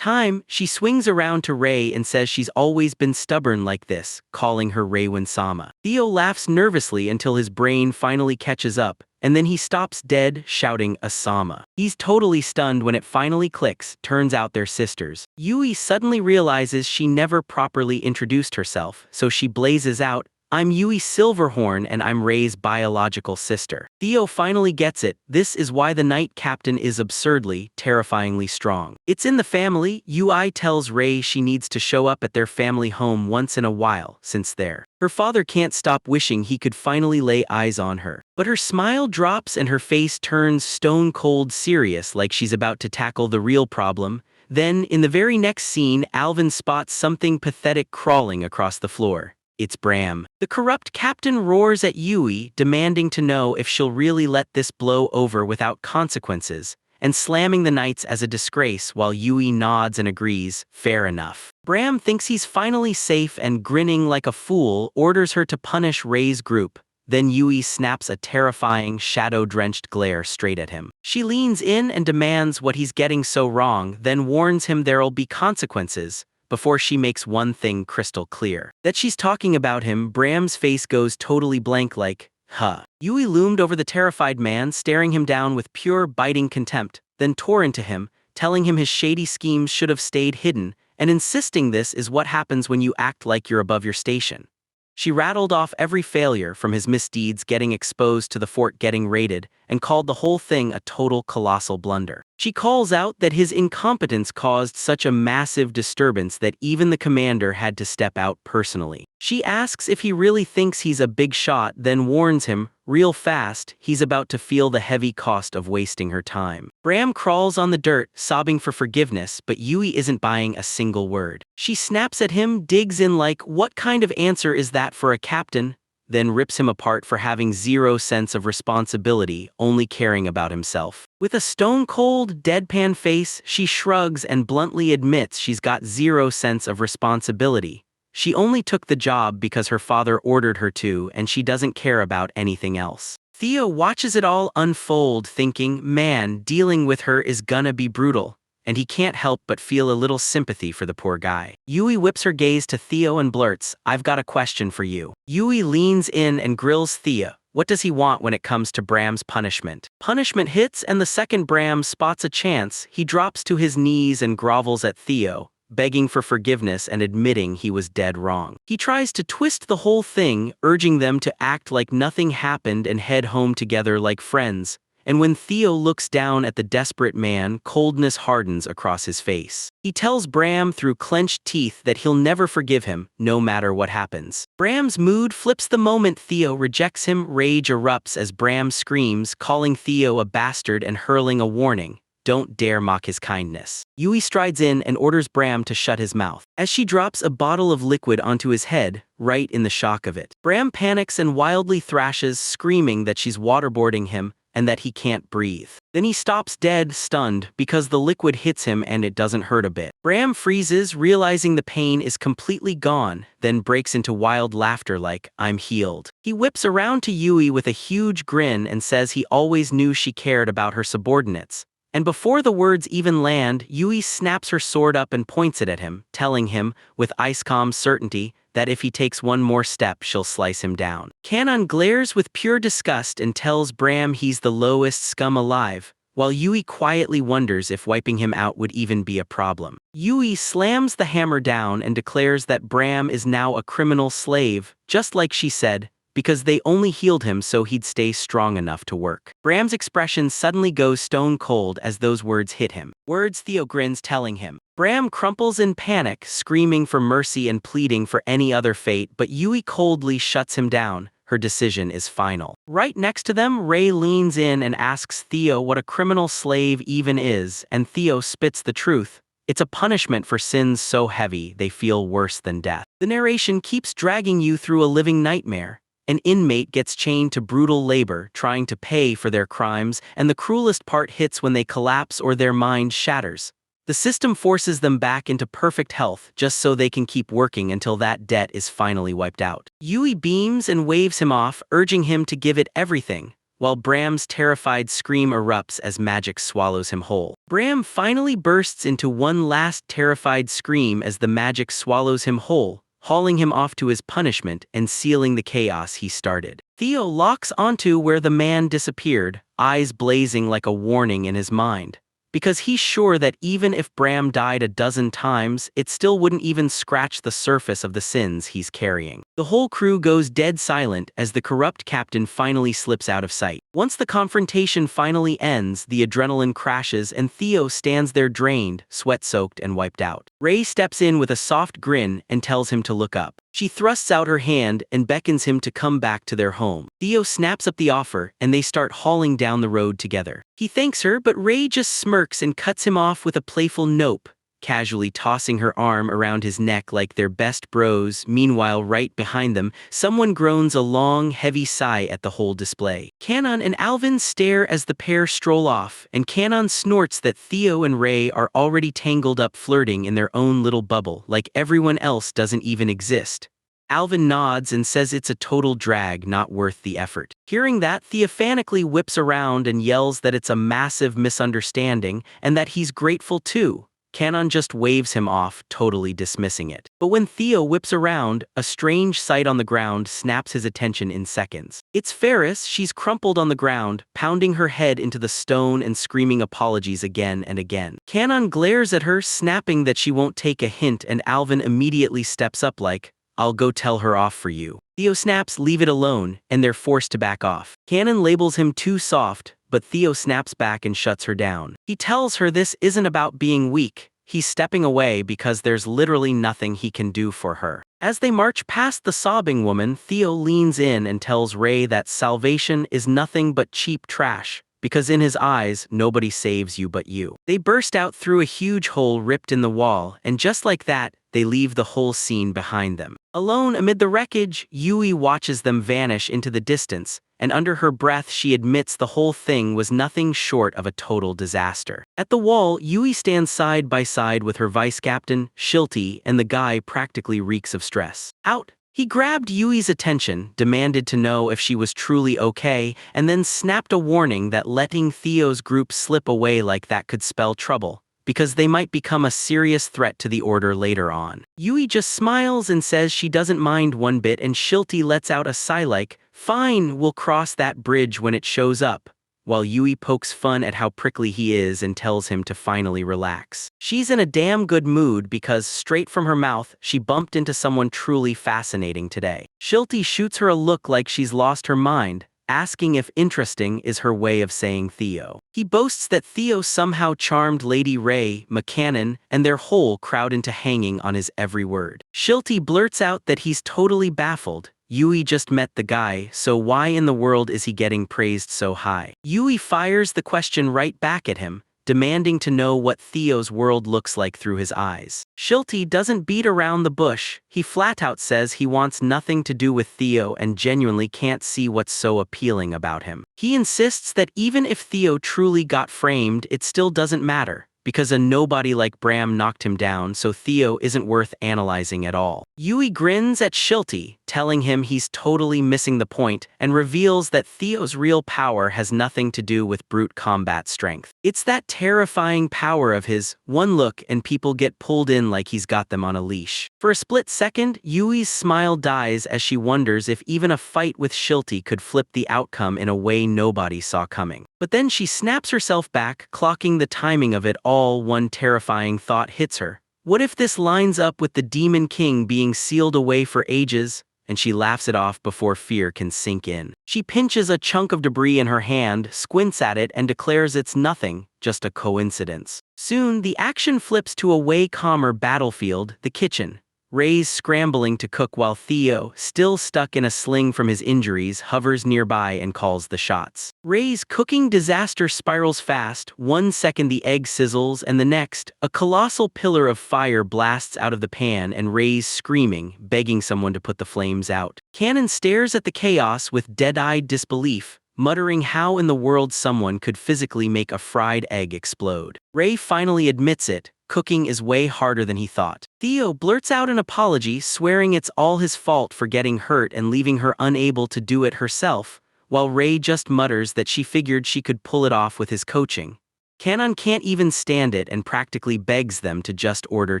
She swings around to Ray and says she's always been stubborn like this, calling her Ray-wan-sama. Theo laughs nervously until his brain finally catches up, and then he stops dead, shouting "Asama." He's totally stunned when it finally clicks. Turns out they're sisters. Yui suddenly realizes she never properly introduced herself, so she blazes out, "I'm Yui Silverhorn and I'm Ray's biological sister." Theo finally gets it. This is why the Knight Captain is absurdly, terrifyingly strong. It's in the family. Yui tells Ray she needs to show up at their family home once in a while, since her father can't stop wishing he could finally lay eyes on her. But her smile drops and her face turns stone-cold serious, like she's about to tackle the real problem. Then, in the very next scene, Alvin spots something pathetic crawling across the floor. It's Bram. The corrupt captain roars at Yui, demanding to know if she'll really let this blow over without consequences, and slamming the Knights as a disgrace while Yui nods and agrees, fair enough. Bram thinks he's finally safe and, grinning like a fool, orders her to punish Ray's group. Then Yui snaps a terrifying, shadow-drenched glare straight at him. She leans in and demands what he's getting so wrong, then warns him there'll be consequences. Before she makes one thing crystal clear, that she's talking about him. Bram's face goes totally blank like, huh. Yui loomed over the terrified man, staring him down with pure, biting contempt, then tore into him, telling him his shady schemes should have stayed hidden, and insisting this is what happens when you act like you're above your station. She rattled off every failure, from his misdeeds getting exposed to the fort getting raided, and called the whole thing a total colossal blunder. She calls out that his incompetence caused such a massive disturbance that even the commander had to step out personally. She asks if he really thinks he's a big shot, then warns him, real fast, he's about to feel the heavy cost of wasting her time. Bram crawls on the dirt, sobbing for forgiveness, but Yui isn't buying a single word. She snaps at him, digs in like, what kind of answer is that for a captain? Then rips him apart for having zero sense of responsibility, only caring about himself. With a stone-cold, deadpan face, she shrugs and bluntly admits she's got zero sense of responsibility. She only took the job because her father ordered her to, and she doesn't care about anything else. Theo watches it all unfold, thinking, man, dealing with her is gonna be brutal. And he can't help but feel a little sympathy for the poor guy. Yui whips her gaze to Theo and blurts, I've got a question for you. Yui leans in and grills Theo, What does he want when it comes to Bram's punishment? Punishment hits, and the second Bram spots a chance, he drops to his knees and grovels at Theo, begging for forgiveness and admitting he was dead wrong. He tries to twist the whole thing, urging them to act like nothing happened and head home together like friends. And when Theo looks down at the desperate man, coldness hardens across his face. He tells Bram through clenched teeth that he'll never forgive him, no matter what happens. Bram's mood flips the moment Theo rejects him. Rage erupts as Bram screams, calling Theo a bastard and hurling a warning. Don't dare mock his kindness. Yui strides in and orders Bram to shut his mouth. As she drops a bottle of liquid onto his head, right in the shock of it. Bram panics and wildly thrashes, screaming that she's waterboarding him, and that he can't breathe. Then he stops dead, stunned, because the liquid hits him and it doesn't hurt a bit. Bram freezes, realizing the pain is completely gone, then breaks into wild laughter like, I'm healed. He whips around to Yui with a huge grin and says he always knew she cared about her subordinates. And before the words even land, Yui snaps her sword up and points it at him, telling him, with ice-calm certainty, that if he takes one more step she'll slice him down. Kanon glares with pure disgust and tells Bram he's the lowest scum alive, while Yui quietly wonders if wiping him out would even be a problem. Yui slams the hammer down and declares that Bram is now a criminal slave, just like she said, because they only healed him so he'd stay strong enough to work. Bram's expression suddenly goes stone cold as those words hit him. Words Theo grins telling him. Bram crumples in panic, screaming for mercy and pleading for any other fate, but Yui coldly shuts him down. Her decision is final. Right next to them, Ray leans in and asks Theo what a criminal slave even is, and Theo spits the truth. It's a punishment for sins so heavy they feel worse than death. The narration keeps dragging you through a living nightmare. An inmate gets chained to brutal labor, trying to pay for their crimes, and the cruelest part hits when they collapse or their mind shatters. The system forces them back into perfect health just so they can keep working until that debt is finally wiped out. Yui beams and waves him off, urging him to give it everything, while Bram's terrified scream erupts as magic swallows him whole. Bram finally bursts into one last terrified scream as the magic swallows him whole, hauling him off to his punishment and sealing the chaos he started. Theo locks onto where the man disappeared, eyes blazing like a warning in his mind. Because he's sure that even if Bram died a dozen times, it still wouldn't even scratch the surface of the sins he's carrying. The whole crew goes dead silent as the corrupt captain finally slips out of sight. Once the confrontation finally ends, the adrenaline crashes and Theo stands there drained, sweat-soaked and wiped out. Ray steps in with a soft grin and tells him to look up. She thrusts out her hand and beckons him to come back to their home. Theo snaps up the offer and they start hauling down the road together. He thanks her, but Ray just smirks and cuts him off with a playful nope, casually tossing her arm around his neck like they're best bros. Meanwhile, right behind them, someone groans a long, heavy sigh at the whole display. Kanon and Alvin stare as the pair stroll off, and Kanon snorts that Theo and Ray are already tangled up flirting in their own little bubble, like everyone else doesn't even exist. Alvin nods and says it's a total drag, not worth the effort. Hearing that, Theo frantically whips around and yells that it's a massive misunderstanding and that he's grateful too. Kanon just waves him off, totally dismissing it. But when Theo whips around, a strange sight on the ground snaps his attention in seconds. It's Ferris. She's crumpled on the ground, pounding her head into the stone and screaming apologies again and again. Kanon glares at her, snapping that she won't take a hint, and Alvin immediately steps up like, I'll go tell her off for you. Theo snaps, leave it alone, and they're forced to back off. Kanon labels him too soft, but Theo snaps back and shuts her down. He tells her this isn't about being weak. He's stepping away because there's literally nothing he can do for her. As they march past the sobbing woman, Theo leans in and tells Ray that salvation is nothing but cheap trash, because in his eyes, nobody saves you but you. They burst out through a huge hole ripped in the wall, and just like that, they leave the whole scene behind them. Alone amid the wreckage, Yui watches them vanish into the distance, and under her breath she admits the whole thing was nothing short of a total disaster. At the wall, Yui stands side by side with her vice captain, Shilty, and the guy practically reeks of stress. Out! He grabbed Yui's attention, demanded to know if she was truly okay, and then snapped a warning that letting Theo's group slip away like that could spell trouble, because they might become a serious threat to the order later on. Yui just smiles and says she doesn't mind one bit, and Shilty lets out a sigh like, "Fine, we'll cross that bridge when it shows up," while Yui pokes fun at how prickly he is and tells him to finally relax. She's in a damn good mood because, straight from her mouth, she bumped into someone truly fascinating today. Shilty shoots her a look like she's lost her mind, asking if interesting is her way of saying Theo. He boasts that Theo somehow charmed Lady Ray, McCannon, and their whole crowd into hanging on his every word. Shilty blurts out that he's totally baffled. Yui just met the guy, so why in the world is he getting praised so high? Yui fires the question right back at him, demanding to know what Theo's world looks like through his eyes. Shilty doesn't beat around the bush. He flat out says he wants nothing to do with Theo and genuinely can't see what's so appealing about him. He insists that even if Theo truly got framed, it still doesn't matter, because a nobody like Bram knocked him down, so Theo isn't worth analyzing at all. Yui grins at Shilty, telling him he's totally missing the point, and reveals that Theo's real power has nothing to do with brute combat strength. It's that terrifying power of his, one look and people get pulled in like he's got them on a leash. For a split second, Yui's smile dies as she wonders if even a fight with Shilty could flip the outcome in a way nobody saw coming. But then she snaps herself back, clocking the timing of it all. One terrifying thought hits her. What if this lines up with the Demon King being sealed away for ages? And she laughs it off before fear can sink in. She pinches a chunk of debris in her hand, squints at it, and declares it's nothing, just a coincidence. Soon, the action flips to a way calmer battlefield, the kitchen. Ray's scrambling to cook while Theo, still stuck in a sling from his injuries, hovers nearby and calls the shots. Ray's cooking disaster spirals fast. 1 second the egg sizzles and the next, a colossal pillar of fire blasts out of the pan and Ray's screaming, begging someone to put the flames out. Cannon stares at the chaos with dead-eyed disbelief, muttering how in the world someone could physically make a fried egg explode. Ray finally admits it. Cooking is way harder than he thought. Theo blurts out an apology, swearing it's all his fault for getting hurt and leaving her unable to do it herself, while Ray just mutters that she figured she could pull it off with his coaching. Cannon can't even stand it and practically begs them to just order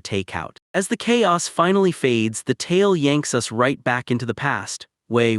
takeout. As the chaos finally fades, the tale yanks us right back into the past. Way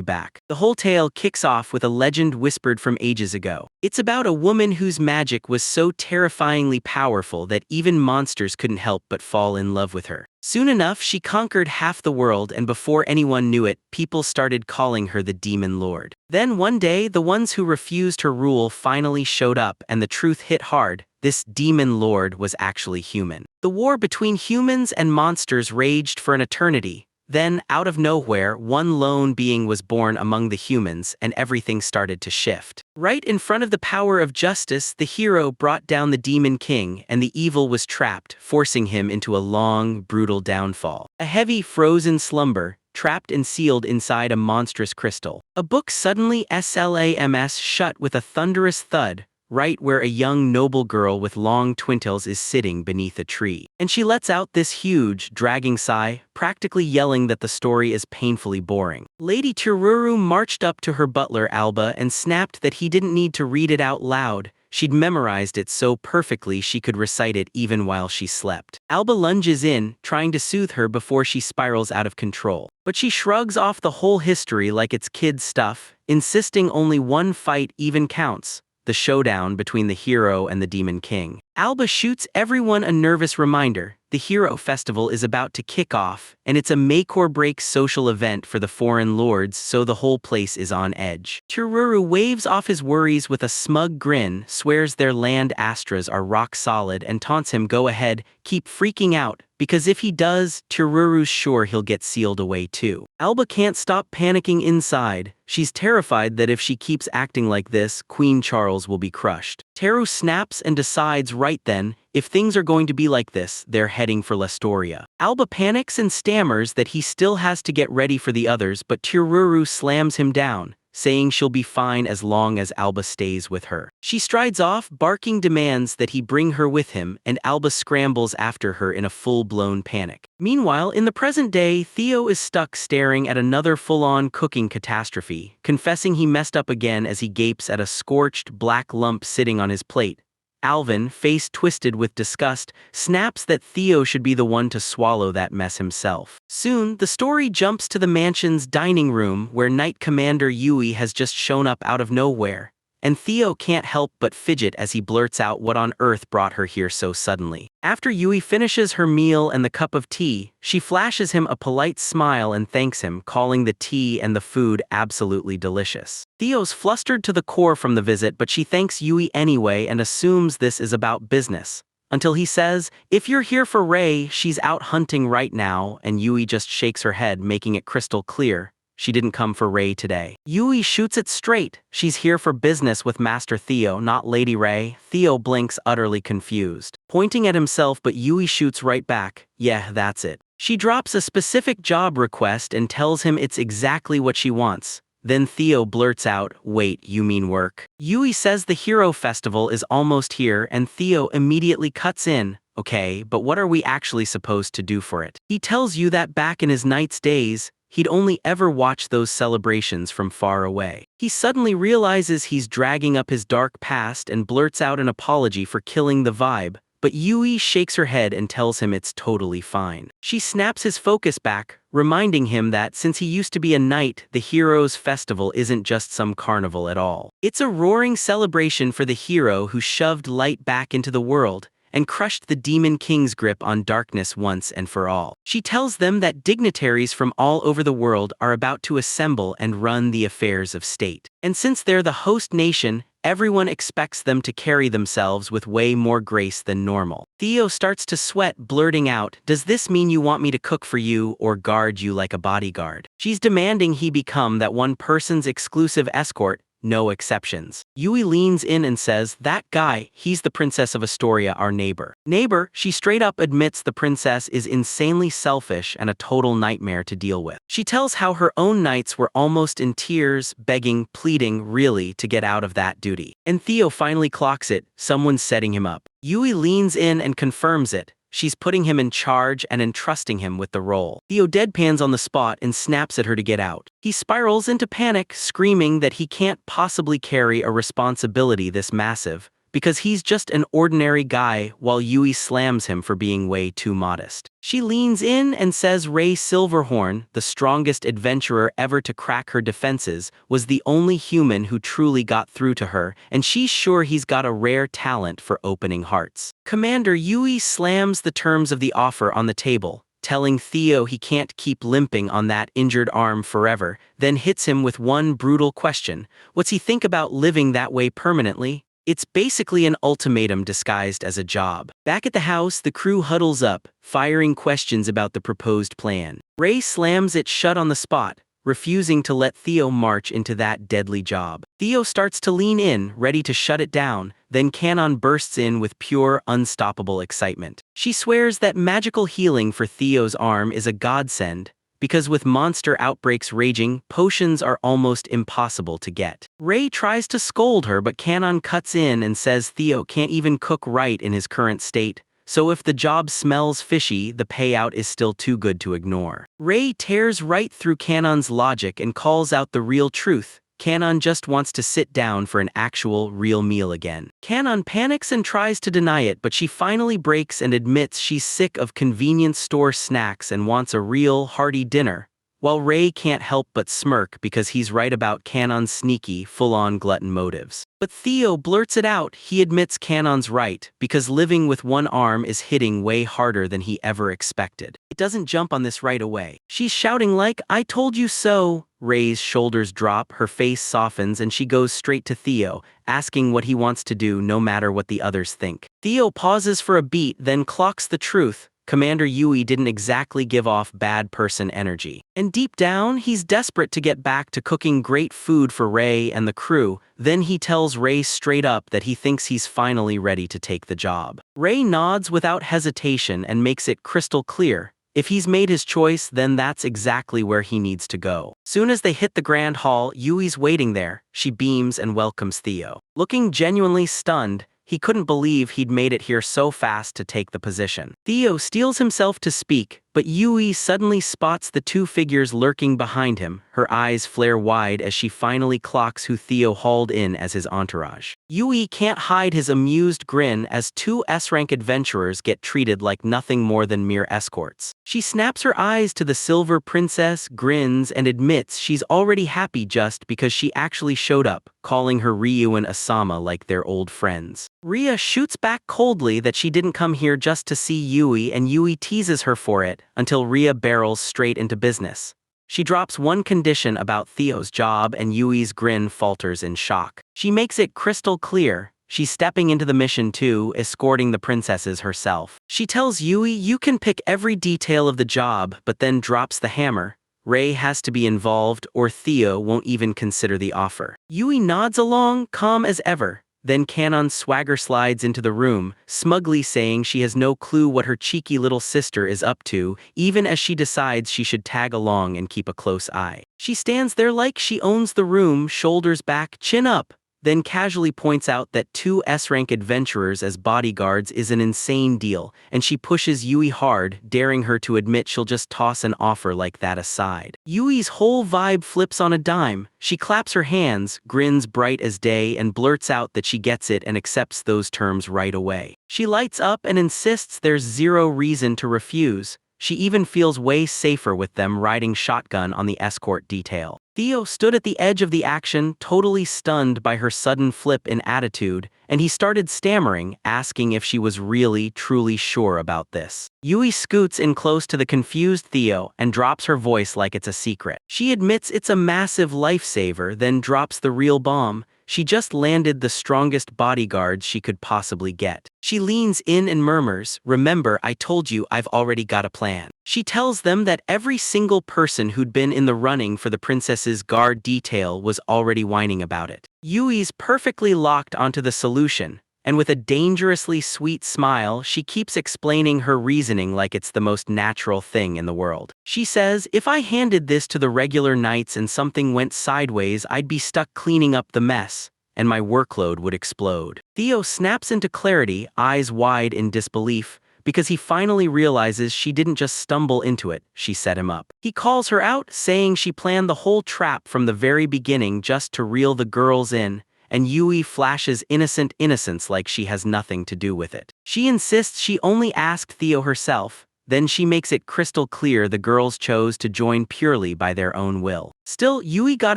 back. The whole tale kicks off with a legend whispered from ages ago. It's about a woman whose magic was so terrifyingly powerful that even monsters couldn't help but fall in love with her. Soon enough, she conquered half the world, and before anyone knew it, people started calling her the Demon Lord. Then one day, the ones who refused her rule finally showed up, and the truth hit hard. This Demon Lord was actually human. The war between humans and monsters raged for an eternity. Then, out of nowhere, one lone being was born among the humans, and everything started to shift. Right in front of the power of justice, the hero brought down the Demon King, and the evil was trapped, forcing him into a long, brutal downfall. A heavy, frozen slumber, trapped and sealed inside a monstrous crystal. A book suddenly slams shut with a thunderous thud, right where a young noble girl with long twintails is sitting beneath a tree. And she lets out this huge, dragging sigh, practically yelling that the story is painfully boring. Lady Tururu marched up to her butler Alba and snapped that he didn't need to read it out loud. She'd memorized it so perfectly she could recite it even while she slept. Alba lunges in, trying to soothe her before she spirals out of control. But she shrugs off the whole history like it's kid stuff, insisting only one fight even counts. The showdown between the hero and the Demon King. Alba shoots everyone a nervous reminder. The Hero Festival is about to kick off, and it's a make-or-break social event for the foreign lords, so the whole place is on edge. Tururu waves off his worries with a smug grin, swears their land astras are rock solid, and taunts him, "Go ahead, keep freaking out, because if he does, Tururu's sure he'll get sealed away too." Alba can't stop panicking inside. She's terrified that if she keeps acting like this, Queen Charles will be crushed. Teru snaps and decides right then, if things are going to be like this, they're heading for Lestoria. Alba panics and stammers that he still has to get ready for the others, but Tururu slams him down, saying she'll be fine as long as Alba stays with her. She strides off, barking demands that he bring her with him, and Alba scrambles after her in a full-blown panic. Meanwhile, in the present day, Theo is stuck staring at another full-on cooking catastrophe, confessing he messed up again as he gapes at a scorched, black lump sitting on his plate. Alvin, face twisted with disgust, snaps that Theo should be the one to swallow that mess himself. Soon, the story jumps to the mansion's dining room where Knight Commander Yui has just shown up out of nowhere, and Theo can't help but fidget as he blurts out what on earth brought her here so suddenly. After Yui finishes her meal and the cup of tea, she flashes him a polite smile and thanks him, calling the tea and the food absolutely delicious. Theo's flustered to the core from the visit, but she thanks Yui anyway and assumes this is about business. Until he says, "If you're here for Rei, she's out hunting right now," and Yui just shakes her head, making it crystal clear she didn't come for Rei today. Yui shoots it straight. She's here for business with Master Theo, not Lady Rei. Theo blinks, utterly confused, pointing at himself, but Yui shoots right back. Yeah, that's it. She drops a specific job request and tells him it's exactly what she wants. Then Theo blurts out, "Wait, you mean work?" Yui says the Hero Festival is almost here, and Theo immediately cuts in. "Okay, but what are we actually supposed to do for it?" He tells you that back in his Knight's days, he'd only ever watched those celebrations from far away. He suddenly realizes he's dragging up his dark past and blurts out an apology for killing the vibe, but Yui shakes her head and tells him it's totally fine. She snaps his focus back, reminding him that since he used to be a knight, the Heroes Festival isn't just some carnival at all. It's a roaring celebration for the hero who shoved light back into the world and crushed the Demon King's grip on darkness once and for all. She tells them that dignitaries from all over the world are about to assemble and run the affairs of state. And since they're the host nation, everyone expects them to carry themselves with way more grace than normal. Theo starts to sweat, blurting out, "Does this mean you want me to cook for you or guard you like a bodyguard?" She's demanding he become that one person's exclusive escort, no exceptions. Yui leans in and says, "That guy, he's the Princess of Astoria, our neighbor." Neighbor, she straight up admits the princess is insanely selfish and a total nightmare to deal with. She tells how her own knights were almost in tears, begging, pleading, really, to get out of that duty. And Theo finally clocks it, someone's setting him up. Yui leans in and confirms it. She's putting him in charge and entrusting him with the role. Theo deadpans on the spot and snaps at her to get out. He spirals into panic, screaming that he can't possibly carry a responsibility this massive, because he's just an ordinary guy, while Yui slams him for being way too modest. She leans in and says Rei Silverhorn, the strongest adventurer ever to crack her defenses, was the only human who truly got through to her, and she's sure he's got a rare talent for opening hearts. Commander Yui slams the terms of the offer on the table, telling Theo he can't keep limping on that injured arm forever, then hits him with one brutal question. What's he think about living that way permanently? It's basically an ultimatum disguised as a job. Back at the house, the crew huddles up, firing questions about the proposed plan. Rei slams it shut on the spot, refusing to let Theo march into that deadly job. Theo starts to lean in, ready to shut it down, then Kanon bursts in with pure, unstoppable excitement. She swears that magical healing for Theo's arm is a godsend, because with monster outbreaks raging, potions are almost impossible to get. Rei tries to scold her, but Kanon cuts in and says Theo can't even cook right in his current state, so if the job smells fishy, the payout is still too good to ignore. Rei tears right through Kanon's logic and calls out the real truth. Kanon just wants to sit down for an actual, real meal again. Kanon panics and tries to deny it, but she finally breaks and admits she's sick of convenience store snacks and wants a real, hearty dinner, while Rei can't help but smirk because he's right about Kanon's sneaky, full-on glutton motives. But Theo blurts it out. He admits Kanon's right, because living with one arm is hitting way harder than he ever expected. It doesn't jump on this right away. She's shouting like, "I told you so!" Rei's shoulders drop, her face softens, and she goes straight to Theo, asking what he wants to do no matter what the others think. Theo pauses for a beat, then clocks the truth. Commander Yui didn't exactly give off bad person energy. And deep down, he's desperate to get back to cooking great food for Rei and the crew. Then he tells Rei straight up that he thinks he's finally ready to take the job. Rei nods without hesitation and makes it crystal clear. If he's made his choice, then that's exactly where he needs to go. Soon as they hit the grand hall, Yui's waiting there. She beams and welcomes Theo. Looking genuinely stunned, he couldn't believe he'd made it here so fast to take the position. Theo steels himself to speak, but Yui suddenly spots the two figures lurking behind him. Her eyes flare wide as she finally clocks who Theo hauled in as his entourage. Yui can't hide his amused grin as two S-rank adventurers get treated like nothing more than mere escorts. She snaps her eyes to the silver princess, grins, and admits she's already happy just because she actually showed up, calling her Ryu and Asama like they're old friends. Ria shoots back coldly that she didn't come here just to see Yui, and Yui teases her for it until Ria barrels straight into business. She drops one condition about Theo's job and Yui's grin falters in shock. She makes it crystal clear she's stepping into the mission too, escorting the princesses herself. She tells Yui you can pick every detail of the job, but then drops the hammer. Rei has to be involved or Theo won't even consider the offer. Yui nods along, calm as ever. Then Kanon swagger slides into the room, smugly saying she has no clue what her cheeky little sister is up to, even as she decides she should tag along and keep a close eye. She stands there like she owns the room, shoulders back, chin up, then casually points out that two S-rank adventurers as bodyguards is an insane deal, and she pushes Yui hard, daring her to admit she'll just toss an offer like that aside. Yui's whole vibe flips on a dime. She claps her hands, grins bright as day, and blurts out that she gets it and accepts those terms right away. She lights up and insists there's zero reason to refuse. She even feels way safer with them riding shotgun on the escort detail. Theo stood at the edge of the action, totally stunned by her sudden flip in attitude, and he started stammering, asking if she was really, truly sure about this. Yui scoots in close to the confused Theo and drops her voice like it's a secret. She admits it's a massive lifesaver, then drops the real bomb. She just landed the strongest bodyguards she could possibly get. She leans in and murmurs, "Remember, I told you I've already got a plan." She tells them that every single person who'd been in the running for the princess's guard detail was already whining about it. Yui's perfectly locked onto the solution, and with a dangerously sweet smile, she keeps explaining her reasoning like it's the most natural thing in the world. She says, if I handed this to the regular knights and something went sideways, I'd be stuck cleaning up the mess, and my workload would explode. Theo snaps into clarity, eyes wide in disbelief, because he finally realizes she didn't just stumble into it, she set him up. He calls her out, saying she planned the whole trap from the very beginning just to reel the girls in, and Yui flashes innocent innocence like she has nothing to do with it. She insists she only asked Theo herself, then she makes it crystal clear the girls chose to join purely by their own will. Still, Yui got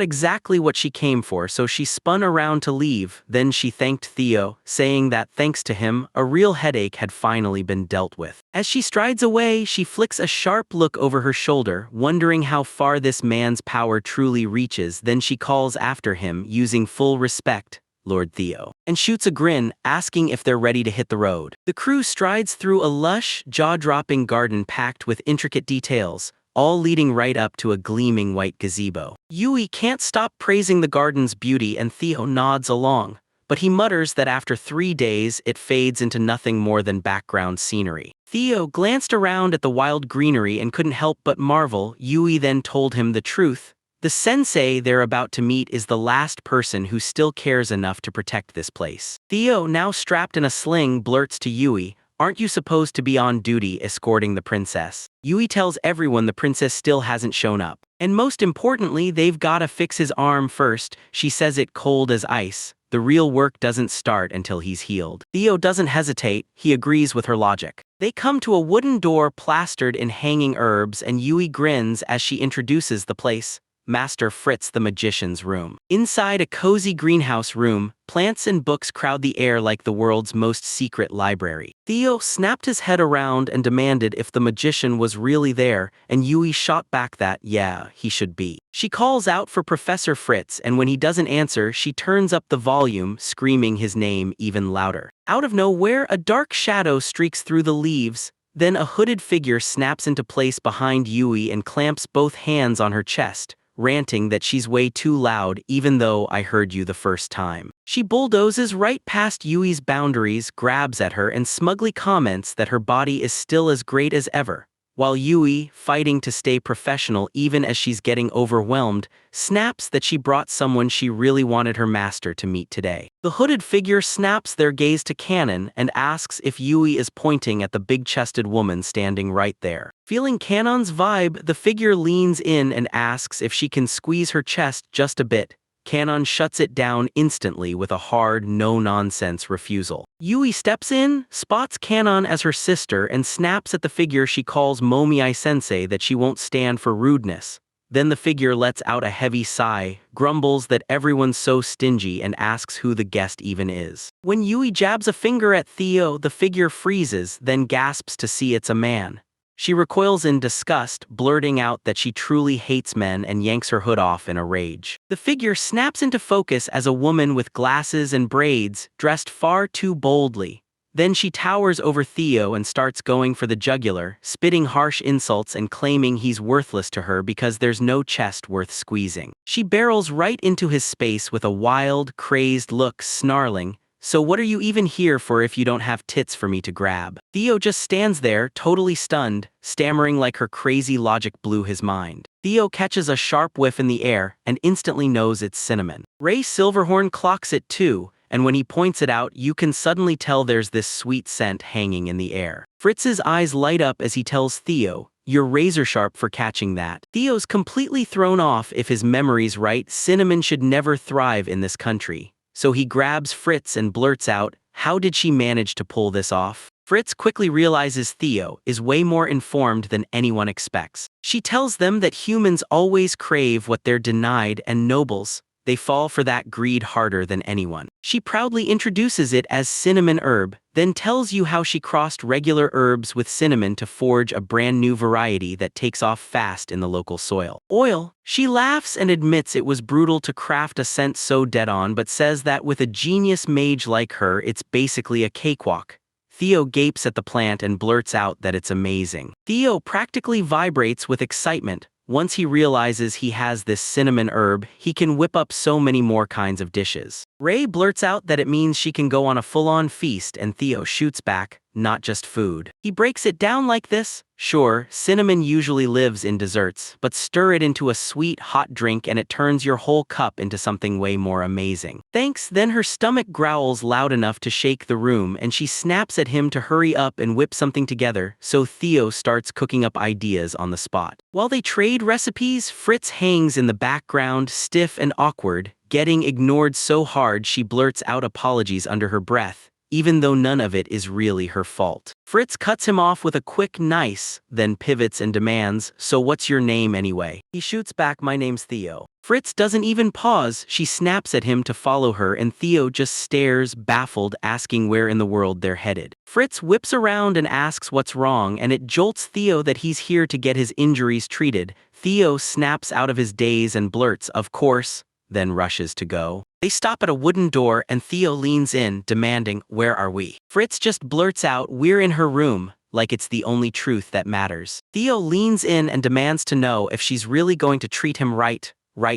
exactly what she came for, so she spun around to leave. Then she thanked Theo, saying that thanks to him, a real headache had finally been dealt with. As she strides away, she flicks a sharp look over her shoulder, wondering how far this man's power truly reaches. Then she calls after him, using full respect, Lord Theo, and shoots a grin, asking if they're ready to hit the road. The crew strides through a lush, jaw-dropping garden packed with intricate details, all leading right up to a gleaming white gazebo. Yui can't stop praising the garden's beauty and Theo nods along, but he mutters that after 3 days it fades into nothing more than background scenery. Theo glanced around at the wild greenery and couldn't help but marvel. Yui then told him the truth. The sensei they're about to meet is the last person who still cares enough to protect this place. Theo, now strapped in a sling, blurts to Yui, "Aren't you supposed to be on duty escorting the princess?" Yui tells everyone the princess still hasn't shown up. And most importantly, they've gotta fix his arm first. She says it cold as ice. The real work doesn't start until he's healed. Theo doesn't hesitate, he agrees with her logic. They come to a wooden door plastered in hanging herbs, and Yui grins as she introduces the place. Master Fritz the magician's room. Inside a cozy greenhouse room, plants and books crowd the air like the world's most secret library. Theo snapped his head around and demanded if the magician was really there, and Yui shot back that, yeah, he should be. She calls out for Professor Fritz, and when he doesn't answer, she turns up the volume, screaming his name even louder. Out of nowhere, a dark shadow streaks through the leaves. Then a hooded figure snaps into place behind Yui and clamps both hands on her chest, ranting that she's way too loud even though I heard you the first time. She bulldozes right past Yui's boundaries, grabs at her, and smugly comments that her body is still as great as ever, while Yui, fighting to stay professional even as she's getting overwhelmed, snaps that she brought someone she really wanted her master to meet today. The hooded figure snaps their gaze to Kanon and asks if Yui is pointing at the big-chested woman standing right there. Feeling Kanon's vibe, the figure leans in and asks if she can squeeze her chest just a bit. Kanon shuts it down instantly with a hard, no-nonsense refusal. Yui steps in, spots Kanon as her sister, and snaps at the figure she calls Momiai-sensei that she won't stand for rudeness. Then the figure lets out a heavy sigh, grumbles that everyone's so stingy, and asks who the guest even is. When Yui jabs a finger at Theo, the figure freezes, then gasps to see it's a man. She recoils in disgust, blurting out that she truly hates men, and yanks her hood off in a rage. The figure snaps into focus as a woman with glasses and braids, dressed far too boldly. Then she towers over Theo and starts going for the jugular, spitting harsh insults and claiming he's worthless to her because there's no chest worth squeezing. She barrels right into his space with a wild, crazed look, snarling, "So what are you even here for if you don't have tits for me to grab?" Theo just stands there, totally stunned, stammering like her crazy logic blew his mind. Theo catches a sharp whiff in the air and instantly knows it's cinnamon. Ray Silverhorn clocks it too, and when he points it out, you can suddenly tell there's this sweet scent hanging in the air. Fritz's eyes light up as he tells Theo, "You're razor sharp for catching that." Theo's completely thrown off. If his memory's right, cinnamon should never thrive in this country. So he grabs Fritz and blurts out, "How did she manage to pull this off?" Fritz quickly realizes Theo is way more informed than anyone expects. She tells them that humans always crave what they're denied, and nobles, they fall for that greed harder than anyone. She proudly introduces it as cinnamon herb, then tells you how she crossed regular herbs with cinnamon to forge a brand new variety that takes off fast in the local soil. Oil. She laughs and admits it was brutal to craft a scent so dead-on, but says that with a genius mage like her, it's basically a cakewalk. Theo gapes at the plant and blurts out that it's amazing. Theo practically vibrates with excitement. Once he realizes he has this cinnamon herb, he can whip up so many more kinds of dishes. Ray blurts out that it means she can go on a full-on feast, and Theo shoots back, "Not just food." He breaks it down like this: "Sure, cinnamon usually lives in desserts, but stir it into a sweet, hot drink and it turns your whole cup into something way more amazing." Thanks. Then her stomach growls loud enough to shake the room, and she snaps at him to hurry up and whip something together, so Theo starts cooking up ideas on the spot. While they trade recipes, Fritz hangs in the background, stiff and awkward, getting ignored so hard she blurts out apologies under her breath, even though none of it is really her fault. Fritz cuts him off with a quick "nice," then pivots and demands, "So what's your name anyway?" He shoots back, "My name's Theo." Fritz doesn't even pause. She snaps at him to follow her, and Theo just stares, baffled, asking where in the world they're headed. Fritz whips around and asks what's wrong, and it jolts Theo that he's here to get his injuries treated. Theo snaps out of his daze and blurts, "Of course," then rushes to go. They stop at a wooden door and Theo leans in, demanding, "Where are we?" Fritz just blurts out, "We're in her room," like it's the only truth that matters. Theo leans in and demands to know if she's really going to treat him right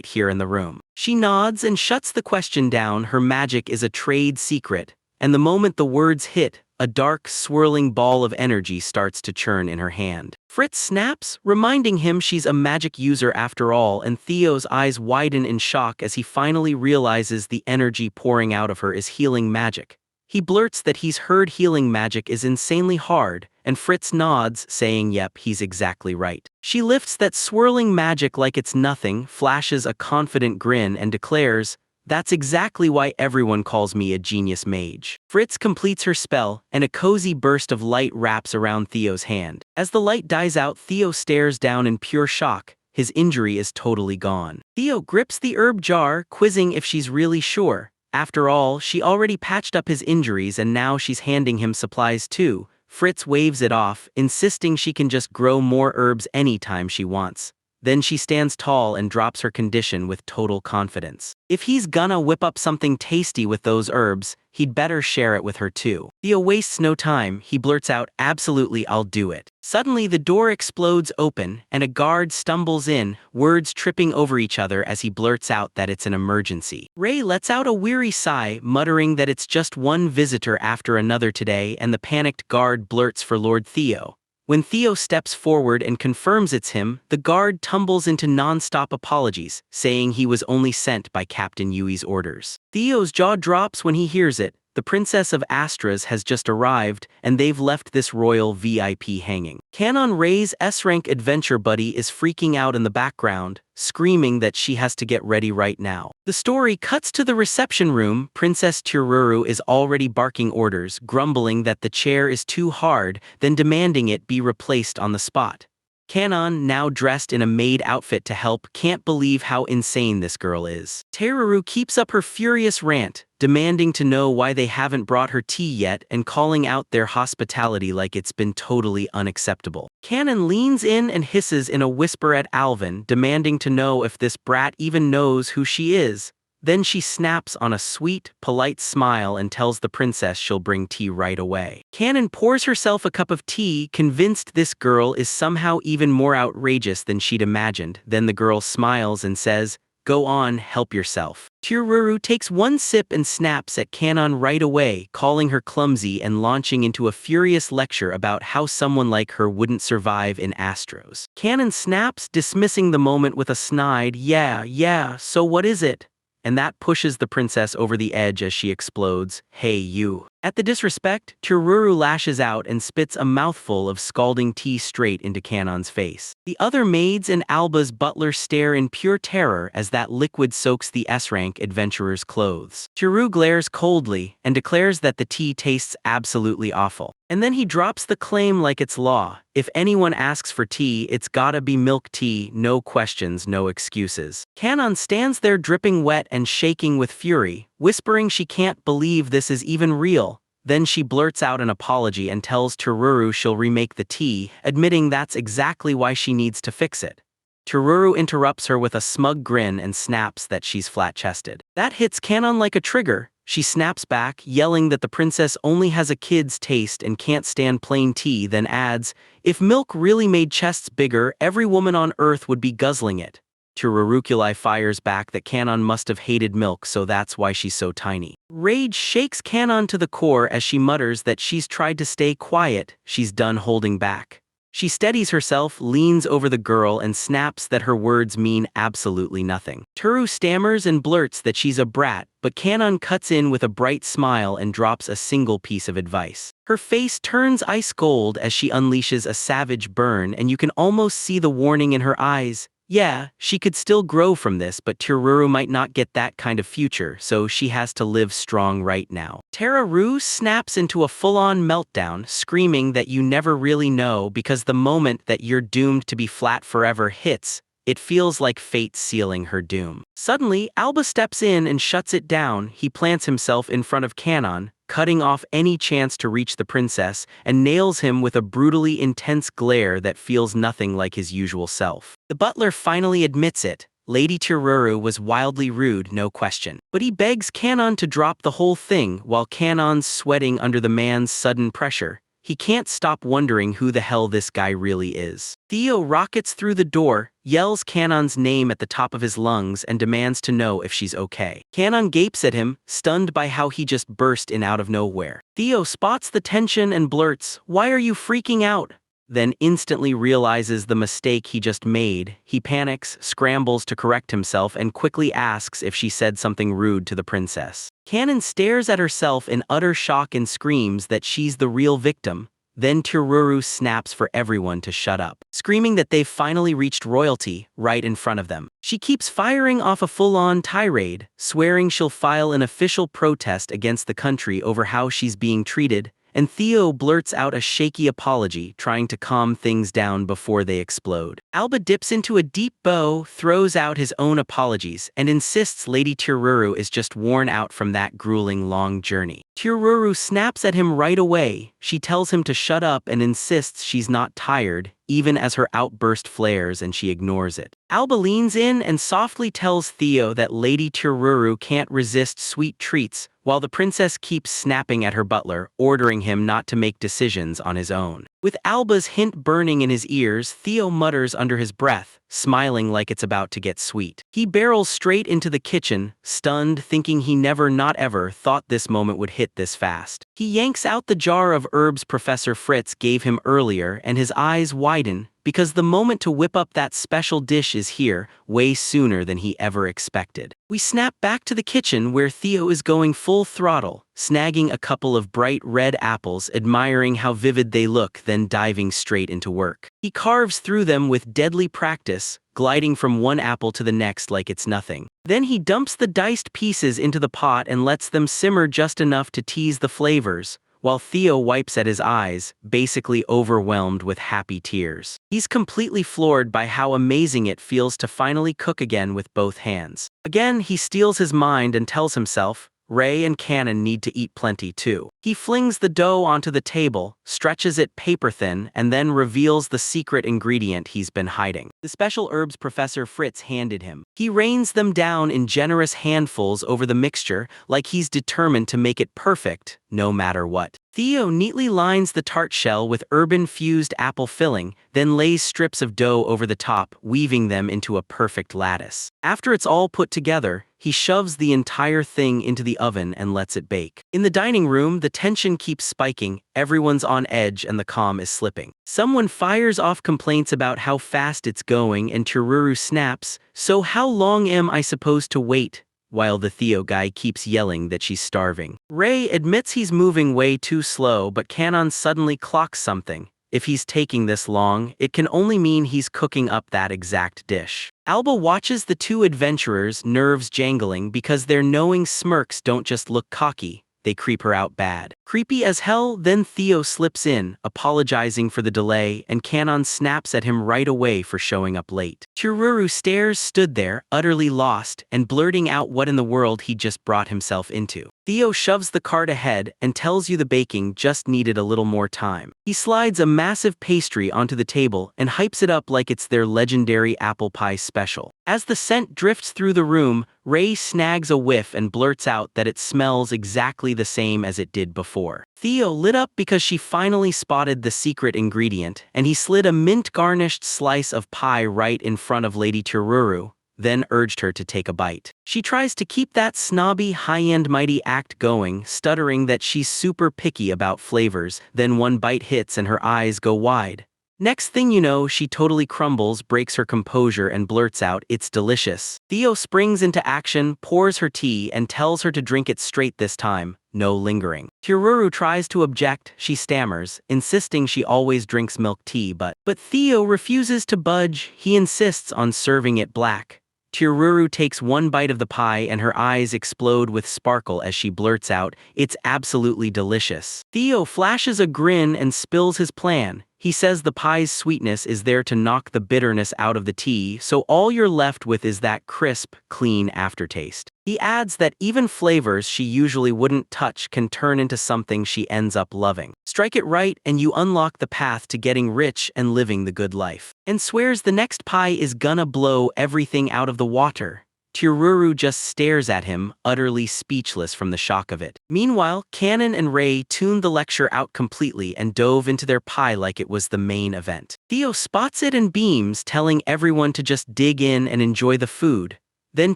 here in the room. She nods and shuts the question down. Her magic is a trade secret, and the moment the words hit, a dark, swirling ball of energy starts to churn in her hand. Fritz snaps, reminding him she's a magic user after all, and Theo's eyes widen in shock as he finally realizes the energy pouring out of her is healing magic. He blurts that he's heard healing magic is insanely hard, and Fritz nods, saying yep, he's exactly right. She lifts that swirling magic like it's nothing, flashes a confident grin, and declares, "That's exactly why everyone calls me a genius mage." Fritz completes her spell, and a cozy burst of light wraps around Theo's hand. As the light dies out, Theo stares down in pure shock. His injury is totally gone. Theo grips the herb jar, quizzing if she's really sure. After all, she already patched up his injuries and now she's handing him supplies too. Fritz waves it off, insisting she can just grow more herbs anytime she wants. Then she stands tall and drops her condition with total confidence. If he's gonna whip up something tasty with those herbs, he'd better share it with her too. Theo wastes no time. He blurts out, "Absolutely, I'll do it." Suddenly the door explodes open, and a guard stumbles in, words tripping over each other as he blurts out that it's an emergency. Ray lets out a weary sigh, muttering that it's just one visitor after another today, and the panicked guard blurts for Lord Theo. When Theo steps forward and confirms it's him, the guard tumbles into non-stop apologies, saying he was only sent by Captain Yui's orders. Theo's jaw drops when he hears it, the Princess of Astras has just arrived, and they've left this royal VIP hanging. Canon Ray's S-rank adventure buddy is freaking out in the background, screaming that she has to get ready right now. The story cuts to the reception room. Princess Tururu is already barking orders, grumbling that the chair is too hard, then demanding it be replaced on the spot. Canon, now dressed in a maid outfit to help, can't believe how insane this girl is. Tururu keeps up her furious rant, demanding to know why they haven't brought her tea yet and calling out their hospitality like it's been totally unacceptable. Canon leans in and hisses in a whisper at Alvin, demanding to know if this brat even knows who she is. Then she snaps on a sweet, polite smile and tells the princess she'll bring tea right away. Canon pours herself a cup of tea, convinced this girl is somehow even more outrageous than she'd imagined. Then the girl smiles and says, "Go on, help yourself." Tururu takes one sip and snaps at Canon right away, calling her clumsy and launching into a furious lecture about how someone like her wouldn't survive in Astros. Canon snaps, dismissing the moment with a snide, yeah, so what is it?" And that pushes the princess over the edge as she explodes, "Hey you." At the disrespect, Tururu lashes out and spits a mouthful of scalding tea straight into Canon's face. The other maids and Alba's butler stare in pure terror as that liquid soaks the S-rank adventurer's clothes. Tururu glares coldly and declares that the tea tastes absolutely awful. And then he drops the claim like it's law. If anyone asks for tea, it's gotta be milk tea, no questions, no excuses. Canon stands there dripping wet and shaking with fury, whispering she can't believe this is even real. Then she blurts out an apology and tells Tururu she'll remake the tea, admitting that's exactly why she needs to fix it. Tururu interrupts her with a smug grin and snaps that she's flat-chested. That hits Canon like a trigger. She snaps back, yelling that the princess only has a kid's taste and can't stand plain tea, then adds, "If milk really made chests bigger, every woman on Earth would be guzzling it." Tururukuli fires back that Canon must have hated milk, so that's why she's so tiny. Rage shakes Canon to the core as she mutters that she's tried to stay quiet, she's done holding back. She steadies herself, leans over the girl, and snaps that her words mean absolutely nothing. Turu stammers and blurts that she's a brat, but Canon cuts in with a bright smile and drops a single piece of advice. Her face turns ice cold as she unleashes a savage burn, and you can almost see the warning in her eyes. Yeah, she could still grow from this, but Tururu might not get that kind of future, so she has to live strong right now. Tururu snaps into a full-on meltdown, screaming that you never really know because the moment that you're doomed to be flat forever hits, it feels like fate sealing her doom. Suddenly, Alba steps in and shuts it down. He plants himself in front of Canon, cutting off any chance to reach the princess, and nails him with a brutally intense glare that feels nothing like his usual self. The butler finally admits it. Lady Tururu was wildly rude, no question. But he begs Canon to drop the whole thing. While Canon's sweating under the man's sudden pressure, he can't stop wondering who the hell this guy really is. Theo rockets through the door, yells Canon's name at the top of his lungs, and demands to know if she's okay. Canon gapes at him, stunned by how he just burst in out of nowhere. Theo spots the tension and blurts, "Why are you freaking out?" Then instantly realizes the mistake he just made. He panics, scrambles to correct himself, and quickly asks if she said something rude to the princess. Canon stares at herself in utter shock and screams that she's the real victim. Then Tururu snaps for everyone to shut up, screaming that they've finally reached royalty right in front of them. She keeps firing off a full-on tirade, swearing she'll file an official protest against the country over how she's being treated, and Theo blurts out a shaky apology, trying to calm things down before they explode. Alba dips into a deep bow, throws out his own apologies, and insists Lady Tururu is just worn out from that grueling long journey. Tururu snaps at him right away. She tells him to shut up and insists she's not tired, even as her outburst flares and she ignores it. Alba leans in and softly tells Theo that Lady Tururu can't resist sweet treats, while the princess keeps snapping at her butler, ordering him not to make decisions on his own. With Alba's hint burning in his ears, Theo mutters under his breath, smiling like it's about to get sweet. He barrels straight into the kitchen, stunned, thinking he never not ever thought this moment would hit this fast. He yanks out the jar of herbs Professor Fritz gave him earlier, and his eyes widen, because the moment to whip up that special dish is here, way sooner than he ever expected. We snap back to the kitchen where Theo is going full throttle, snagging a couple of bright red apples, admiring how vivid they look, then diving straight into work. He carves through them with deadly practice, gliding from one apple to the next like it's nothing. Then he dumps the diced pieces into the pot and lets them simmer just enough to tease the flavors, while Theo wipes at his eyes, basically overwhelmed with happy tears. He's completely floored by how amazing it feels to finally cook again with both hands. Again, he steals his mind and tells himself, Ray and Cannon need to eat plenty too. He flings the dough onto the table, stretches it paper thin, and then reveals the secret ingredient he's been hiding. The special herbs Professor Fritz handed him. He rains them down in generous handfuls over the mixture, like he's determined to make it perfect, no matter what. Theo neatly lines the tart shell with herb-infused apple filling, then lays strips of dough over the top, weaving them into a perfect lattice. After it's all put together, he shoves the entire thing into the oven and lets it bake. In the dining room, the tension keeps spiking, everyone's on edge and the calm is slipping. Someone fires off complaints about how fast it's going and Tururu snaps, "So how long am I supposed to wait?" while the Theo guy keeps yelling that she's starving. Ray admits he's moving way too slow, but Cannon suddenly clocks something. If he's taking this long, it can only mean he's cooking up that exact dish. Alba watches the two adventurers, nerves jangling because their knowing smirks don't just look cocky, they creep her out bad. Creepy as hell, then Theo slips in, apologizing for the delay, and Cannon snaps at him right away for showing up late. Tururu stood there, utterly lost, and blurting out what in the world he just brought himself into. Theo shoves the cart ahead and tells you the baking just needed a little more time. He slides a massive pastry onto the table and hypes it up like it's their legendary apple pie special. As the scent drifts through the room, Ray snags a whiff and blurts out that it smells exactly the same as it did before. Theo lit up because she finally spotted the secret ingredient, and he slid a mint-garnished slice of pie right in front of Lady Tururu, then urged her to take a bite. She tries to keep that snobby, high-end mighty act going, stuttering that she's super picky about flavors, then one bite hits and her eyes go wide. Next thing you know, she totally crumbles, breaks her composure, and blurts out, "It's delicious." Theo springs into action, pours her tea, and tells her to drink it straight this time, no lingering. Tururu tries to object, she stammers, insisting she always drinks milk tea, but Theo refuses to budge, he insists on serving it black. Tururu takes one bite of the pie and her eyes explode with sparkle as she blurts out, "It's absolutely delicious." Theo flashes a grin and spills his plan. He says the pie's sweetness is there to knock the bitterness out of the tea, so all you're left with is that crisp, clean aftertaste. He adds that even flavors she usually wouldn't touch can turn into something she ends up loving. Strike it right and you unlock the path to getting rich and living the good life. And swears the next pie is gonna blow everything out of the water. Tururu just stares at him, utterly speechless from the shock of it. Meanwhile, Cannon and Ray tuned the lecture out completely and dove into their pie like it was the main event. Theo spots it and beams, telling everyone to just dig in and enjoy the food. Then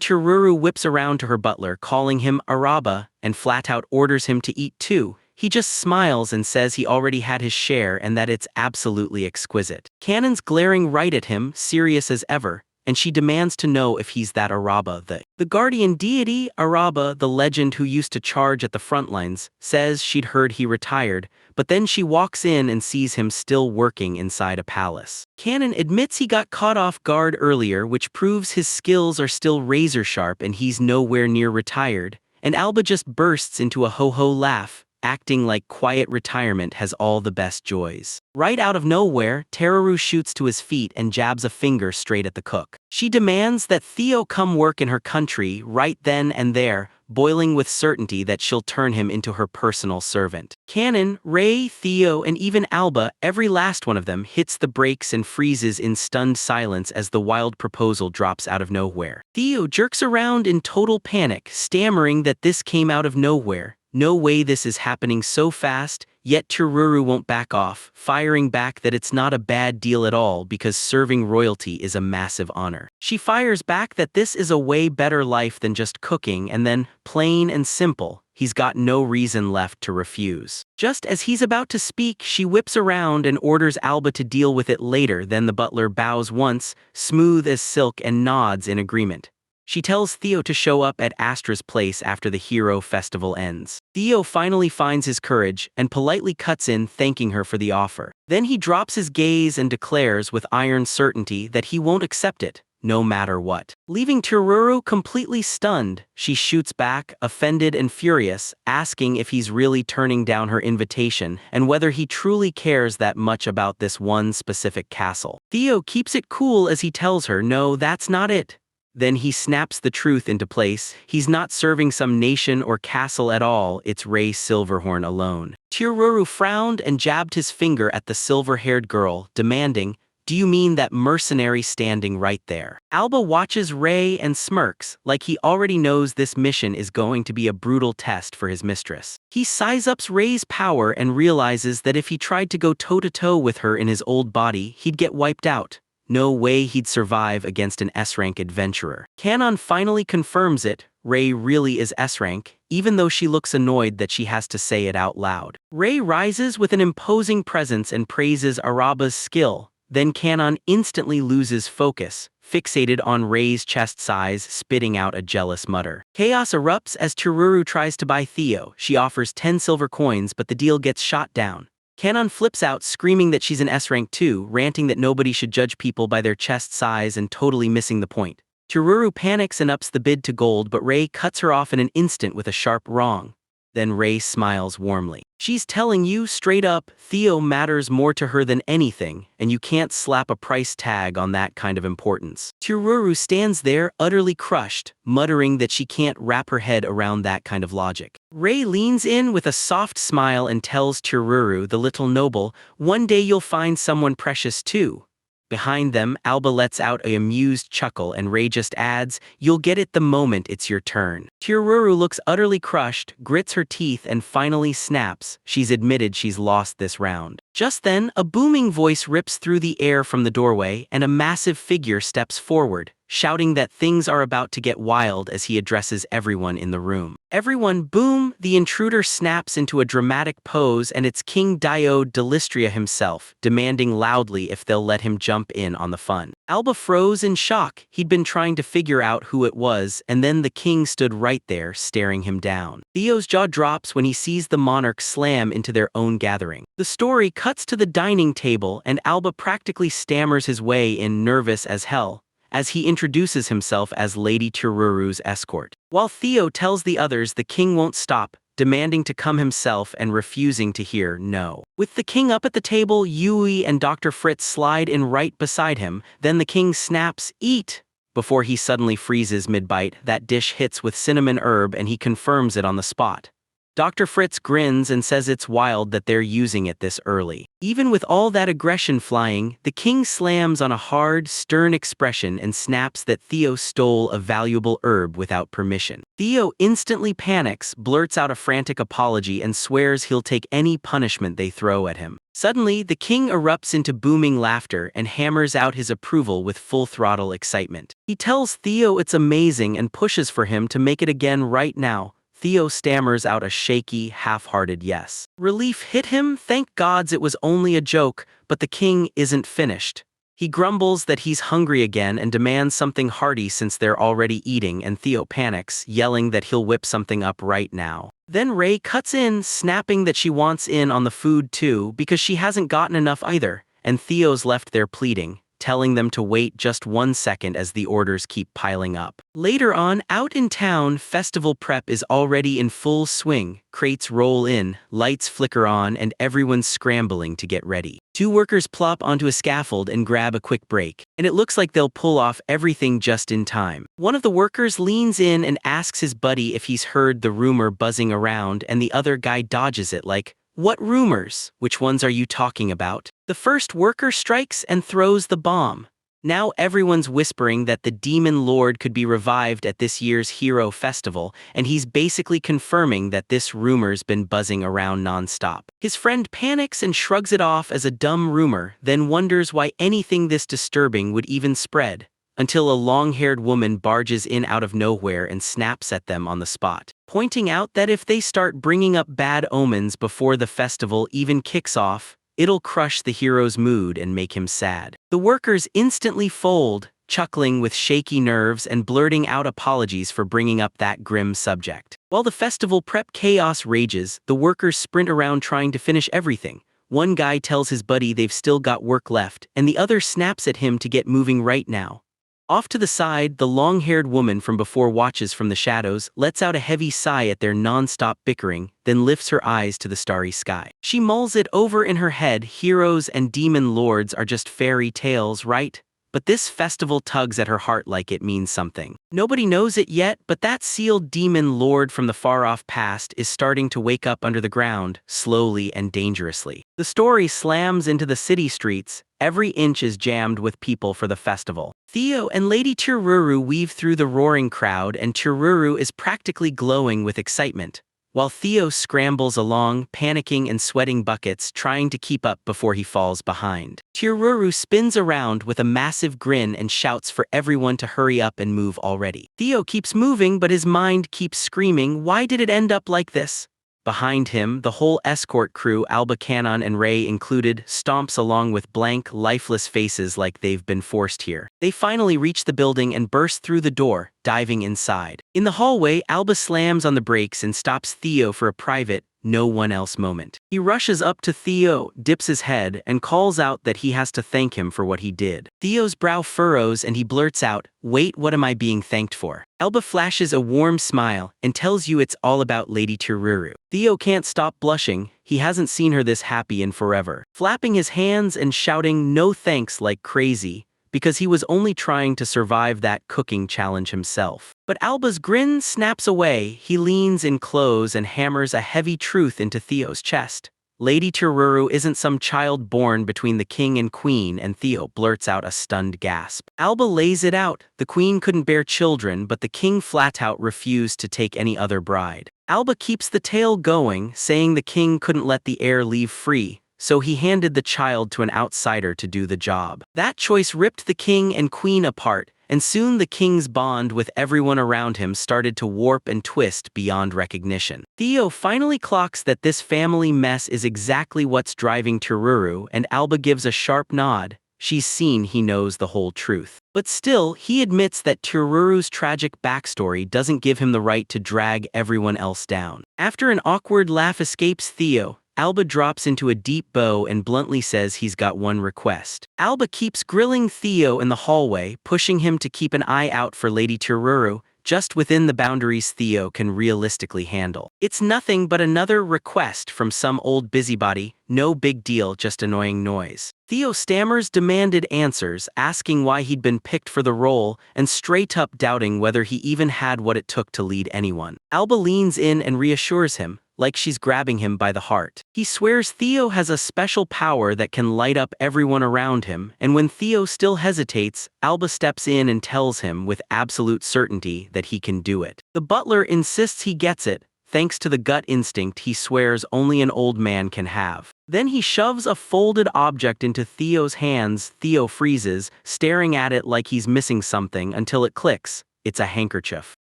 Tururu whips around to her butler, calling him Araba, and flat out orders him to eat too. He just smiles and says he already had his share and that it's absolutely exquisite. Cannon's glaring right at him, serious as ever, and she demands to know if he's that Araba, the guardian deity. Araba, the legend who used to charge at the front lines, says she'd heard he retired, but then she walks in and sees him still working inside a palace. Cannon admits he got caught off guard earlier, which proves his skills are still razor sharp and he's nowhere near retired, and Alba just bursts into a ho-ho laugh, acting like quiet retirement has all the best joys. Right out of nowhere, Teruru shoots to his feet and jabs a finger straight at the cook. She demands that Theo come work in her country right then and there, boiling with certainty that she'll turn him into her personal servant. Cannon, Ray, Theo, and even Alba, every last one of them, hits the brakes and freezes in stunned silence as the wild proposal drops out of nowhere. Theo jerks around in total panic, stammering that this came out of nowhere. No way this is happening so fast, yet Tururu won't back off, firing back that it's not a bad deal at all because serving royalty is a massive honor. She fires back that this is a way better life than just cooking, and then, plain and simple, he's got no reason left to refuse. Just as he's about to speak, she whips around and orders Alba to deal with it later. Then the butler bows once, smooth as silk, and nods in agreement. She tells Theo to show up at Astra's place after the hero festival ends. Theo finally finds his courage and politely cuts in, thanking her for the offer. Then he drops his gaze and declares with iron certainty that he won't accept it, no matter what. Leaving Tururu completely stunned, she shoots back, offended and furious, asking if he's really turning down her invitation and whether he truly cares that much about this one specific castle. Theo keeps it cool as he tells her no, that's not it. Then he snaps the truth into place. He's not serving some nation or castle at all, it's Ray Silverhorn alone. Tururu frowned and jabbed his finger at the silver-haired girl, demanding, "Do you mean that mercenary standing right there?" Alba watches Ray and smirks, like he already knows this mission is going to be a brutal test for his mistress. He size-ups Ray's power and realizes that if he tried to go toe-to-toe with her in his old body, he'd get wiped out. No way he'd survive against an S-rank adventurer. Kanon finally confirms it. Ray really is S-rank, even though she looks annoyed that she has to say it out loud. Ray rises with an imposing presence and praises Araba's skill. Then Kanon instantly loses focus, fixated on Ray's chest size, spitting out a jealous mutter. Chaos erupts as Tururu tries to buy Theo. She offers 10 silver coins, but the deal gets shot down. Kanon flips out, screaming that she's an S-rank too, ranting that nobody should judge people by their chest size and totally missing the point. Tururu panics and ups the bid to gold, but Ray cuts her off in an instant with a sharp wrong. Then Ray smiles warmly. "She's telling you straight up, Theo matters more to her than anything, and you can't slap a price tag on that kind of importance." Tururu stands there, utterly crushed, muttering that she can't wrap her head around that kind of logic. Ray leans in with a soft smile and tells Tururu, the little noble, "One day you'll find someone precious too." Behind them, Alba lets out an amused chuckle and Ray just adds, "You'll get it the moment it's your turn." Tururu looks utterly crushed, grits her teeth and finally snaps. She's admitted she's lost this round. Just then, a booming voice rips through the air from the doorway and a massive figure steps forward, shouting that things are about to get wild as he addresses everyone in the room. Everyone boom! The intruder snaps into a dramatic pose and it's King Diode Delistria himself, demanding loudly if they'll let him jump in on the fun. Alba froze in shock. He'd been trying to figure out who it was, and then the king stood right there, staring him down. Theo's jaw drops when he sees the monarch slam into their own gathering. The story cuts to the dining table and Alba practically stammers his way in, nervous as hell, as he introduces himself as Lady Tururu's escort. While Theo tells the others the king won't stop, demanding to come himself and refusing to hear no. With the king up at the table, Yui and Dr. Fritz slide in right beside him, then the king snaps, "Eat!" before he suddenly freezes mid-bite. That dish hits with cinnamon herb and he confirms it on the spot. Dr. Fritz grins and says it's wild that they're using it this early. Even with all that aggression flying, the king slams on a hard, stern expression and snaps that Theo stole a valuable herb without permission. Theo instantly panics, blurts out a frantic apology and swears he'll take any punishment they throw at him. Suddenly, the king erupts into booming laughter and hammers out his approval with full-throttle excitement. He tells Theo it's amazing and pushes for him to make it again right now. Theo stammers out a shaky, half-hearted yes. Relief hit him. Thank gods it was only a joke, but the king isn't finished. He grumbles that he's hungry again and demands something hearty since they're already eating, and Theo panics, yelling that he'll whip something up right now. Then Ray cuts in, snapping that she wants in on the food too because she hasn't gotten enough either, and Theo's left there pleading, telling them to wait just 1 second as the orders keep piling up. Later on, out in town, festival prep is already in full swing. Crates roll in, lights flicker on, and everyone's scrambling to get ready. 2 workers plop onto a scaffold and grab a quick break, and it looks like they'll pull off everything just in time. One of the workers leans in and asks his buddy if he's heard the rumor buzzing around, and the other guy dodges it like, "What rumors? Which ones are you talking about?" The first worker strikes and throws the bomb. Now everyone's whispering that the Demon Lord could be revived at this year's Hero Festival, and he's basically confirming that this rumor's been buzzing around non-stop. His friend panics and shrugs it off as a dumb rumor, then wonders why anything this disturbing would even spread. until a long-haired woman barges in out of nowhere and snaps at them on the spot, pointing out that if they start bringing up bad omens before the festival even kicks off, it'll crush the hero's mood and make him sad. The workers instantly fold, chuckling with shaky nerves and blurting out apologies for bringing up that grim subject. While the festival prep chaos rages, the workers sprint around trying to finish everything. One guy tells his buddy they've still got work left, and the other snaps at him to get moving right now. Off to the side, the long-haired woman from before watches from the shadows, lets out a heavy sigh at their non-stop bickering, then lifts her eyes to the starry sky. She mulls it over in her head. Heroes and demon lords are just fairy tales, right? But this festival tugs at her heart like it means something. Nobody knows it yet, but that sealed demon lord from the far-off past is starting to wake up under the ground, slowly and dangerously. The story slams into the city streets. Every inch is jammed with people for the festival. Theo and Lady Tururu weave through the roaring crowd, and Tururu is practically glowing with excitement, while Theo scrambles along, panicking and sweating buckets, trying to keep up before he falls behind. Tururu spins around with a massive grin and shouts for everyone to hurry up and move already. Theo keeps moving, but his mind keeps screaming, "Why did it end up like this?" Behind him, the whole escort crew, Alba, Canon and Ray included, stomps along with blank, lifeless faces like they've been forced here. They finally reach the building and burst through the door, diving inside. In the hallway, Alba slams on the brakes and stops Theo for a private, no one else moment. He rushes up to Theo, dips his head, and calls out that he has to thank him for what he did. Theo's brow furrows and he blurts out, "Wait, what am I being thanked for?" Alba flashes a warm smile and tells you it's all about Lady Tururu. Theo can't stop blushing. He hasn't seen her this happy in forever. Flapping his hands and shouting "no thanks" like crazy, because he was only trying to survive that cooking challenge himself. But Alba's grin snaps away. He leans in close and hammers a heavy truth into Theo's chest. Lady Tururu isn't some child born between the king and queen, and Theo blurts out a stunned gasp. Alba lays it out. The queen couldn't bear children, but the king flat out refused to take any other bride. Alba keeps the tale going, saying the king couldn't let the heir leave free, so he handed the child to an outsider to do the job. That choice ripped the king and queen apart, and soon the king's bond with everyone around him started to warp and twist beyond recognition. Theo finally clocks that this family mess is exactly what's driving Tururu, and Alba gives a sharp nod. She's seen he knows the whole truth. But still, he admits that Tururu's tragic backstory doesn't give him the right to drag everyone else down. After an awkward laugh escapes Theo, Alba drops into a deep bow and bluntly says he's got one request. Alba keeps grilling Theo in the hallway, pushing him to keep an eye out for Lady Tururu, just within the boundaries Theo can realistically handle. It's nothing but another request from some old busybody, no big deal, just annoying noise. Theo stammers demanded answers, asking why he'd been picked for the role, and straight up doubting whether he even had what it took to lead anyone. Alba leans in and reassures him, like she's grabbing him by the heart. He swears Theo has a special power that can light up everyone around him, and when Theo still hesitates, Alba steps in and tells him with absolute certainty that he can do it. The butler insists he gets it, thanks to the gut instinct he swears only an old man can have. Then he shoves a folded object into Theo's hands. Theo freezes, staring at it like he's missing something until it clicks. It's a handkerchief.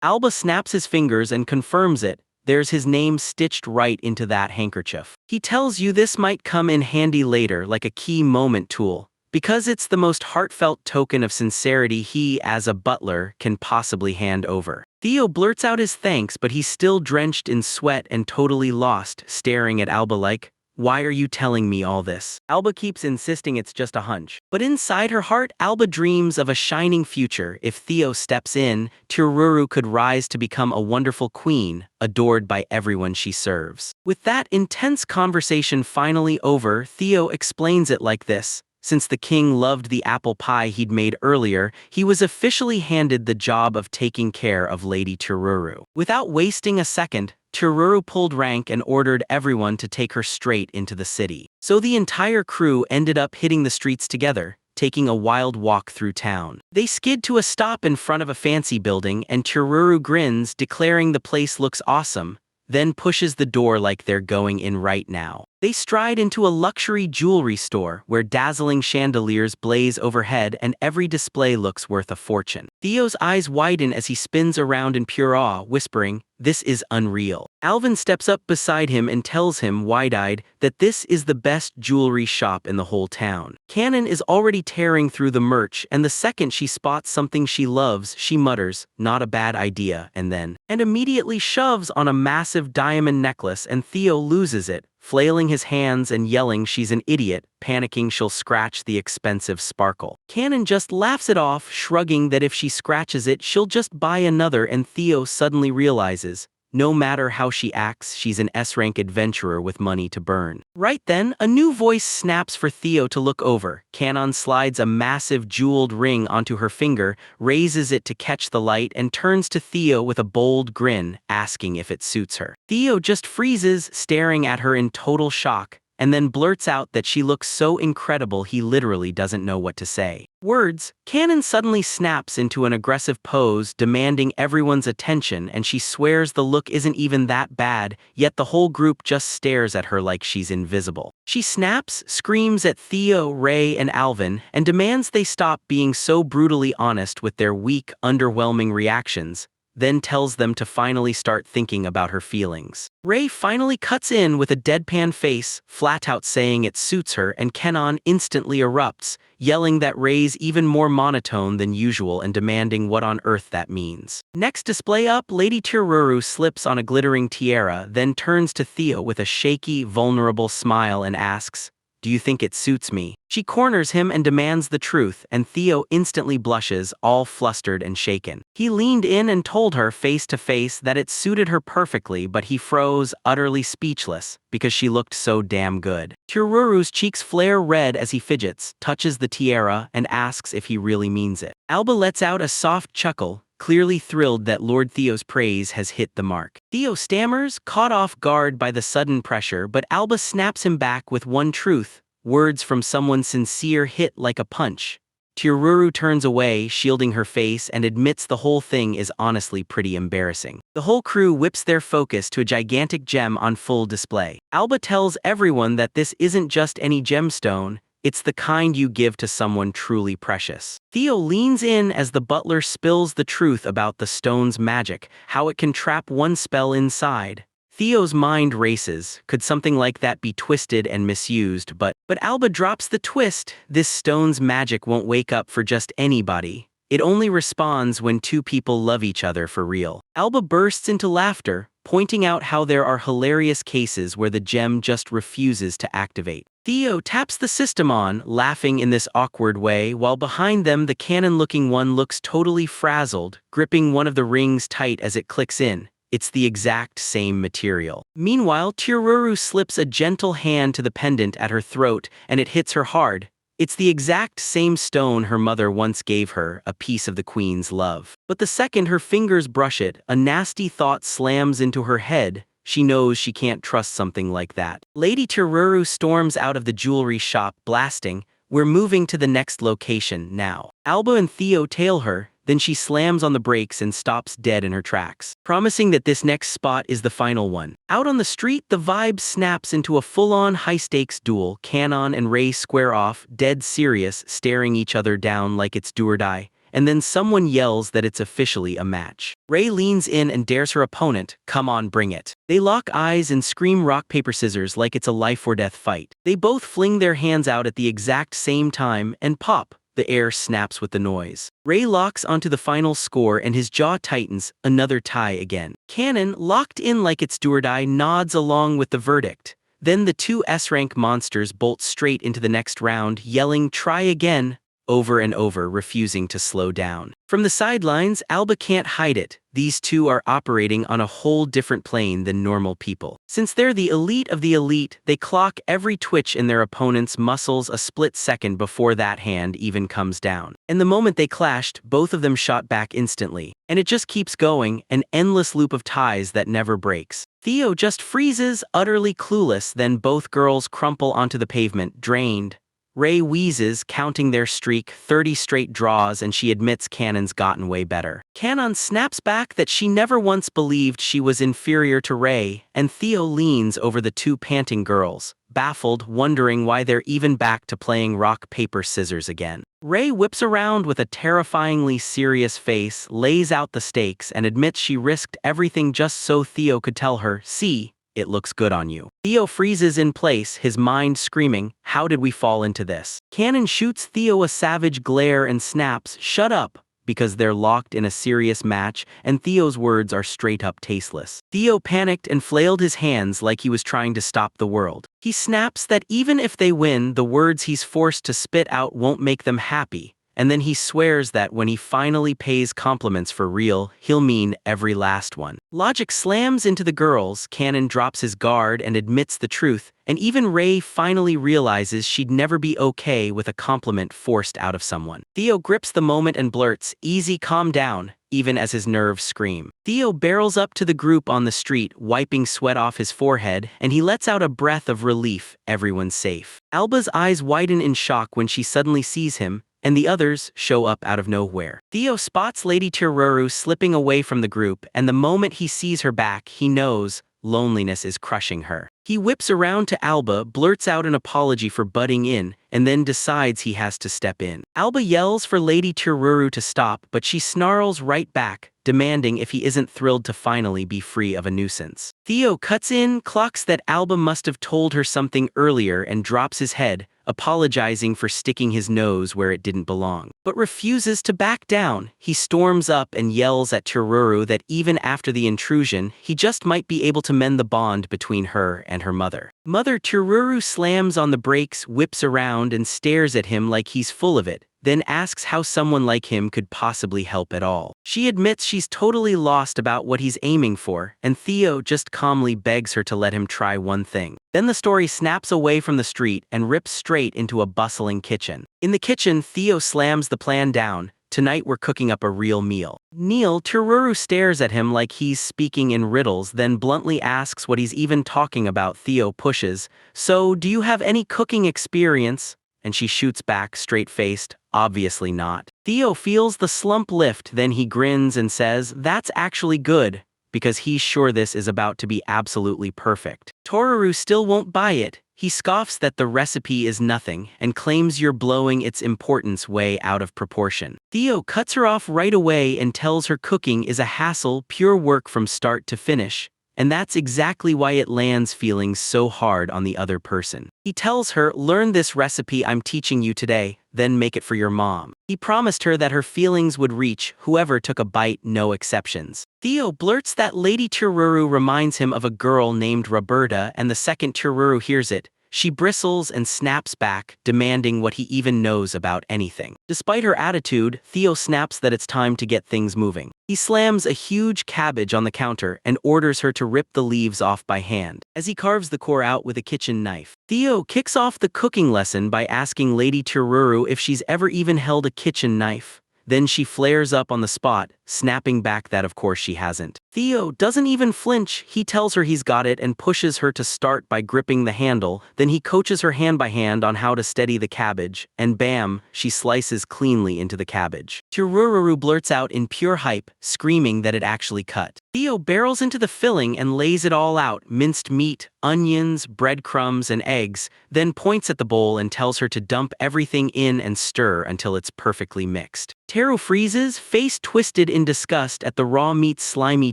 Alba snaps his fingers and confirms it. There's his name stitched right into that handkerchief. He tells you this might come in handy later, like a key moment tool, because it's the most heartfelt token of sincerity he, as a butler, can possibly hand over. Theo blurts out his thanks, but he's still drenched in sweat and totally lost, staring at Alba like, "Why are you telling me all this?" Alba keeps insisting it's just a hunch. But inside her heart, Alba dreams of a shining future. If Theo steps in, Tururu could rise to become a wonderful queen, adored by everyone she serves. With that intense conversation finally over, Theo explains it like this. Since the king loved the apple pie he'd made earlier, he was officially handed the job of taking care of Lady Tururu. Without wasting a second, Tururu pulled rank and ordered everyone to take her straight into the city. So the entire crew ended up hitting the streets together, taking a wild walk through town. They skid to a stop in front of a fancy building, and Tururu grins, declaring the place looks awesome, then pushes the door like they're going in right now. They stride into a luxury jewelry store where dazzling chandeliers blaze overhead and every display looks worth a fortune. Theo's eyes widen as he spins around in pure awe, whispering, "This is unreal." Alvin steps up beside him and tells him, wide-eyed, that this is the best jewelry shop in the whole town. Cannon is already tearing through the merch, and the second she spots something she loves, she mutters, "Not a bad idea," and immediately shoves on a massive diamond necklace, and Theo loses it, flailing his hands and yelling she's an idiot, panicking she'll scratch the expensive sparkle. Cannon just laughs it off, shrugging that if she scratches it she'll just buy another, and Theo suddenly realizes, no matter how she acts, she's an S-rank adventurer with money to burn. Right then, a new voice snaps for Theo to look over. Cannon slides a massive jeweled ring onto her finger, raises it to catch the light, and turns to Theo with a bold grin, asking if it suits her. Theo just freezes, staring at her in total shock, and then blurts out that she looks so incredible he literally doesn't know what to say. Words. Cannon suddenly snaps into an aggressive pose, demanding everyone's attention, and she swears the look isn't even that bad, yet the whole group just stares at her like she's invisible. She snaps, screams at Theo, Ray, and Alvin, and demands they stop being so brutally honest with their weak, underwhelming reactions, then tells them to finally start thinking about her feelings. Ray finally cuts in with a deadpan face, flat out saying it suits her, and Cannon instantly erupts, yelling that Ray's even more monotone than usual and demanding what on earth that means. Next display up, Lady Tiruru slips on a glittering tiara, then turns to Theo with a shaky, vulnerable smile and asks, "Do you think it suits me?" She corners him and demands the truth, and Theo instantly blushes, all flustered and shaken. He leaned in and told her face to face that it suited her perfectly, but he froze, utterly speechless, because she looked so damn good. Tiruru's cheeks flare red as he fidgets, touches the tiara, and asks if he really means it. Alba lets out a soft chuckle, clearly thrilled that Lord Theo's praise has hit the mark. Theo stammers, caught off guard by the sudden pressure, but Alba snaps him back with one truth, words from someone sincere hit like a punch. Tiruru turns away, shielding her face, and admits the whole thing is honestly pretty embarrassing. The whole crew whips their focus to a gigantic gem on full display. Alba tells everyone that this isn't just any gemstone, it's the kind you give to someone truly precious. Theo leans in as the butler spills the truth about the stone's magic, how it can trap one spell inside. Theo's mind races. Could something like that be twisted and misused? But Alba drops the twist. This stone's magic won't wake up for just anybody. It only responds when two people love each other for real. Alba bursts into laughter, pointing out how there are hilarious cases where the gem just refuses to activate. Theo taps the system on, laughing in this awkward way, while behind them the cannon-looking one looks totally frazzled, gripping one of the rings tight as it clicks in. It's the exact same material. Meanwhile, Tiruru slips a gentle hand to the pendant at her throat, and it hits her hard. It's the exact same stone her mother once gave her, a piece of the queen's love. But the second her fingers brush it, a nasty thought slams into her head. She knows she can't trust something like that. Lady Tiruru storms out of the jewelry shop, blasting, "We're moving to the next location now." Alba and Theo tail her, then she slams on the brakes and stops dead in her tracks, promising that this next spot is the final one. Out on the street, the vibe snaps into a full-on high-stakes duel. Cannon and Ray square off, dead serious, staring each other down like it's do or die, and then someone yells that it's officially a match. Ray leans in and dares her opponent, "Come on, bring it." They lock eyes and scream rock, paper, scissors like it's a life-or-death fight. They both fling their hands out at the exact same time, and pop! The air snaps with the noise. Ray locks onto the final score and his jaw tightens, another tie again. Cannon, locked in like it's do or die, nods along with the verdict. Then the two S-rank monsters bolt straight into the next round, yelling, "Try again," over and over, refusing to slow down. From the sidelines, Alba can't hide it. These two are operating on a whole different plane than normal people. Since they're the elite of the elite, they clock every twitch in their opponent's muscles a split second before that hand even comes down. And the moment they clashed, both of them shot back instantly. And it just keeps going, an endless loop of ties that never breaks. Theo just freezes, utterly clueless, then both girls crumple onto the pavement, drained. Ray wheezes, counting their streak, 30 straight draws, and she admits Cannon's gotten way better. Cannon snaps back that she never once believed she was inferior to Ray, and Theo leans over the two panting girls, baffled, wondering why they're even back to playing rock, paper, scissors again. Ray whips around with a terrifyingly serious face, lays out the stakes, and admits she risked everything just so Theo could tell her, "See, it looks good on you." Theo freezes in place, his mind screaming, "How did we fall into this?" Cannon shoots Theo a savage glare and snaps, "Shut up," because they're locked in a serious match, and Theo's words are straight up tasteless. Theo panicked and flailed his hands like he was trying to stop the world. He snaps that even if they win, the words he's forced to spit out won't make them happy, and then he swears that when he finally pays compliments for real, he'll mean every last one. Logic slams into the girls, Cannon drops his guard and admits the truth, and even Ray finally realizes she'd never be okay with a compliment forced out of someone. Theo grips the moment and blurts, "Easy, calm down," even as his nerves scream. Theo barrels up to the group on the street, wiping sweat off his forehead, and he lets out a breath of relief. Everyone's safe. Alba's eyes widen in shock when she suddenly sees him, and the others show up out of nowhere. Theo spots Lady Tiruru slipping away from the group, and the moment he sees her back, he knows loneliness is crushing her. He whips around to Alba, blurts out an apology for butting in, and then decides he has to step in. Alba yells for Lady Tiruru to stop, but she snarls right back, demanding if he isn't thrilled to finally be free of a nuisance. Theo cuts in, clocks that Alba must have told her something earlier, and drops his head, apologizing for sticking his nose where it didn't belong, but refuses to back down. He storms up and yells at Tiruru that even after the intrusion, he just might be able to mend the bond between her and her mother. Mother Tiruru slams on the brakes, whips around, and stares at him like he's full of it, then asks how someone like him could possibly help at all. She admits she's totally lost about what he's aiming for, and Theo just calmly begs her to let him try one thing. Then the story snaps away from the street and rips straight into a bustling kitchen. In the kitchen, Theo slams the plan down. "Tonight we're cooking up a real meal." Neil Tiruru stares at him like he's speaking in riddles, then bluntly asks what he's even talking about. Theo pushes, "So, do you have any cooking experience?" And she shoots back, straight-faced, "Obviously not." Theo feels the slump lift, then he grins and says, "That's actually good," because he's sure this is about to be absolutely perfect. Toruru still won't buy it. He scoffs that the recipe is nothing and claims you're blowing its importance way out of proportion. Theo cuts her off right away and tells her cooking is a hassle, pure work from start to finish. And that's exactly why it lands feeling so hard on the other person. He tells her, "Learn this recipe I'm teaching you today, then make it for your mom." He promised her that her feelings would reach whoever took a bite, no exceptions. Theo blurts that Lady Tiruru reminds him of a girl named Roberta, and the second Tiruru hears it, she bristles and snaps back, demanding what he even knows about anything. Despite her attitude, Theo snaps that it's time to get things moving. He slams a huge cabbage on the counter and orders her to rip the leaves off by hand, as he carves the core out with a kitchen knife. Theo kicks off the cooking lesson by asking Lady Tiruru if she's ever even held a kitchen knife. Then she flares up on the spot, snapping back that of course she hasn't. Theo doesn't even flinch. He tells her he's got it and pushes her to start by gripping the handle. Then he coaches her hand by hand on how to steady the cabbage, and bam, she slices cleanly into the cabbage. Tiruru blurts out in pure hype, screaming that it actually cut. Theo barrels into the filling and lays it all out, minced meat, onions, breadcrumbs, and eggs, then points at the bowl and tells her to dump everything in and stir until it's perfectly mixed. Taro freezes, face twisted in disgust at the raw meat's slimy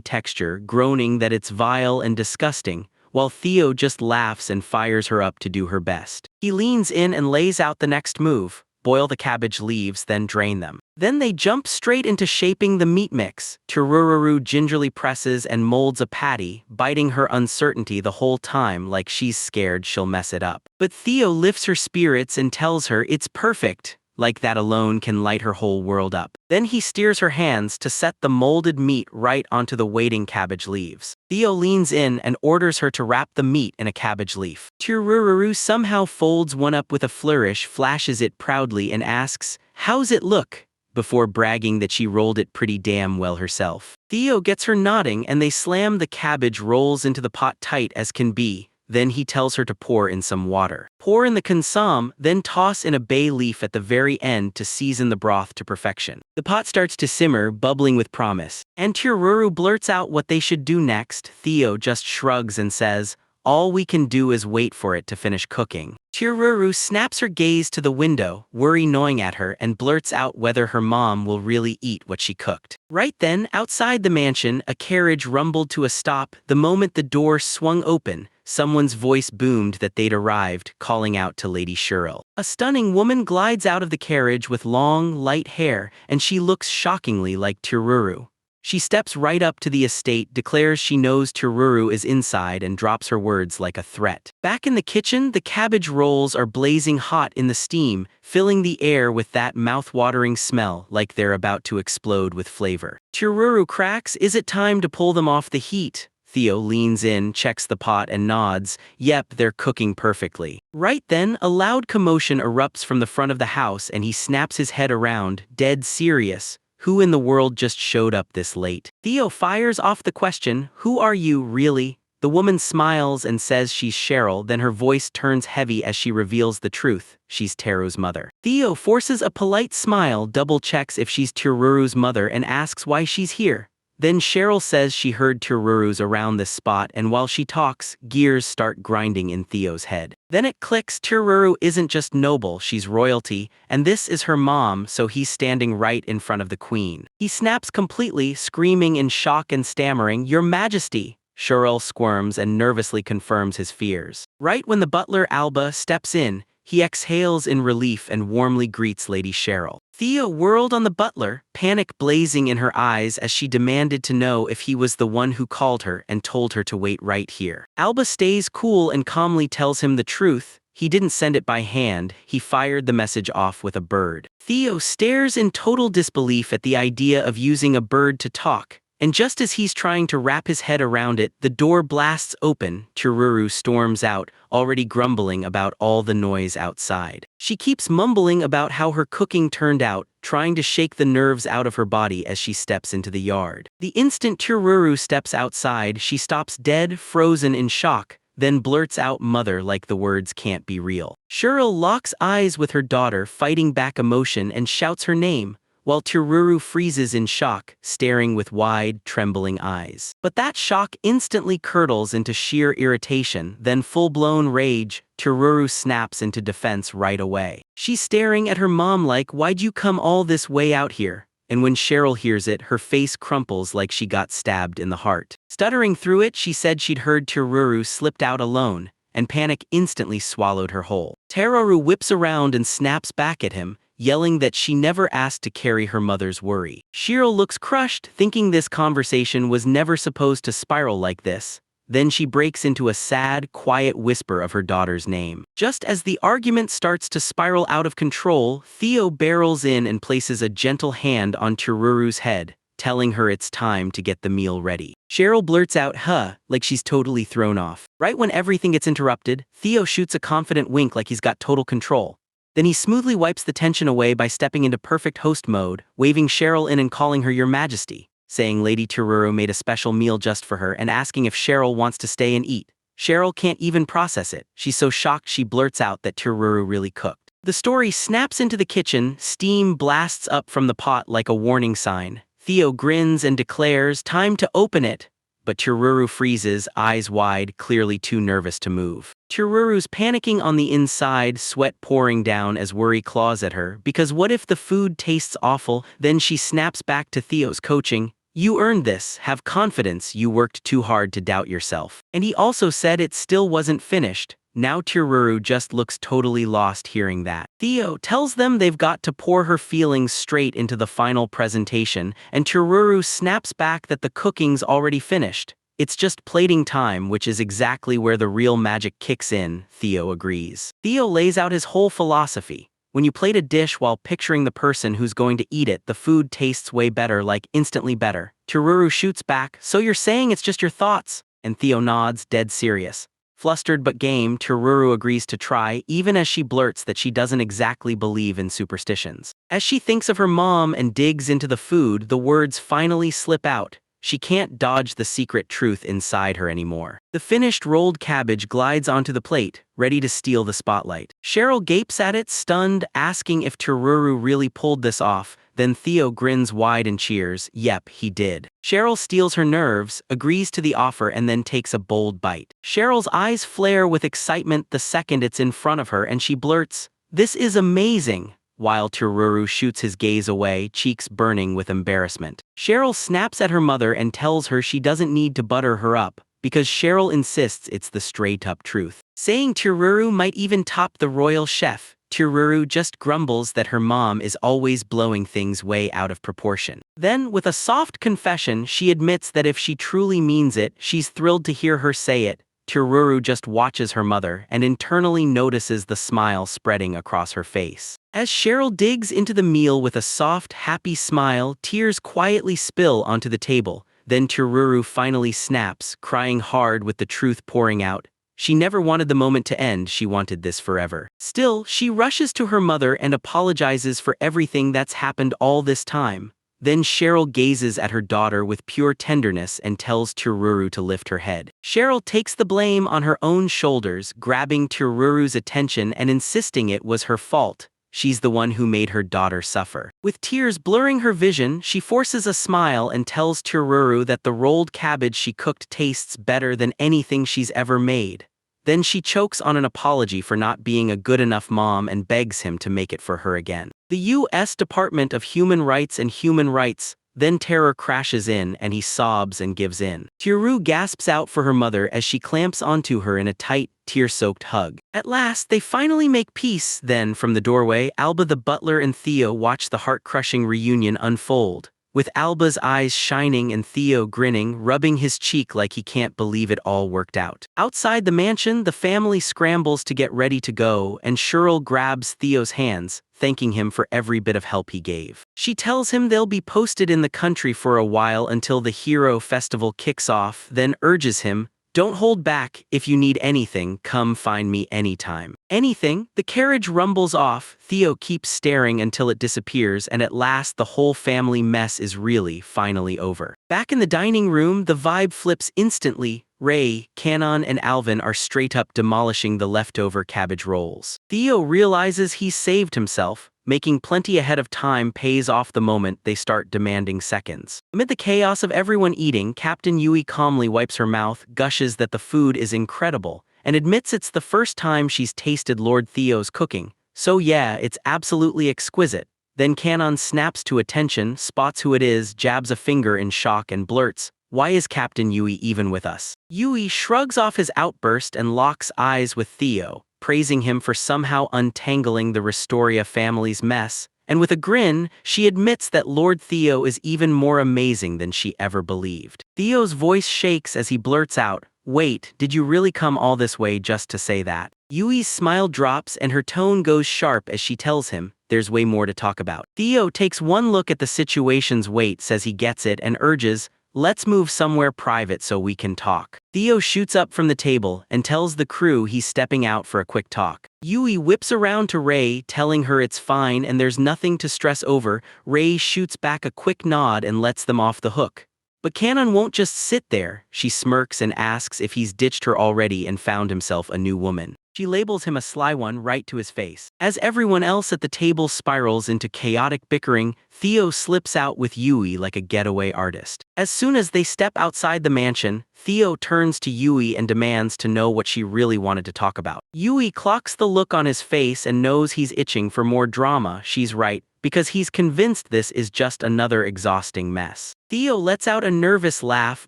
texture, groaning that it's vile and disgusting, while Theo just laughs and fires her up to do her best. He leans in and lays out the next move: boil the cabbage leaves, then drain them. Then they jump straight into shaping the meat mix. Tiruru gingerly presses and molds a patty, biting her uncertainty the whole time like she's scared she'll mess it up. But Theo lifts her spirits and tells her it's perfect. Like that alone can light her whole world up. Then he steers her hands to set the molded meat right onto the waiting cabbage leaves. Theo leans in and orders her to wrap the meat in a cabbage leaf. Tiruru somehow folds one up with a flourish, flashes it proudly, and asks, "How's it look?" before bragging that she rolled it pretty damn well herself. Theo gets her nodding and they slam the cabbage rolls into the pot tight as can be. Then he tells her to pour in some water. Pour in the consomme, then toss in a bay leaf at the very end to season the broth to perfection. The pot starts to simmer, bubbling with promise. And Tururu blurts out what they should do next. Theo just shrugs and says, "All we can do is wait for it to finish cooking." Tururu snaps her gaze to the window, worry gnawing at her, and blurts out whether her mom will really eat what she cooked. Right then, outside the mansion, a carriage rumbled to a stop. The moment the door swung open, someone's voice boomed that they'd arrived, calling out to Lady Cheryl. A stunning woman glides out of the carriage with long, light hair, and she looks shockingly like Tururu. She steps right up to the estate, declares she knows Tururu is inside, and drops her words like a threat. Back in the kitchen, the cabbage rolls are blazing hot in the steam, filling the air with that mouth-watering smell like they're about to explode with flavor. Tururu cracks, "Is it time to pull them off the heat?" Theo leans in, checks the pot, and nods. Yep, they're cooking perfectly. Right then, a loud commotion erupts from the front of the house, and he snaps his head around, dead serious. Who in the world just showed up this late? Theo fires off the question, "Who are you, really?" The woman smiles and says she's Cheryl, then her voice turns heavy as she reveals the truth. She's Teru's mother. Theo forces a polite smile, double-checks if she's Tururu's mother, and asks why she's here. Then Cheryl says she heard Tururu's around this spot, and while she talks, gears start grinding in Theo's head. Then it clicks, Tururu isn't just noble, she's royalty, and this is her mom, so he's standing right in front of the queen. He snaps completely, screaming in shock and stammering, "Your Majesty!" Cheryl squirms and nervously confirms his fears. Right when the butler Alba steps in, he exhales in relief and warmly greets Lady Cheryl. Theo whirled on the butler, panic blazing in her eyes as she demanded to know if he was the one who called her and told her to wait right here. Alba stays cool and calmly tells him the truth. He didn't send it by hand, he fired the message off with a bird. Theo stares in total disbelief at the idea of using a bird to talk. And just as he's trying to wrap his head around it, the door blasts open. Tururu storms out, already grumbling about all the noise outside. She keeps mumbling about how her cooking turned out, trying to shake the nerves out of her body as she steps into the yard. The instant Tururu steps outside, she stops dead, frozen in shock, then blurts out "mother" like the words can't be real. Cheryl locks eyes with her daughter, fighting back emotion, and shouts her name, while Tururu freezes in shock, staring with wide, trembling eyes. But that shock instantly curdles into sheer irritation, then full-blown rage. Tururu snaps into defense right away. She's staring at her mom like, "Why'd you come all this way out here?" And when Cheryl hears it, her face crumples like she got stabbed in the heart. Stuttering through it, she said she'd heard Tururu slipped out alone, and panic instantly swallowed her whole. Tururu whips around and snaps back at him, yelling that she never asked to carry her mother's worry. Cheryl looks crushed, thinking this conversation was never supposed to spiral like this. Then she breaks into a sad, quiet whisper of her daughter's name. Just as the argument starts to spiral out of control, Theo barrels in and places a gentle hand on Tururu's head, telling her it's time to get the meal ready. Cheryl blurts out, "Huh," like she's totally thrown off. Right when everything gets interrupted, Theo shoots a confident wink like he's got total control. Then he smoothly wipes the tension away by stepping into perfect host mode, waving Cheryl in and calling her "Your Majesty," saying Lady Tururu made a special meal just for her and asking if Cheryl wants to stay and eat. Cheryl can't even process it. She's so shocked she blurts out that Tururu really cooked. The story snaps into the kitchen, steam blasts up from the pot like a warning sign. Theo grins and declares, "Time to open it." But Tururu freezes, eyes wide, clearly too nervous to move. Tururu's panicking on the inside, sweat pouring down as worry claws at her, because what if the food tastes awful? Then she snaps back to Theo's coaching. "You earned this, have confidence, you worked too hard to doubt yourself." And he also said it still wasn't finished. Now Tururu just looks totally lost hearing that. Theo tells them they've got to pour her feelings straight into the final presentation, and Tururu snaps back that the cooking's already finished. It's just plating time, which is exactly where the real magic kicks in, Theo agrees. Theo lays out his whole philosophy. When you plate a dish while picturing the person who's going to eat it, the food tastes way better, like instantly better. Tururu shoots back, "So you're saying it's just your thoughts?" And Theo nods, dead serious. Flustered but game, Tururu agrees to try, even as she blurts that she doesn't exactly believe in superstitions. As she thinks of her mom and digs into the food, the words finally slip out. she can't dodge the secret truth inside her anymore. The finished rolled cabbage glides onto the plate, ready to steal the spotlight. Cheryl gapes at it, stunned, asking if Tururu really pulled this off. Then Theo grins wide and cheers, "Yep, he did." Cheryl steals her nerves, agrees to the offer, and then takes a bold bite. Cheryl's eyes flare with excitement the second it's in front of her, and she blurts, "This is amazing," while Tururu shoots his gaze away, cheeks burning with embarrassment. Cheryl snaps at her mother and tells her she doesn't need to butter her up, because Cheryl insists it's the straight-up truth. Saying Tururu might even top the royal chef, Tururu just grumbles that her mom is always blowing things way out of proportion. Then, with a soft confession, she admits that if she truly means it, she's thrilled to hear her say it. Tururu just watches her mother and internally notices the smile spreading across her face. As Cheryl digs into the meal with a soft, happy smile, tears quietly spill onto the table. Then Tururu finally snaps, crying hard with the truth pouring out. She never wanted the moment to end, she wanted this forever. Still, she rushes to her mother and apologizes for everything that's happened all this time. Then Cheryl gazes at her daughter with pure tenderness and tells Tururu to lift her head. Cheryl takes the blame on her own shoulders, grabbing Tururu's attention and insisting it was her fault. She's the one who made her daughter suffer. With tears blurring her vision, she forces a smile and tells Tururu that the rolled cabbage she cooked tastes better than anything she's ever made. Then she chokes on an apology for not being a good enough mom and begs him to make it for her again. The U.S. Department of Human Rights and Human Rights. Then terror crashes in and he sobs and gives in. Tururu gasps out for her mother as she clamps onto her in a tight, tear-soaked hug. At last, they finally make peace. Then, from the doorway, Alba the butler and Theo watch the heart-crushing reunion unfold. With Alba's eyes shining and Theo grinning, rubbing his cheek like he can't believe it all worked out. Outside the mansion, the family scrambles to get ready to go, and Cheryl grabs Theo's hands, thanking him for every bit of help he gave. She tells him they'll be posted in the country for a while until the Hero Festival kicks off, then urges him, "Don't hold back. If you need anything, come find me anytime." Anything? The carriage rumbles off. Theo keeps staring until it disappears, and at last the whole family mess is really, finally over. Back in the dining room, the vibe flips instantly. Ray, Kanon, and Alvin are straight up demolishing the leftover cabbage rolls. Theo realizes he's saved himself. Making plenty ahead of time pays off the moment they start demanding seconds. Amid the chaos of everyone eating, Captain Yui calmly wipes her mouth, gushes that the food is incredible, and admits it's the first time she's tasted Lord Theo's cooking. So yeah, it's absolutely exquisite. Then Kanon snaps to attention, spots who it is, jabs a finger in shock and blurts, "Why is Captain Yui even with us?" Yui shrugs off his outburst and locks eyes with Theo, praising him for somehow untangling the Restoria family's mess, and with a grin, she admits that Lord Theo is even more amazing than she ever believed. Theo's voice shakes as he blurts out, "Wait, did you really come all this way just to say that?" Yui's smile drops and her tone goes sharp as she tells him, "There's way more to talk about." Theo takes one look at the situation's weight, says he gets it, and urges, "Let's move somewhere private so we can talk." Theo shoots up from the table and tells the crew he's stepping out for a quick talk. Yui whips around to Ray, telling her it's fine and there's nothing to stress over. Ray shoots back a quick nod and lets them off the hook. But Kanon won't just sit there. She smirks and asks if he's ditched her already and found himself a new woman. She labels him a sly one right to his face. As everyone else at the table spirals into chaotic bickering, Theo slips out with Yui like a getaway artist. As soon as they step outside the mansion, Theo turns to Yui and demands to know what she really wanted to talk about. Yui clocks the look on his face and knows he's itching for more drama. She's right, because he's convinced this is just another exhausting mess. Theo lets out a nervous laugh,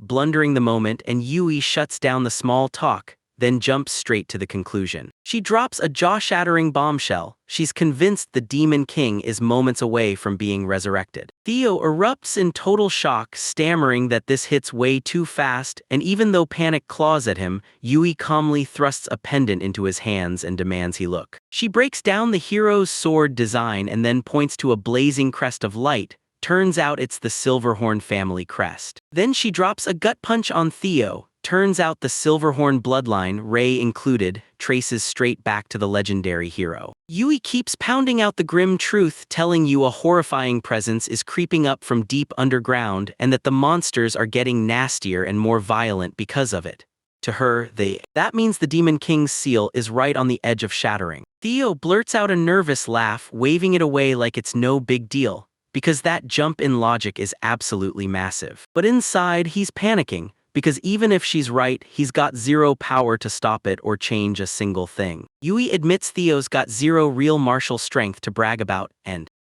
blundering the moment, and Yui shuts down the small talk, then jumps straight to the conclusion. She drops a jaw-shattering bombshell. She's convinced the Demon King is moments away from being resurrected. Theo erupts in total shock, stammering that this hits way too fast, and even though panic claws at him, Yui calmly thrusts a pendant into his hands and demands he look. She breaks down the hero's sword design and then points to a blazing crest of light. Turns out it's the Silverhorn family crest. Then she drops a gut punch on Theo, Turns out the Silverhorn bloodline, Ray included, traces straight back to the legendary hero. Yui keeps pounding out the grim truth, telling you a horrifying presence is creeping up from deep underground and that the monsters are getting nastier and more violent because of it. To her, that means the Demon King's seal is right on the edge of shattering. Theo blurts out a nervous laugh, waving it away like it's no big deal, because that jump in logic is absolutely massive. But inside, he's panicking, because even if she's right, he's got zero power to stop it or change a single thing. Yui admits Theo's got zero real martial strength to brag about,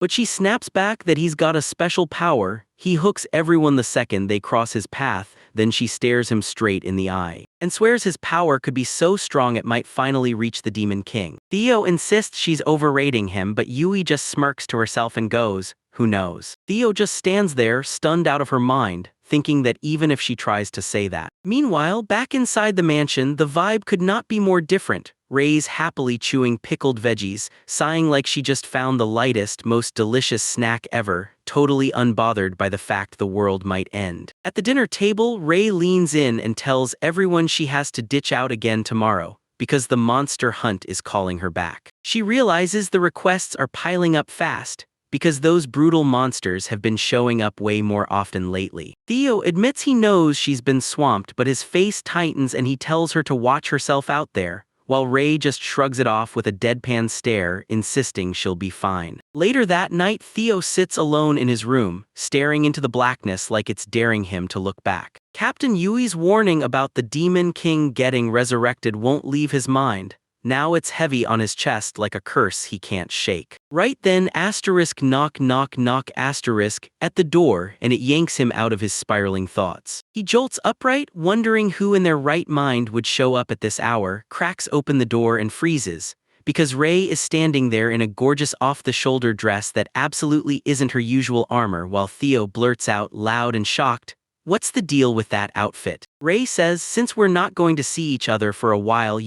but she snaps back that he's got a special power. He hooks everyone the second they cross his path, then she stares him straight in the eye, and swears his power could be so strong it might finally reach the Demon King. Theo insists she's overrating him, but Yui just smirks to herself and goes, "Who knows?" Theo just stands there, stunned out of her mind, thinking that even if she tries to say that. Meanwhile, back inside the mansion, the vibe could not be more different. Ray's happily chewing pickled veggies, sighing like she just found the lightest, most delicious snack ever, totally unbothered by the fact the world might end. At the dinner table, Ray leans in and tells everyone she has to ditch out again tomorrow, because the monster hunt is calling her back. She realizes the requests are piling up fast, because those brutal monsters have been showing up way more often lately. Theo admits he knows she's been swamped, but his face tightens and he tells her to watch herself out there, while Ray just shrugs it off with a deadpan stare, insisting she'll be fine. Later that night, Theo sits alone in his room, staring into the blackness like it's daring him to look back. Captain Yui's warning about the Demon King getting resurrected won't leave his mind. Now it's heavy on his chest like a curse he can't shake. Right then, knock knock knock at the door, and it yanks him out of his spiraling thoughts. He jolts upright, wondering who in their right mind would show up at this hour, cracks open the door and freezes, because Ray is standing there in a gorgeous off-the-shoulder dress that absolutely isn't her usual armor, while Theo blurts out loud and shocked, "What's the deal with that outfit?" Ray says, "Since we're not going to see each other for a while,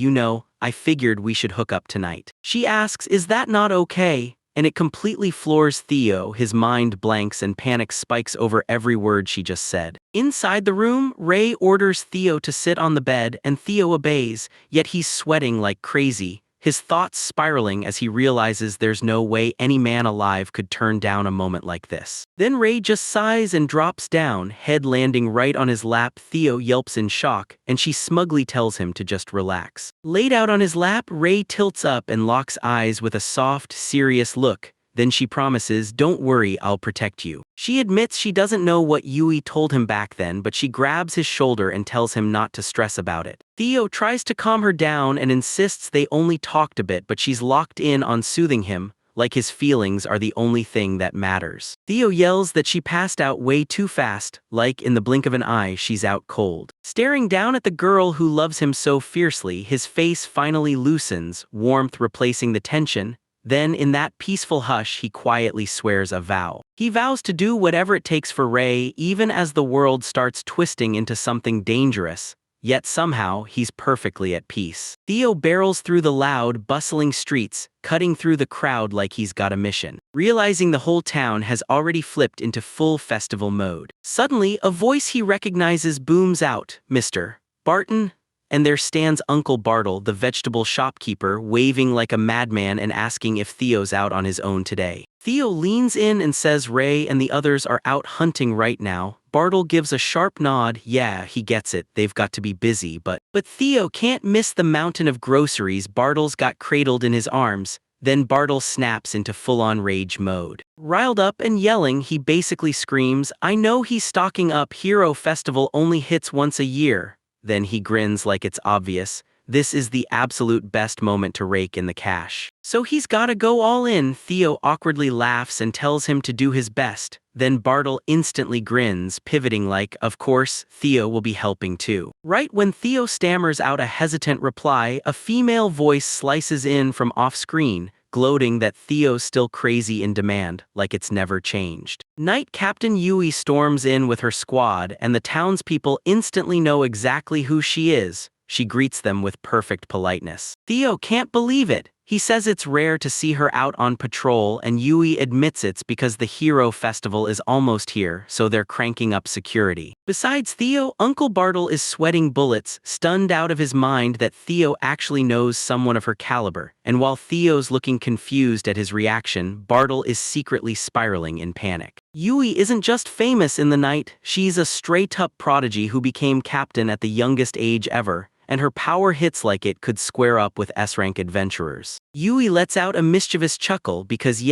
I figured we should hook up tonight." She asks, "Is that not okay?" And it completely floors Theo. His mind blanks and panic spikes over every word she just said. Inside the room, Ray orders Theo to sit on the bed and Theo obeys, yet he's sweating like crazy, his thoughts spiraling as he realizes there's no way any man alive could turn down a moment like this. Then Ray just sighs and drops down, head landing right on his lap. Theo yelps in shock, and she smugly tells him to just relax. Laid out on his lap, Ray tilts up and locks eyes with a soft, serious look. Then she promises, "Don't worry, I'll protect you." She admits she doesn't know what Yui told him back then, but she grabs his shoulder and tells him not to stress about it. Theo tries to calm her down and insists they only talked a bit, but she's locked in on soothing him, like his feelings are the only thing that matters. Theo yells that she passed out way too fast, like in the blink of an eye she's out cold. Staring down at the girl who loves him so fiercely, his face finally loosens, warmth replacing the tension. Then, in that peaceful hush, he quietly swears a vow. He vows to do whatever it takes for Ray, even as the world starts twisting into something dangerous. Yet somehow, he's perfectly at peace. Theo barrels through the loud, bustling streets, cutting through the crowd like he's got a mission. Realizing the whole town has already flipped into full festival mode. Suddenly, a voice he recognizes booms out, "Mr. Barton?" And there stands Uncle Bartle, the vegetable shopkeeper, waving like a madman and asking if Theo's out on his own today. Theo leans in and says Ray and the others are out hunting right now. Bartle gives a sharp nod. Yeah, he gets it, they've got to be busy, but Theo can't miss the mountain of groceries Bartle's got cradled in his arms. Then Bartle snaps into full-on rage mode. Riled up and yelling, he basically screams, "I know he's stocking up, Hero Festival only hits once a year." Then he grins like it's obvious. This is the absolute best moment to rake in the cash. So he's gotta go all in. Theo awkwardly laughs and tells him to do his best. Then Bartle instantly grins, pivoting like, of course, Theo will be helping too. Right when Theo stammers out a hesitant reply, a female voice slices in from off-screen, gloating that Theo's still crazy in demand, like it's never changed. Night Captain Yui storms in with her squad, and the townspeople instantly know exactly who she is. She greets them with perfect politeness. Theo can't believe it. He says it's rare to see her out on patrol, and Yui admits it's because the Hero Festival is almost here, so they're cranking up security. Besides Theo, Uncle Bartle is sweating bullets, stunned out of his mind that Theo actually knows someone of her caliber, and while Theo's looking confused at his reaction, Bartle is secretly spiraling in panic. Yui isn't just famous in the night, she's a straight-up prodigy who became captain at the youngest age ever, and her power hits like it could square up with S-rank adventurers. Yui lets out a mischievous chuckle because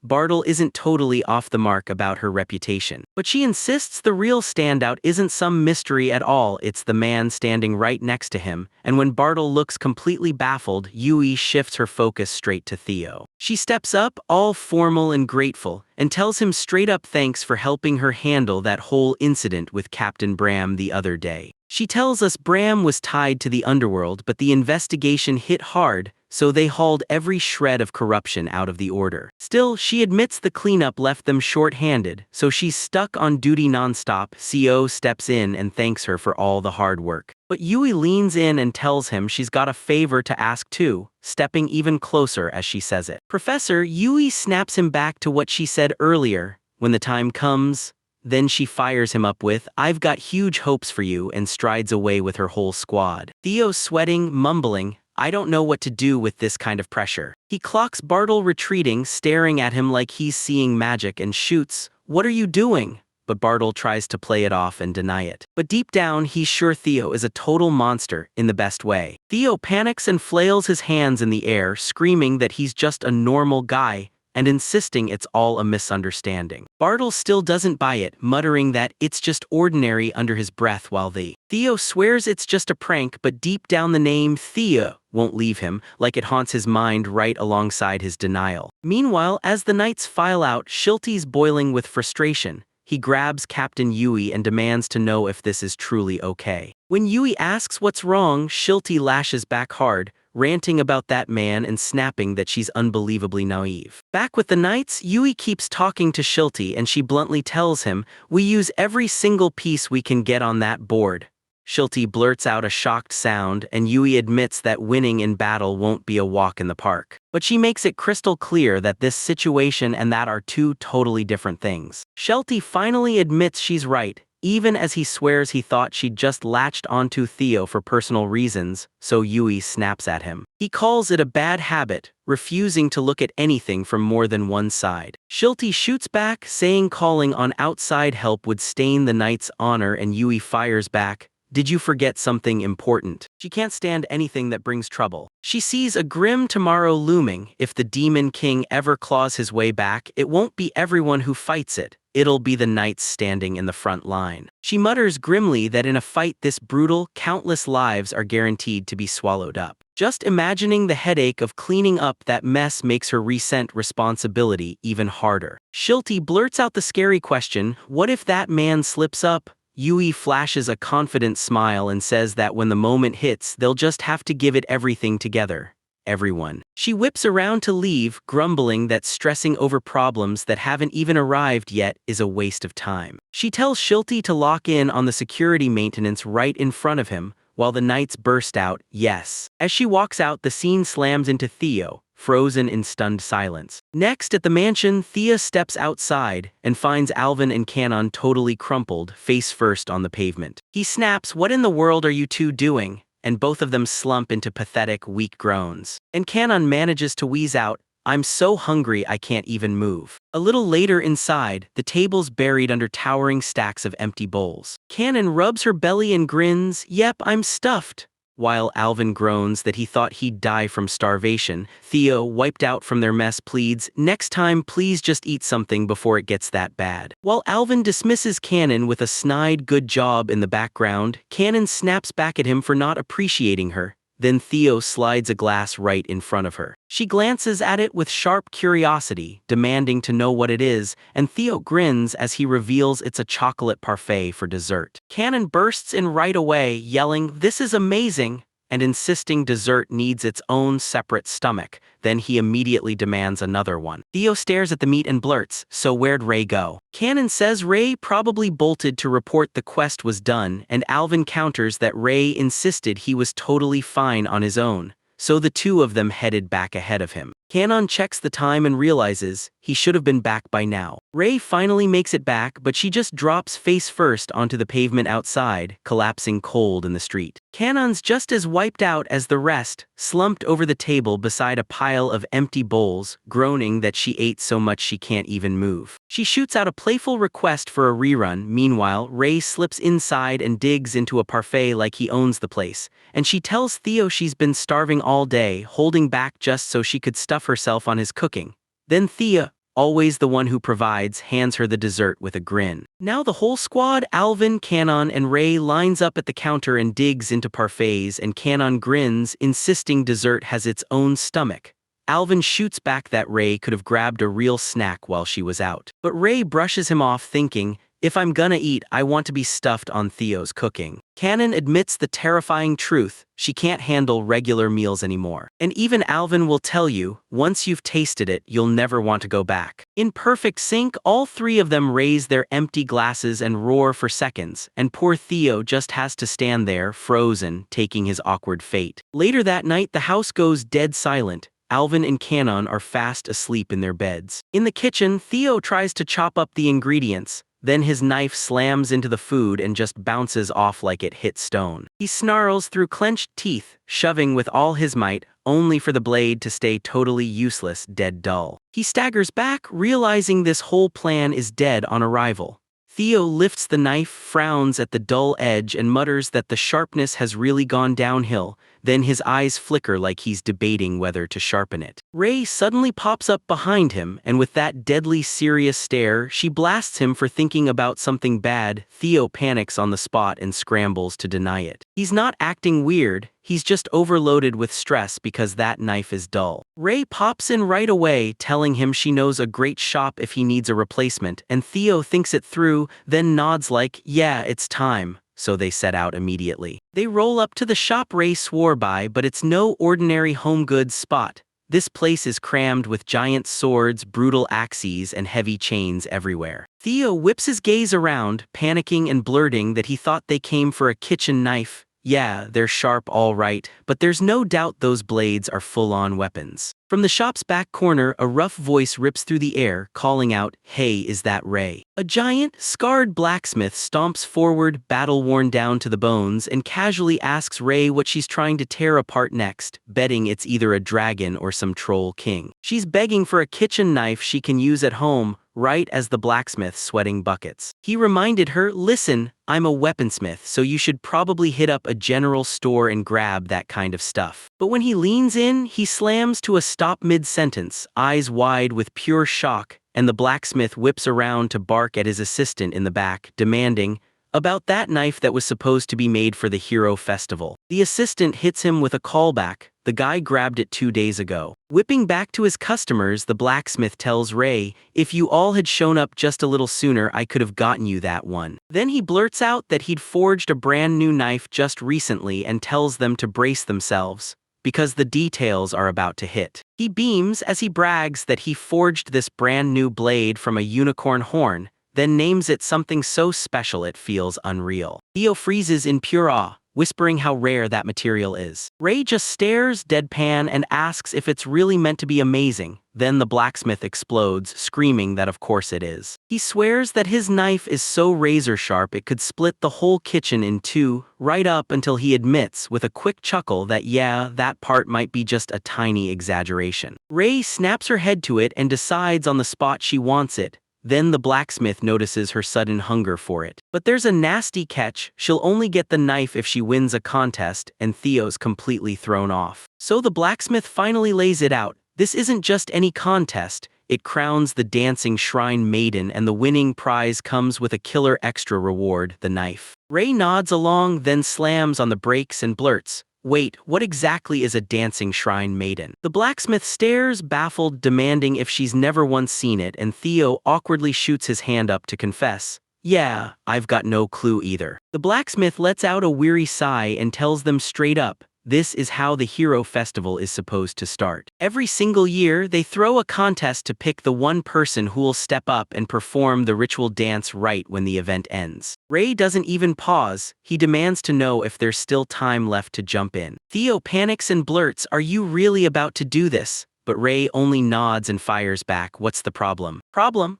Bartle isn't totally off the mark about her reputation. But she insists the real standout isn't some mystery at all, it's the man standing right next to him, and when Bartle looks completely baffled, Yui shifts her focus straight to Theo. She steps up, all formal and grateful, and tells him straight up thanks for helping her handle that whole incident with Captain Bram the other day. She tells us Bram was tied to the underworld, but the investigation hit hard, so they hauled every shred of corruption out of the order. Still, she admits the cleanup left them short-handed, so she's stuck on duty nonstop. CO steps in and thanks her for all the hard work. But Yui leans in and tells him she's got a favor to ask too, stepping even closer as she says it. Professor, Yui snaps him back to what she said earlier, when the time comes. Then she fires him up with, "I've got huge hopes for you," and strides away with her whole squad. Theo's sweating, mumbling, "I don't know what to do with this kind of pressure." He clocks Bartle retreating, staring at him like he's seeing magic, and shoots, "What are you doing?" But Bartle tries to play it off and deny it. But deep down, he's sure Theo is a total monster, in the best way. Theo panics and flails his hands in the air, screaming that he's just a normal guy, and insisting it's all a misunderstanding. Bartle still doesn't buy it, muttering that it's just ordinary under his breath while Theo swears it's just a prank, but deep down the name Theo won't leave him, like it haunts his mind right alongside his denial. Meanwhile, as the nights file out, Shilty's boiling with frustration. He grabs Captain Yui and demands to know if this is truly okay. When Yui asks what's wrong, Shilty lashes back hard, ranting about that man and snapping that she's unbelievably naive. Back with the Knights, Yui keeps talking to Shilty and she bluntly tells him, "We use every single piece we can get on that board." Shilty blurts out a shocked sound, and Yui admits that winning in battle won't be a walk in the park. But she makes it crystal clear that this situation and that are two totally different things. Shilty finally admits she's right, even as he swears he thought she'd just latched onto Theo for personal reasons, so Yui snaps at him. He calls it a bad habit, refusing to look at anything from more than one side. Shilty shoots back, saying calling on outside help would stain the Knight's honor, and Yui fires back, "Did you forget something important?" She can't stand anything that brings trouble. She sees a grim tomorrow looming. If the Demon King ever claws his way back, it won't be everyone who fights it. It'll be the Knights standing in the front line. She mutters grimly that in a fight this brutal, countless lives are guaranteed to be swallowed up. Just imagining the headache of cleaning up that mess makes her resent responsibility even harder. Shilty blurts out the scary question, "What if that man slips up?" Yui flashes a confident smile and says that when the moment hits, they'll just have to give it everything together. Everyone. She whips around to leave, grumbling that stressing over problems that haven't even arrived yet is a waste of time. She tells Shilty to lock in on the security maintenance right in front of him, while the Knights burst out, "Yes." As she walks out, the scene slams into Theo, frozen in stunned silence. Next, at the mansion, Thea steps outside and finds Alvin and Canon totally crumpled, face first on the pavement. He snaps, "What in the world are you two doing?" And both of them slump into pathetic, weak groans. And Canon manages to wheeze out, "I'm so hungry I can't even move." A little later inside, the table's buried under towering stacks of empty bowls. Canon rubs her belly and grins, "Yep, I'm stuffed." While Alvin groans that he thought he'd die from starvation, Theo, wiped out from their mess, pleads, "Next time please just eat something before it gets that bad." While Alvin dismisses Canon with a snide "good job" in the background, Canon snaps back at him for not appreciating her. Then Theo slides a glass right in front of her. She glances at it with sharp curiosity, demanding to know what it is, and Theo grins as he reveals it's a chocolate parfait for dessert. Canon bursts in right away, yelling, "This is amazing!" and insisting dessert needs its own separate stomach. Then he immediately demands another one. Theo stares at the meat and blurts, "So where'd Ray go?" Canon says Ray probably bolted to report the quest was done, and Alvin counters that Ray insisted he was totally fine on his own. so the two of them headed back ahead of him. Kanon checks the time and realizes he should have been back by now. Rei finally makes it back, but she just drops face first onto the pavement outside, collapsing cold in the street. Kanon's just as wiped out as the rest, slumped over the table beside a pile of empty bowls, groaning that she ate so much she can't even move. She shoots out a playful request for a rerun. Meanwhile, Rei slips inside and digs into a parfait like he owns the place, and she tells Theo she's been starving all day, holding back just so she could stuff herself on his cooking. Then Thea, always the one who provides, hands her the dessert with a grin. Now the whole squad, Alvin, Kanon, and Rei, lines up at the counter and digs into parfaits, and Kanon grins, insisting dessert has its own stomach. Alvin shoots back that Rei could have grabbed a real snack while she was out. But Rei brushes him off, thinking, if I'm gonna eat, I want to be stuffed on Theo's cooking. Kanon admits the terrifying truth, she can't handle regular meals anymore. And even Alvin will tell you, once you've tasted it, you'll never want to go back. In perfect sync, all three of them raise their empty glasses and roar for seconds, and poor Theo just has to stand there, frozen, taking his awkward fate. Later that night, the house goes dead silent. Alvin and Kanon are fast asleep in their beds. In the kitchen, Theo tries to chop up the ingredients. Then his knife slams into the food and just bounces off like it hit stone. He snarls through clenched teeth, shoving with all his might, only for the blade to stay totally useless, dead dull. He staggers back, realizing this whole plan is dead on arrival. Theo lifts the knife, frowns at the dull edge, and mutters that the sharpness has really gone downhill. Then his eyes flicker like he's debating whether to sharpen it. Rei suddenly pops up behind him, and with that deadly serious stare, she blasts him for thinking about something bad. Theo panics on the spot and scrambles to deny it. He's not acting weird, he's just overloaded with stress because that knife is dull. Rei pops in right away, telling him she knows a great shop if he needs a replacement, and Theo thinks it through, then nods like, yeah, it's time. So they set out immediately. They roll up to the shop Rei swore by, but it's no ordinary home goods spot. This place is crammed with giant swords, brutal axes, and heavy chains everywhere. Theo whips his gaze around, panicking and blurting that he thought they came for a kitchen knife. Yeah, they're sharp all right, but there's no doubt those blades are full-on weapons. From the shop's back corner, a rough voice rips through the air, calling out, "Hey, is that Rei?" A giant, scarred blacksmith stomps forward, battle-worn down to the bones, and casually asks Rei what she's trying to tear apart next, betting it's either a dragon or some troll king. She's begging for a kitchen knife she can use at home, right as the blacksmith's sweating buckets. He reminded her, listen, I'm a weaponsmith, so you should probably hit up a general store and grab that kind of stuff. But when he leans in, he slams to a stop mid-sentence, eyes wide with pure shock, and the blacksmith whips around to bark at his assistant in the back, demanding, about that knife that was supposed to be made for the hero festival. The assistant hits him with a callback. The guy grabbed it 2 days ago. Whipping back to his customers, the blacksmith tells Rei, if you all had shown up just a little sooner, I could have gotten you that one. Then he blurts out that he'd forged a brand new knife just recently and tells them to brace themselves, because the details are about to hit. He beams as he brags that he forged this brand new blade from a unicorn horn, then names it something so special it feels unreal. Theo freezes in pure awe, whispering how rare that material is. Rei just stares deadpan and asks if it's really meant to be amazing. Then the blacksmith explodes, screaming that of course it is. He swears that his knife is so razor sharp it could split the whole kitchen in two, right up until he admits with a quick chuckle that yeah, that part might be just a tiny exaggeration. Rei snaps her head to it and decides on the spot she wants it. Then the blacksmith notices her sudden hunger for it. But there's a nasty catch, she'll only get the knife if she wins a contest, and Theo's completely thrown off. So the blacksmith finally lays it out. This isn't just any contest, it crowns the dancing shrine maiden, and the winning prize comes with a killer extra reward, the knife. Rei nods along, then slams on the brakes and blurts, wait, what exactly is a dancing shrine maiden? The blacksmith stares, baffled, demanding if she's never once seen it, and Theo awkwardly shoots his hand up to confess. Yeah, I've got no clue either. The blacksmith lets out a weary sigh and tells them straight up, This is how the Hero Festival is supposed to start. Every single year, they throw a contest to pick the one person who'll step up and perform the ritual dance right when the event ends. Ray doesn't even pause, he demands to know if there's still time left to jump in. Theo panics and blurts, "Are you really about to do this?" But Ray only nods and fires back, "What's the problem?"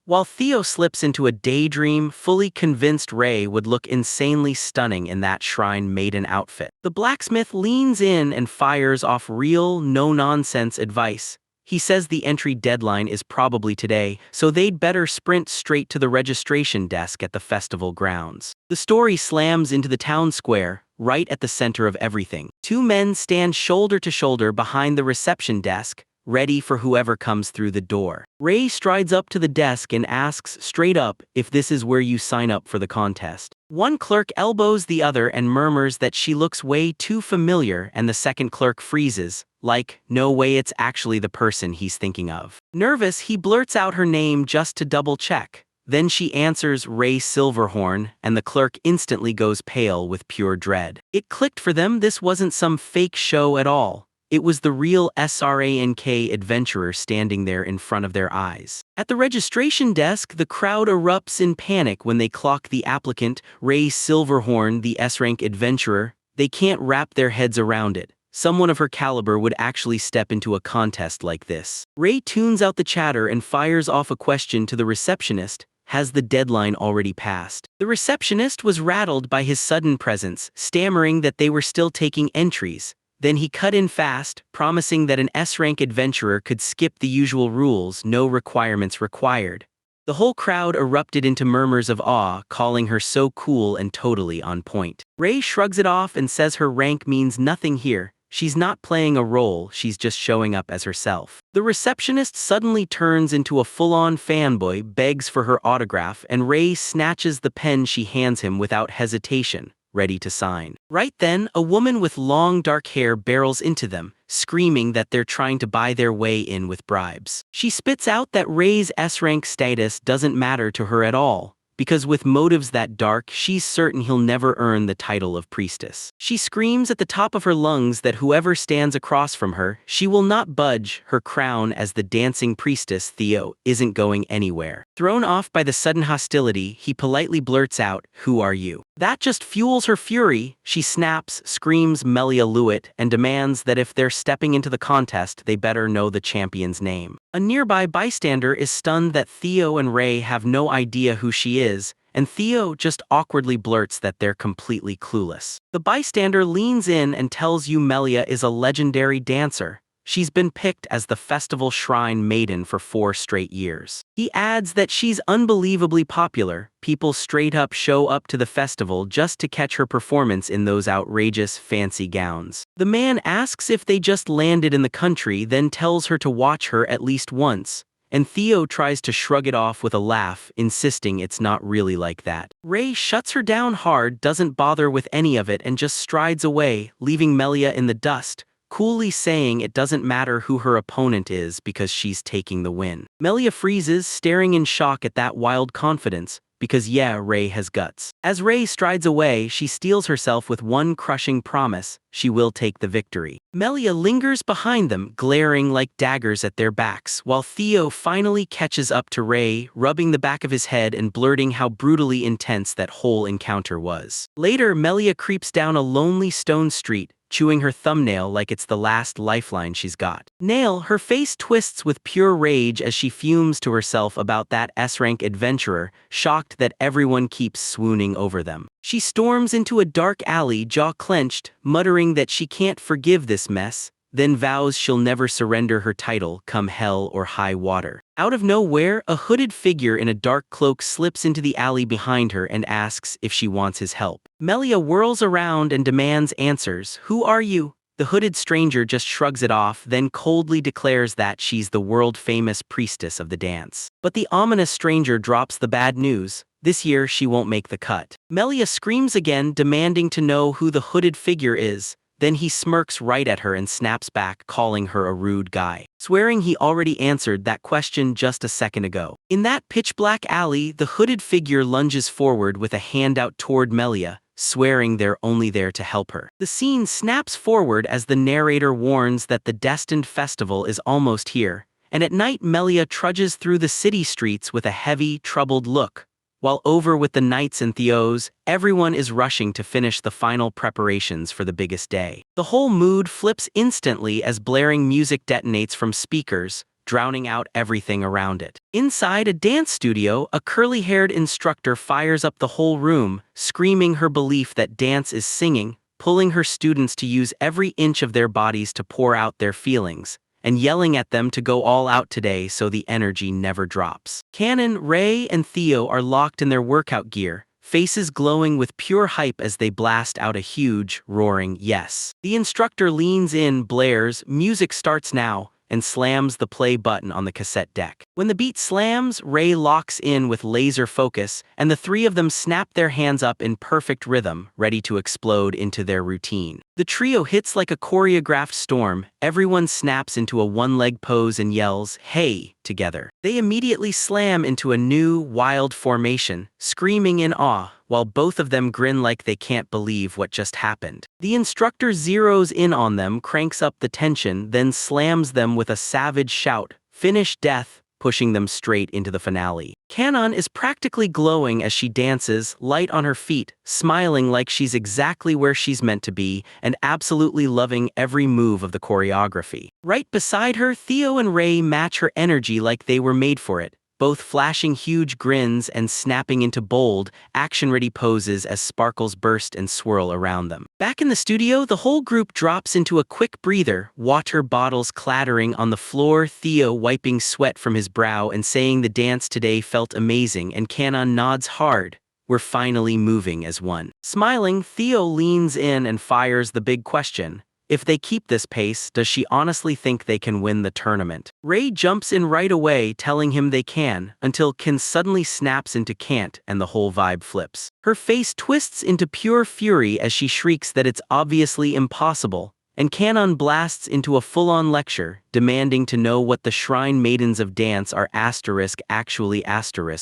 While Theo slips into a daydream, fully convinced Ray would look insanely stunning in that shrine maiden outfit. The blacksmith leans in and fires off real, no-nonsense advice. He says the entry deadline is probably today, so they'd better sprint straight to the registration desk at the festival grounds. The story slams into the town square, right at the center of everything. Two men stand shoulder to shoulder behind the reception desk, ready for whoever comes through the door. Ray strides up to the desk and asks straight up if this is where you sign up for the contest. One clerk elbows the other and murmurs that she looks way too familiar, and the second clerk freezes, like, no way it's actually the person he's thinking of. Nervous, he blurts out her name just to double-check. Then she answers Ray Silverhorn, and the clerk instantly goes pale with pure dread. It clicked for them, this wasn't some fake show at all. It was the real SRANK adventurer standing there in front of their eyes. At the registration desk, the crowd erupts in panic when they clock the applicant, Ray Silverhorn, the S-rank adventurer. They can't wrap their heads around it. Someone of her caliber would actually step into a contest like this. Ray tunes out the chatter and fires off a question to the receptionist. Has the deadline already passed? The receptionist was rattled by his sudden presence, stammering that they were still taking entries. Then he cut in fast, promising that an S-rank adventurer could skip the usual rules, no requirements required. The whole crowd erupted into murmurs of awe, calling her so cool and totally on point. Ray shrugs it off and says her rank means nothing here. She's not playing a role, she's just showing up as herself. The receptionist suddenly turns into a full-on fanboy, begs for her autograph, and Ray snatches the pen she hands him without hesitation, ready to sign. Right then, a woman with long dark hair barrels into them, screaming that they're trying to buy their way in with bribes. She spits out that Ray's S-rank status doesn't matter to her at all, because with motives that dark, she's certain he'll never earn the title of priestess. She screams at the top of her lungs that whoever stands across from her, she will not budge. Her crown as the dancing priestess, Theo, isn't going anywhere. Thrown off by the sudden hostility, he politely blurts out, "Who are you?" That just fuels her fury. She snaps, screams Melia Lewitt, and demands that if they're stepping into the contest, they better know the champion's name. A nearby bystander is stunned that Theo and Ray have no idea who she is, and Theo just awkwardly blurts that they're completely clueless. The bystander leans in and tells you Melia is a legendary dancer. She's been picked as the festival shrine maiden for 4 straight years. He adds that she's unbelievably popular. People straight up show up to the festival just to catch her performance in those outrageous fancy gowns. The man asks if they just landed in the country, then tells her to watch her at least once, and Theo tries to shrug it off with a laugh, insisting it's not really like that. Ray shuts her down hard, doesn't bother with any of it, and just strides away, leaving Melia in the dust, coolly saying it doesn't matter who her opponent is because she's taking the win. Melia freezes, staring in shock at that wild confidence, because yeah, Ray has guts. As Ray strides away, she steels herself with one crushing promise: she will take the victory. Melia lingers behind them, glaring like daggers at their backs, while Theo finally catches up to Ray, rubbing the back of his head and blurting how brutally intense that whole encounter was. Later, Melia creeps down a lonely stone street, chewing her thumbnail like it's the last lifeline she's got. Nail, her face twists with pure rage as she fumes to herself about that S-rank adventurer, shocked that everyone keeps swooning over them. She storms into a dark alley, jaw clenched, muttering that she can't forgive this mess, then vows she'll never surrender her title, come hell or high water. Out of nowhere, a hooded figure in a dark cloak slips into the alley behind her and asks if she wants his help. Melia whirls around and demands answers. "Who are you?" The hooded stranger just shrugs it off, then coldly declares that she's the world-famous priestess of the dance. But the ominous stranger drops the bad news. This year, she won't make the cut. Melia screams again, demanding to know who the hooded figure is. Then he smirks right at her and snaps back, calling her a rude guy, swearing he already answered that question just a second ago. In that pitch-black alley, the hooded figure lunges forward with a hand out toward Melia, swearing they're only there to help her. The scene snaps forward as the narrator warns that the destined festival is almost here, and at night Melia trudges through the city streets with a heavy, troubled look. While over with the knights and Theos, everyone is rushing to finish the final preparations for the biggest day. The whole mood flips instantly as blaring music detonates from speakers, drowning out everything around it. Inside a dance studio, a curly-haired instructor fires up the whole room, screaming her belief that dance is singing, pulling her students to use every inch of their bodies to pour out their feelings, and yelling at them to go all out today so the energy never drops. Canon, Ray, and Theo are locked in their workout gear, faces glowing with pure hype as they blast out a huge, roaring yes. The instructor leans in, blares, "Music starts now," and slams the play button on the cassette deck. When the beat slams, Ray locks in with laser focus, and the three of them snap their hands up in perfect rhythm, ready to explode into their routine. The trio hits like a choreographed storm. Everyone snaps into a one-leg pose and yells, "Hey!" together. They immediately slam into a new, wild formation, screaming in awe, while both of them grin like they can't believe what just happened. The instructor zeroes in on them, cranks up the tension, then slams them with a savage shout, "Finish death," pushing them straight into the finale. Canon is practically glowing as she dances, light on her feet, smiling like she's exactly where she's meant to be, and absolutely loving every move of the choreography. Right beside her, Theo and Ray match her energy like they were made for it, both flashing huge grins and snapping into bold, action-ready poses as sparkles burst and swirl around them. Back in the studio, the whole group drops into a quick breather, water bottles clattering on the floor, Theo wiping sweat from his brow and saying the dance today felt amazing, and Canon nods hard. "We're finally moving as one." Smiling, Theo leans in and fires the big question. If they keep this pace, does she honestly think they can win the tournament? Ray jumps in right away, telling him they can, until Kin suddenly snaps into can't and the whole vibe flips. Her face twists into pure fury as she shrieks that it's obviously impossible, and Canon blasts into a full-on lecture, demanding to know what the shrine maidens of dance are actually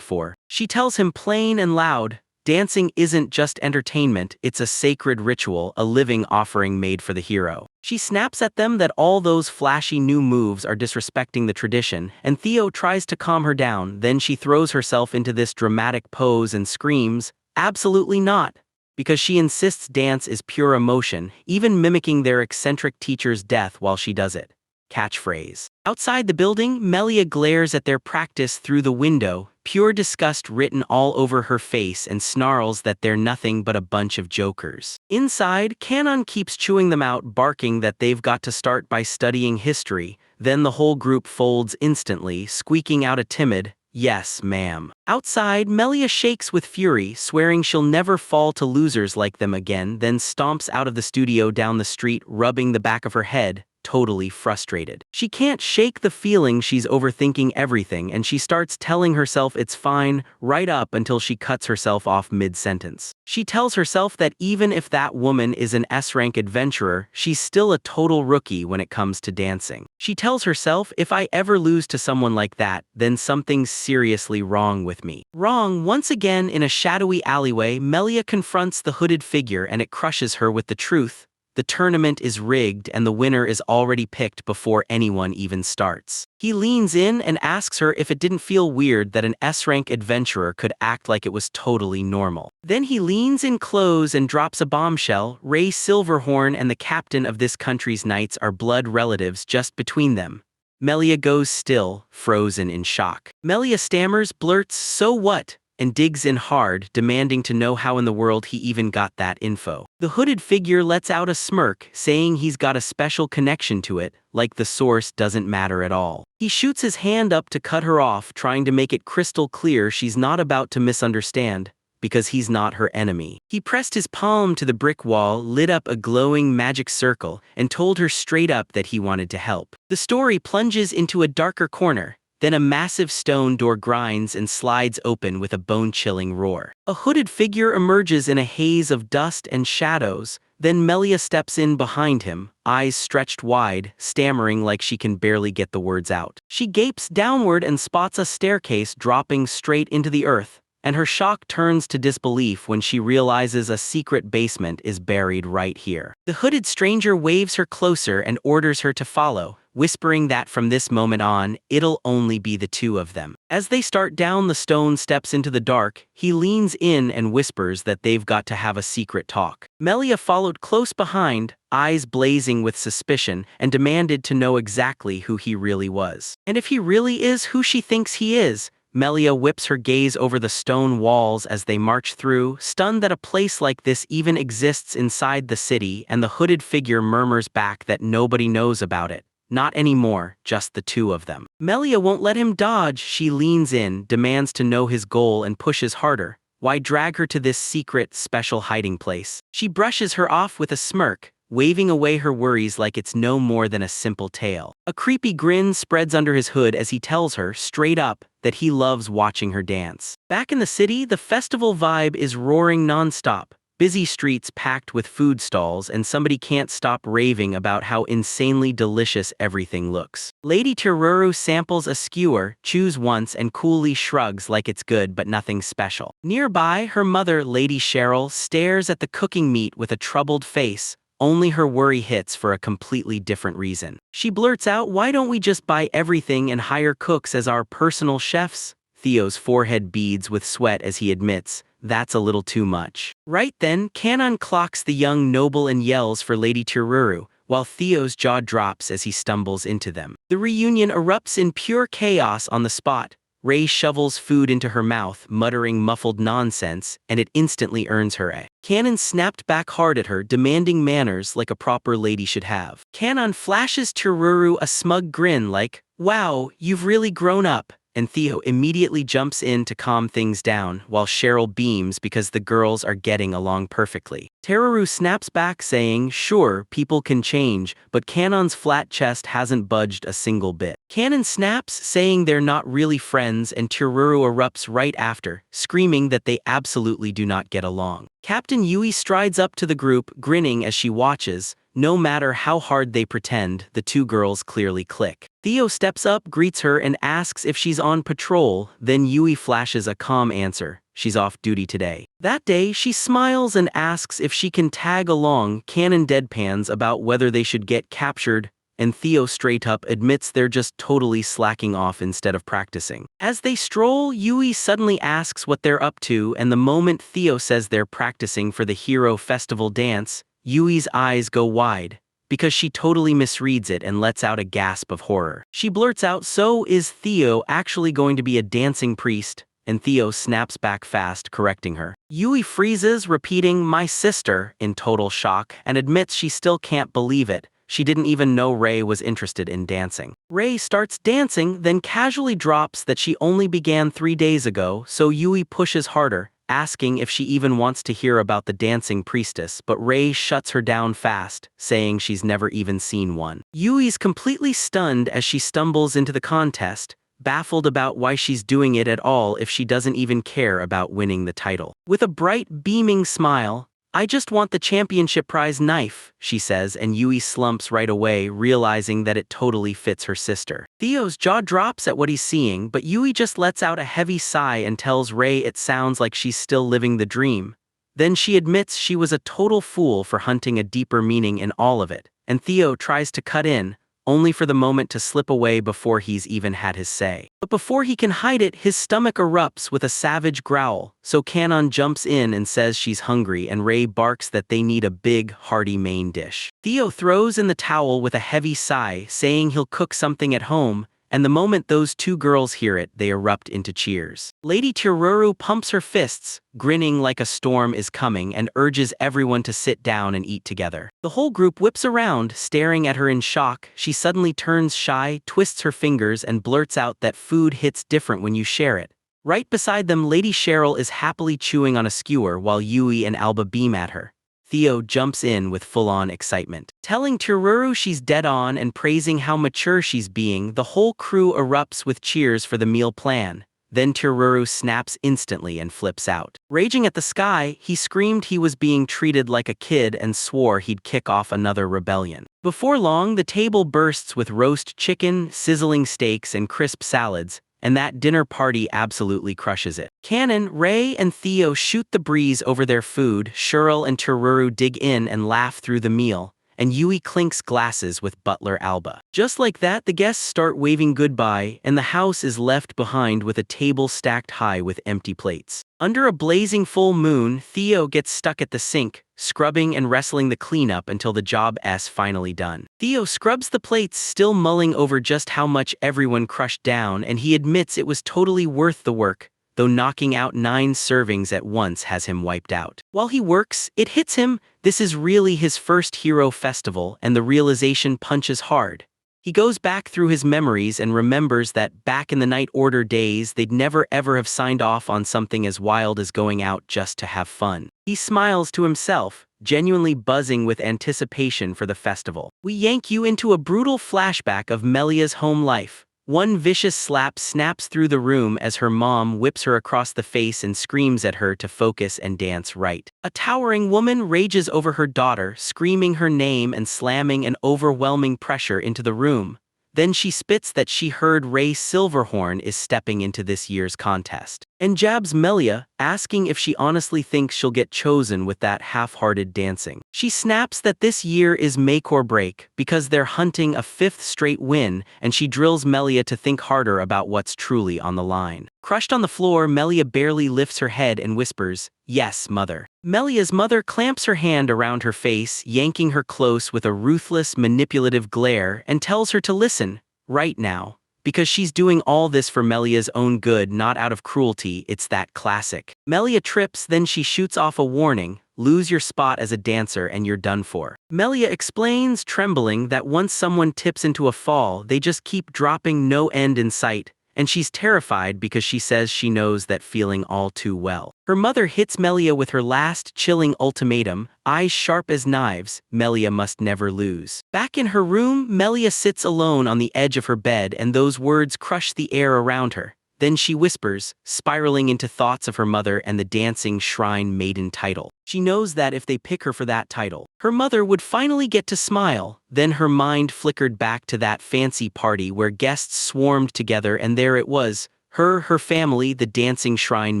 for. She tells him plain and loud, dancing isn't just entertainment, it's a sacred ritual, a living offering made for the hero. She snaps at them that all those flashy new moves are disrespecting the tradition, and Theo tries to calm her down. Then she throws herself into this dramatic pose and screams, "Absolutely not!" because she insists dance is pure emotion, even mimicking their eccentric teacher's death while she does it. Catchphrase. Outside the building, Melia glares at their practice through the window, pure disgust written all over her face, and snarls that they're nothing but a bunch of jokers. Inside, Canon keeps chewing them out, barking that they've got to start by studying history. Then the whole group folds instantly, squeaking out a timid, "Yes, ma'am." Outside, Melia shakes with fury, swearing she'll never fall to losers like them again, then stomps out of the studio down the street, rubbing the back of her head, totally frustrated. She can't shake the feeling she's overthinking everything, and she starts telling herself it's fine, right up until she cuts herself off mid-sentence. She tells herself that even if that woman is an S-rank adventurer, she's still a total rookie when it comes to dancing. She tells herself, if I ever lose to someone like that, then something's seriously wrong with me. Wrong. Once again, in a shadowy alleyway, Melia confronts the hooded figure, and it crushes her with the truth. The tournament is rigged and the winner is already picked before anyone even starts. He leans in and asks her if it didn't feel weird that an S-rank adventurer could act like it was totally normal. Then he leans in close and drops a bombshell. Ray Silverhorn and the captain of this country's knights are blood relatives just between them. Melia goes still, frozen in shock. Melia stammers, blurts, "So what?" and digs in hard, demanding to know how in the world he even got that info. The hooded figure lets out a smirk, saying he's got a special connection to it, like the source doesn't matter at all. He shoots his hand up to cut her off, trying to make it crystal clear she's not about to misunderstand, because he's not her enemy. He pressed his palm to the brick wall, lit up a glowing magic circle, and told her straight up that he wanted to help. The story plunges into a darker corner. Then a massive stone door grinds and slides open with a bone-chilling roar. A hooded figure emerges in a haze of dust and shadows. Then Melia steps in behind him, eyes stretched wide, stammering like she can barely get the words out. She gapes downward and spots a staircase dropping straight into the earth. and her shock turns to disbelief when she realizes a secret basement is buried right here. The hooded stranger waves her closer and orders her to follow, whispering that from this moment on, it'll only be the two of them. As they start down the stone steps into the dark, he leans in and whispers that they've got to have a secret talk. Melia followed close behind, eyes blazing with suspicion, and demanded to know exactly who he really was. And if he really is who she thinks he is, Melia whips her gaze over the stone walls as they march through, stunned that a place like this even exists inside the city, and the hooded figure murmurs back that nobody knows about it. Not anymore, just the two of them. Melia won't let him dodge. She leans in, demands to know his goal, and pushes harder. Why drag her to this secret, special hiding place? She brushes her off with a smirk, waving away her worries like it's no more than a simple tale. A creepy grin spreads under his hood as he tells her, straight up, that he loves watching her dance. Back in the city, the festival vibe is roaring non-stop. Busy streets packed with food stalls, and somebody can't stop raving about how insanely delicious everything looks. Lady Teruru samples a skewer, chews once, and coolly shrugs like it's good but nothing special. Nearby, her mother, Lady Cheryl, stares at the cooking meat with a troubled face, only her worry hits for a completely different reason. She blurts out, "Why don't we just buy everything and hire cooks as our personal chefs?" Theo's forehead beads with sweat as he admits, that's a little too much. Right then, Kanon clocks the young noble and yells for Lady Teruru, while Theo's jaw drops as he stumbles into them. The reunion erupts in pure chaos on the spot. Ray shovels food into her mouth, muttering muffled nonsense, and it instantly earns her a. Kanon snapped back hard at her, demanding manners like a proper lady should have. Kanon flashes Teruru a smug grin like, "Wow, you've really grown up," and Theo immediately jumps in to calm things down, while Cheryl beams because the girls are getting along perfectly. Teruru snaps back saying, "Sure, people can change, but Kanon's flat chest hasn't budged a single bit." Kanon snaps, saying they're not really friends, and Teruru erupts right after, screaming that they absolutely do not get along. Captain Yui strides up to the group, grinning as she watches. No matter how hard they pretend, the two girls clearly click. Theo steps up, greets her, and asks if she's on patrol, then Yui flashes a calm answer. She's off duty today. That day, she smiles and asks if she can tag along. Kanon deadpans about whether they should get captured, and Theo straight up admits they're just totally slacking off instead of practicing. As they stroll, Yui suddenly asks what they're up to, and the moment Theo says they're practicing for the Hero Festival dance, Yui's eyes go wide, because she totally misreads it and lets out a gasp of horror. She blurts out, "So is Theo actually going to be a dancing priest?" And Theo snaps back fast, correcting her. Yui freezes, repeating, "My sister," in total shock, and admits she still can't believe it. She didn't even know Ray was interested in dancing. Ray starts dancing, then casually drops that she only began 3 days ago, so Yui pushes harder, asking if she even wants to hear about the dancing priestess, but Ray shuts her down fast, saying she's never even seen one. Yui's completely stunned as she stumbles into the contest, baffled about why she's doing it at all if she doesn't even care about winning the title. With a bright, beaming smile, "I just want the championship prize knife," she says, and Yui slumps right away, realizing that it totally fits her sister. Theo's jaw drops at what he's seeing, but Yui just lets out a heavy sigh and tells Ray it sounds like she's still living the dream. Then she admits she was a total fool for hunting a deeper meaning in all of it, and Theo tries to cut in, only for the moment to slip away before he's even had his say. But before he can hide it, his stomach erupts with a savage growl, so Kanon jumps in and says she's hungry, and Ray barks that they need a big, hearty main dish. Theo throws in the towel with a heavy sigh, saying he'll cook something at home, and the moment those two girls hear it, they erupt into cheers. Lady Teruru pumps her fists, grinning like a storm is coming, and urges everyone to sit down and eat together. The whole group whips around, staring at her in shock. She suddenly turns shy, twists her fingers, and blurts out that food hits different when you share it. Right beside them, Lady Cheryl is happily chewing on a skewer while Yui and Alba beam at her. Theo jumps in with full-on excitement. Telling Teruru she's dead on and praising how mature she's being, the whole crew erupts with cheers for the meal plan. Then Teruru snaps instantly and flips out. Raging at the sky, he screamed he was being treated like a kid and swore he'd kick off another rebellion. Before long, the table bursts with roast chicken, sizzling steaks, and crisp salads, and that dinner party absolutely crushes it. Canon, Ray, and Theo shoot the breeze over their food, Cheryl and Tururu dig in and laugh through the meal, and Yui clinks glasses with butler Alba. Just like that, the guests start waving goodbye, and the house is left behind with a table stacked high with empty plates. Under a blazing full moon, Theo gets stuck at the sink, scrubbing and wrestling the cleanup until the job's finally done. Theo scrubs the plates, still mulling over just how much everyone crushed down, and he admits it was totally worth the work, though knocking out 9 servings at once has him wiped out. While he works, it hits him, this is really his first hero festival, and the realization punches hard. He goes back through his memories and remembers that back in the Night Order days they'd never ever have signed off on something as wild as going out just to have fun. He smiles to himself, genuinely buzzing with anticipation for the festival. We yank you into a brutal flashback of Melia's home life. One vicious slap snaps through the room as her mom whips her across the face and screams at her to focus and dance right. A towering woman rages over her daughter, screaming her name and slamming an overwhelming pressure into the room. Then she spits that she heard Ray Silverhorn is stepping into this year's contest, and jabs Melia, asking if she honestly thinks she'll get chosen with that half-hearted dancing. She snaps that this year is make or break because they're hunting a 5th straight win, and she drills Melia to think harder about what's truly on the line. Crushed on the floor, Melia barely lifts her head and whispers, "Yes, mother." Melia's mother clamps her hand around her face, yanking her close with a ruthless, manipulative glare, and tells her to listen, right now, because she's doing all this for Melia's own good, not out of cruelty. It's that classic. Melia trips, then she shoots off a warning, lose your spot as a dancer and you're done for. Melia explains, trembling, that once someone tips into a fall, they just keep dropping, no end in sight. And she's terrified because she says she knows that feeling all too well. Her mother hits Melia with her last chilling ultimatum, eyes sharp as knives, Melia must never lose. Back in her room, Melia sits alone on the edge of her bed and those words crush the air around her. Then she whispers, spiraling into thoughts of her mother and the dancing shrine maiden title. She knows that if they pick her for that title, her mother would finally get to smile. Then her mind flickered back to that fancy party where guests swarmed together, and there it was, her family, the dancing shrine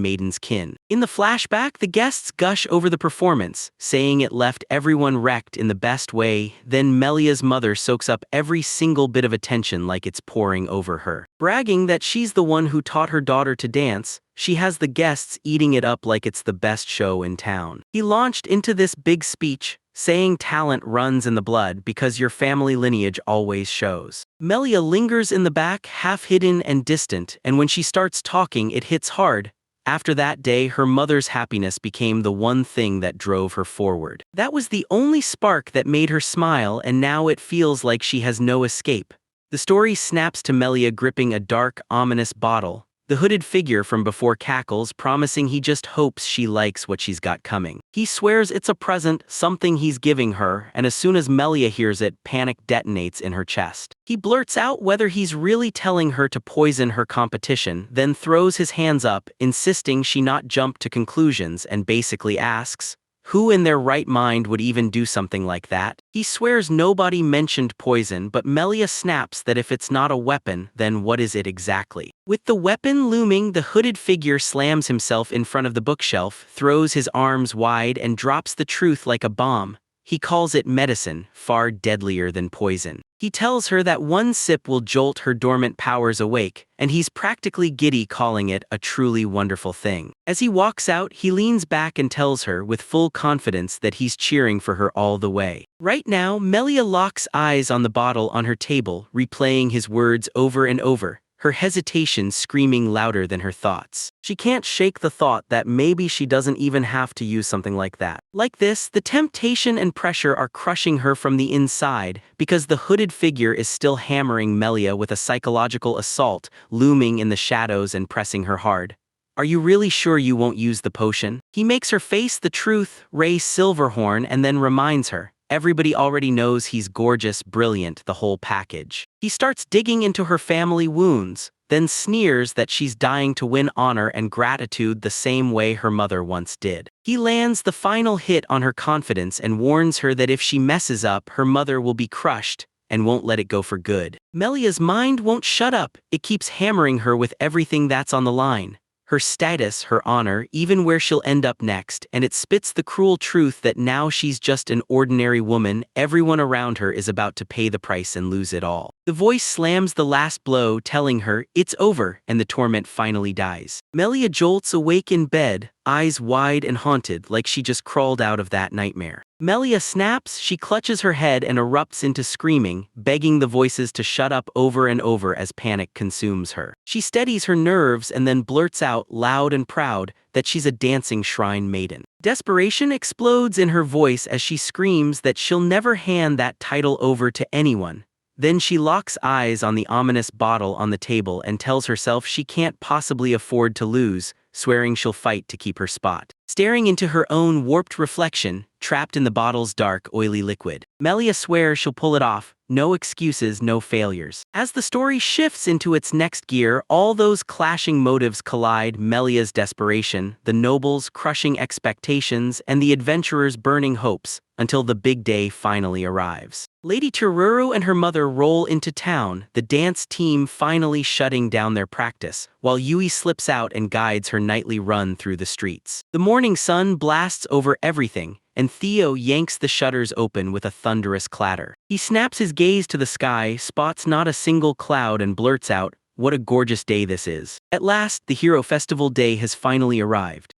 maiden's kin. In the flashback, the guests gush over the performance, saying it left everyone wrecked in the best way. Then Melia's mother soaks up every single bit of attention like it's pouring over her. Bragging that she's the one who taught her daughter to dance, she has the guests eating it up like it's the best show in town. He launched into this big speech, saying talent runs in the blood because your family lineage always shows. Melia lingers in the back, half hidden and distant, and when she starts talking, it hits hard. After that day, her mother's happiness became the one thing that drove her forward. That was the only spark that made her smile, and now it feels like she has no escape. The story snaps to Melia gripping a dark, ominous bottle. The hooded figure from before cackles, promising he just hopes she likes what she's got coming. He swears it's a present, something he's giving her, and as soon as Melia hears it, panic detonates in her chest. He blurts out whether he's really telling her to poison her competition, then throws his hands up, insisting she not jump to conclusions, and basically asks, who in their right mind would even do something like that? He swears nobody mentioned poison, but Melia snaps that if it's not a weapon, then what is it exactly? With the weapon looming, the hooded figure slams himself in front of the bookshelf, throws his arms wide, and drops the truth like a bomb. He calls it medicine, far deadlier than poison. He tells her that one sip will jolt her dormant powers awake, and he's practically giddy calling it a truly wonderful thing. As he walks out, he leans back and tells her with full confidence that he's cheering for her all the way. Right now, Melia locks eyes on the bottle on her table, replaying his words over and over, her hesitation screaming louder than her thoughts. She can't shake the thought that maybe she doesn't even have to use something like that. Like this, the temptation and pressure are crushing her from the inside, because the hooded figure is still hammering Melia with a psychological assault, looming in the shadows and pressing her hard. Are you really sure you won't use the potion? He makes her face the truth, Ray Silverhorn, and then reminds her. Everybody already knows he's gorgeous, brilliant, the whole package. He starts digging into her family wounds, then sneers that she's dying to win honor and gratitude the same way her mother once did. He lands the final hit on her confidence and warns her that if she messes up, her mother will be crushed, and won't let it go for good. Melia's mind won't shut up, it keeps hammering her with everything that's on the line. Her status, her honor, even where she'll end up next, and it spits the cruel truth that now she's just an ordinary woman, everyone around her is about to pay the price and lose it all. The voice slams the last blow, telling her, it's over, and the torment finally dies. Melia jolts awake in bed, eyes wide and haunted like she just crawled out of that nightmare. Melia snaps, she clutches her head and erupts into screaming, begging the voices to shut up over and over as panic consumes her. She steadies her nerves and then blurts out, loud and proud, that she's a dancing shrine maiden. Desperation explodes in her voice as she screams that she'll never hand that title over to anyone. Then she locks eyes on the ominous bottle on the table and tells herself she can't possibly afford to lose, swearing she'll fight to keep her spot. Staring into her own warped reflection, trapped in the bottle's dark, oily liquid, Melia swears she'll pull it off. No excuses, no failures. As the story shifts into its next gear, all those clashing motives collide: Melia's desperation, the nobles' crushing expectations, and the adventurer's burning hopes, until the big day finally arrives. Lady Tururu and her mother roll into town, the dance team finally shutting down their practice, while Yui slips out and guides her nightly run through the streets. The morning sun blasts over everything, and Theo yanks the shutters open with a thunderous clatter. He snaps his gaze to the sky, spots not a single cloud, and blurts out, "What a gorgeous day this is." At last, the Hero Festival day has finally arrived.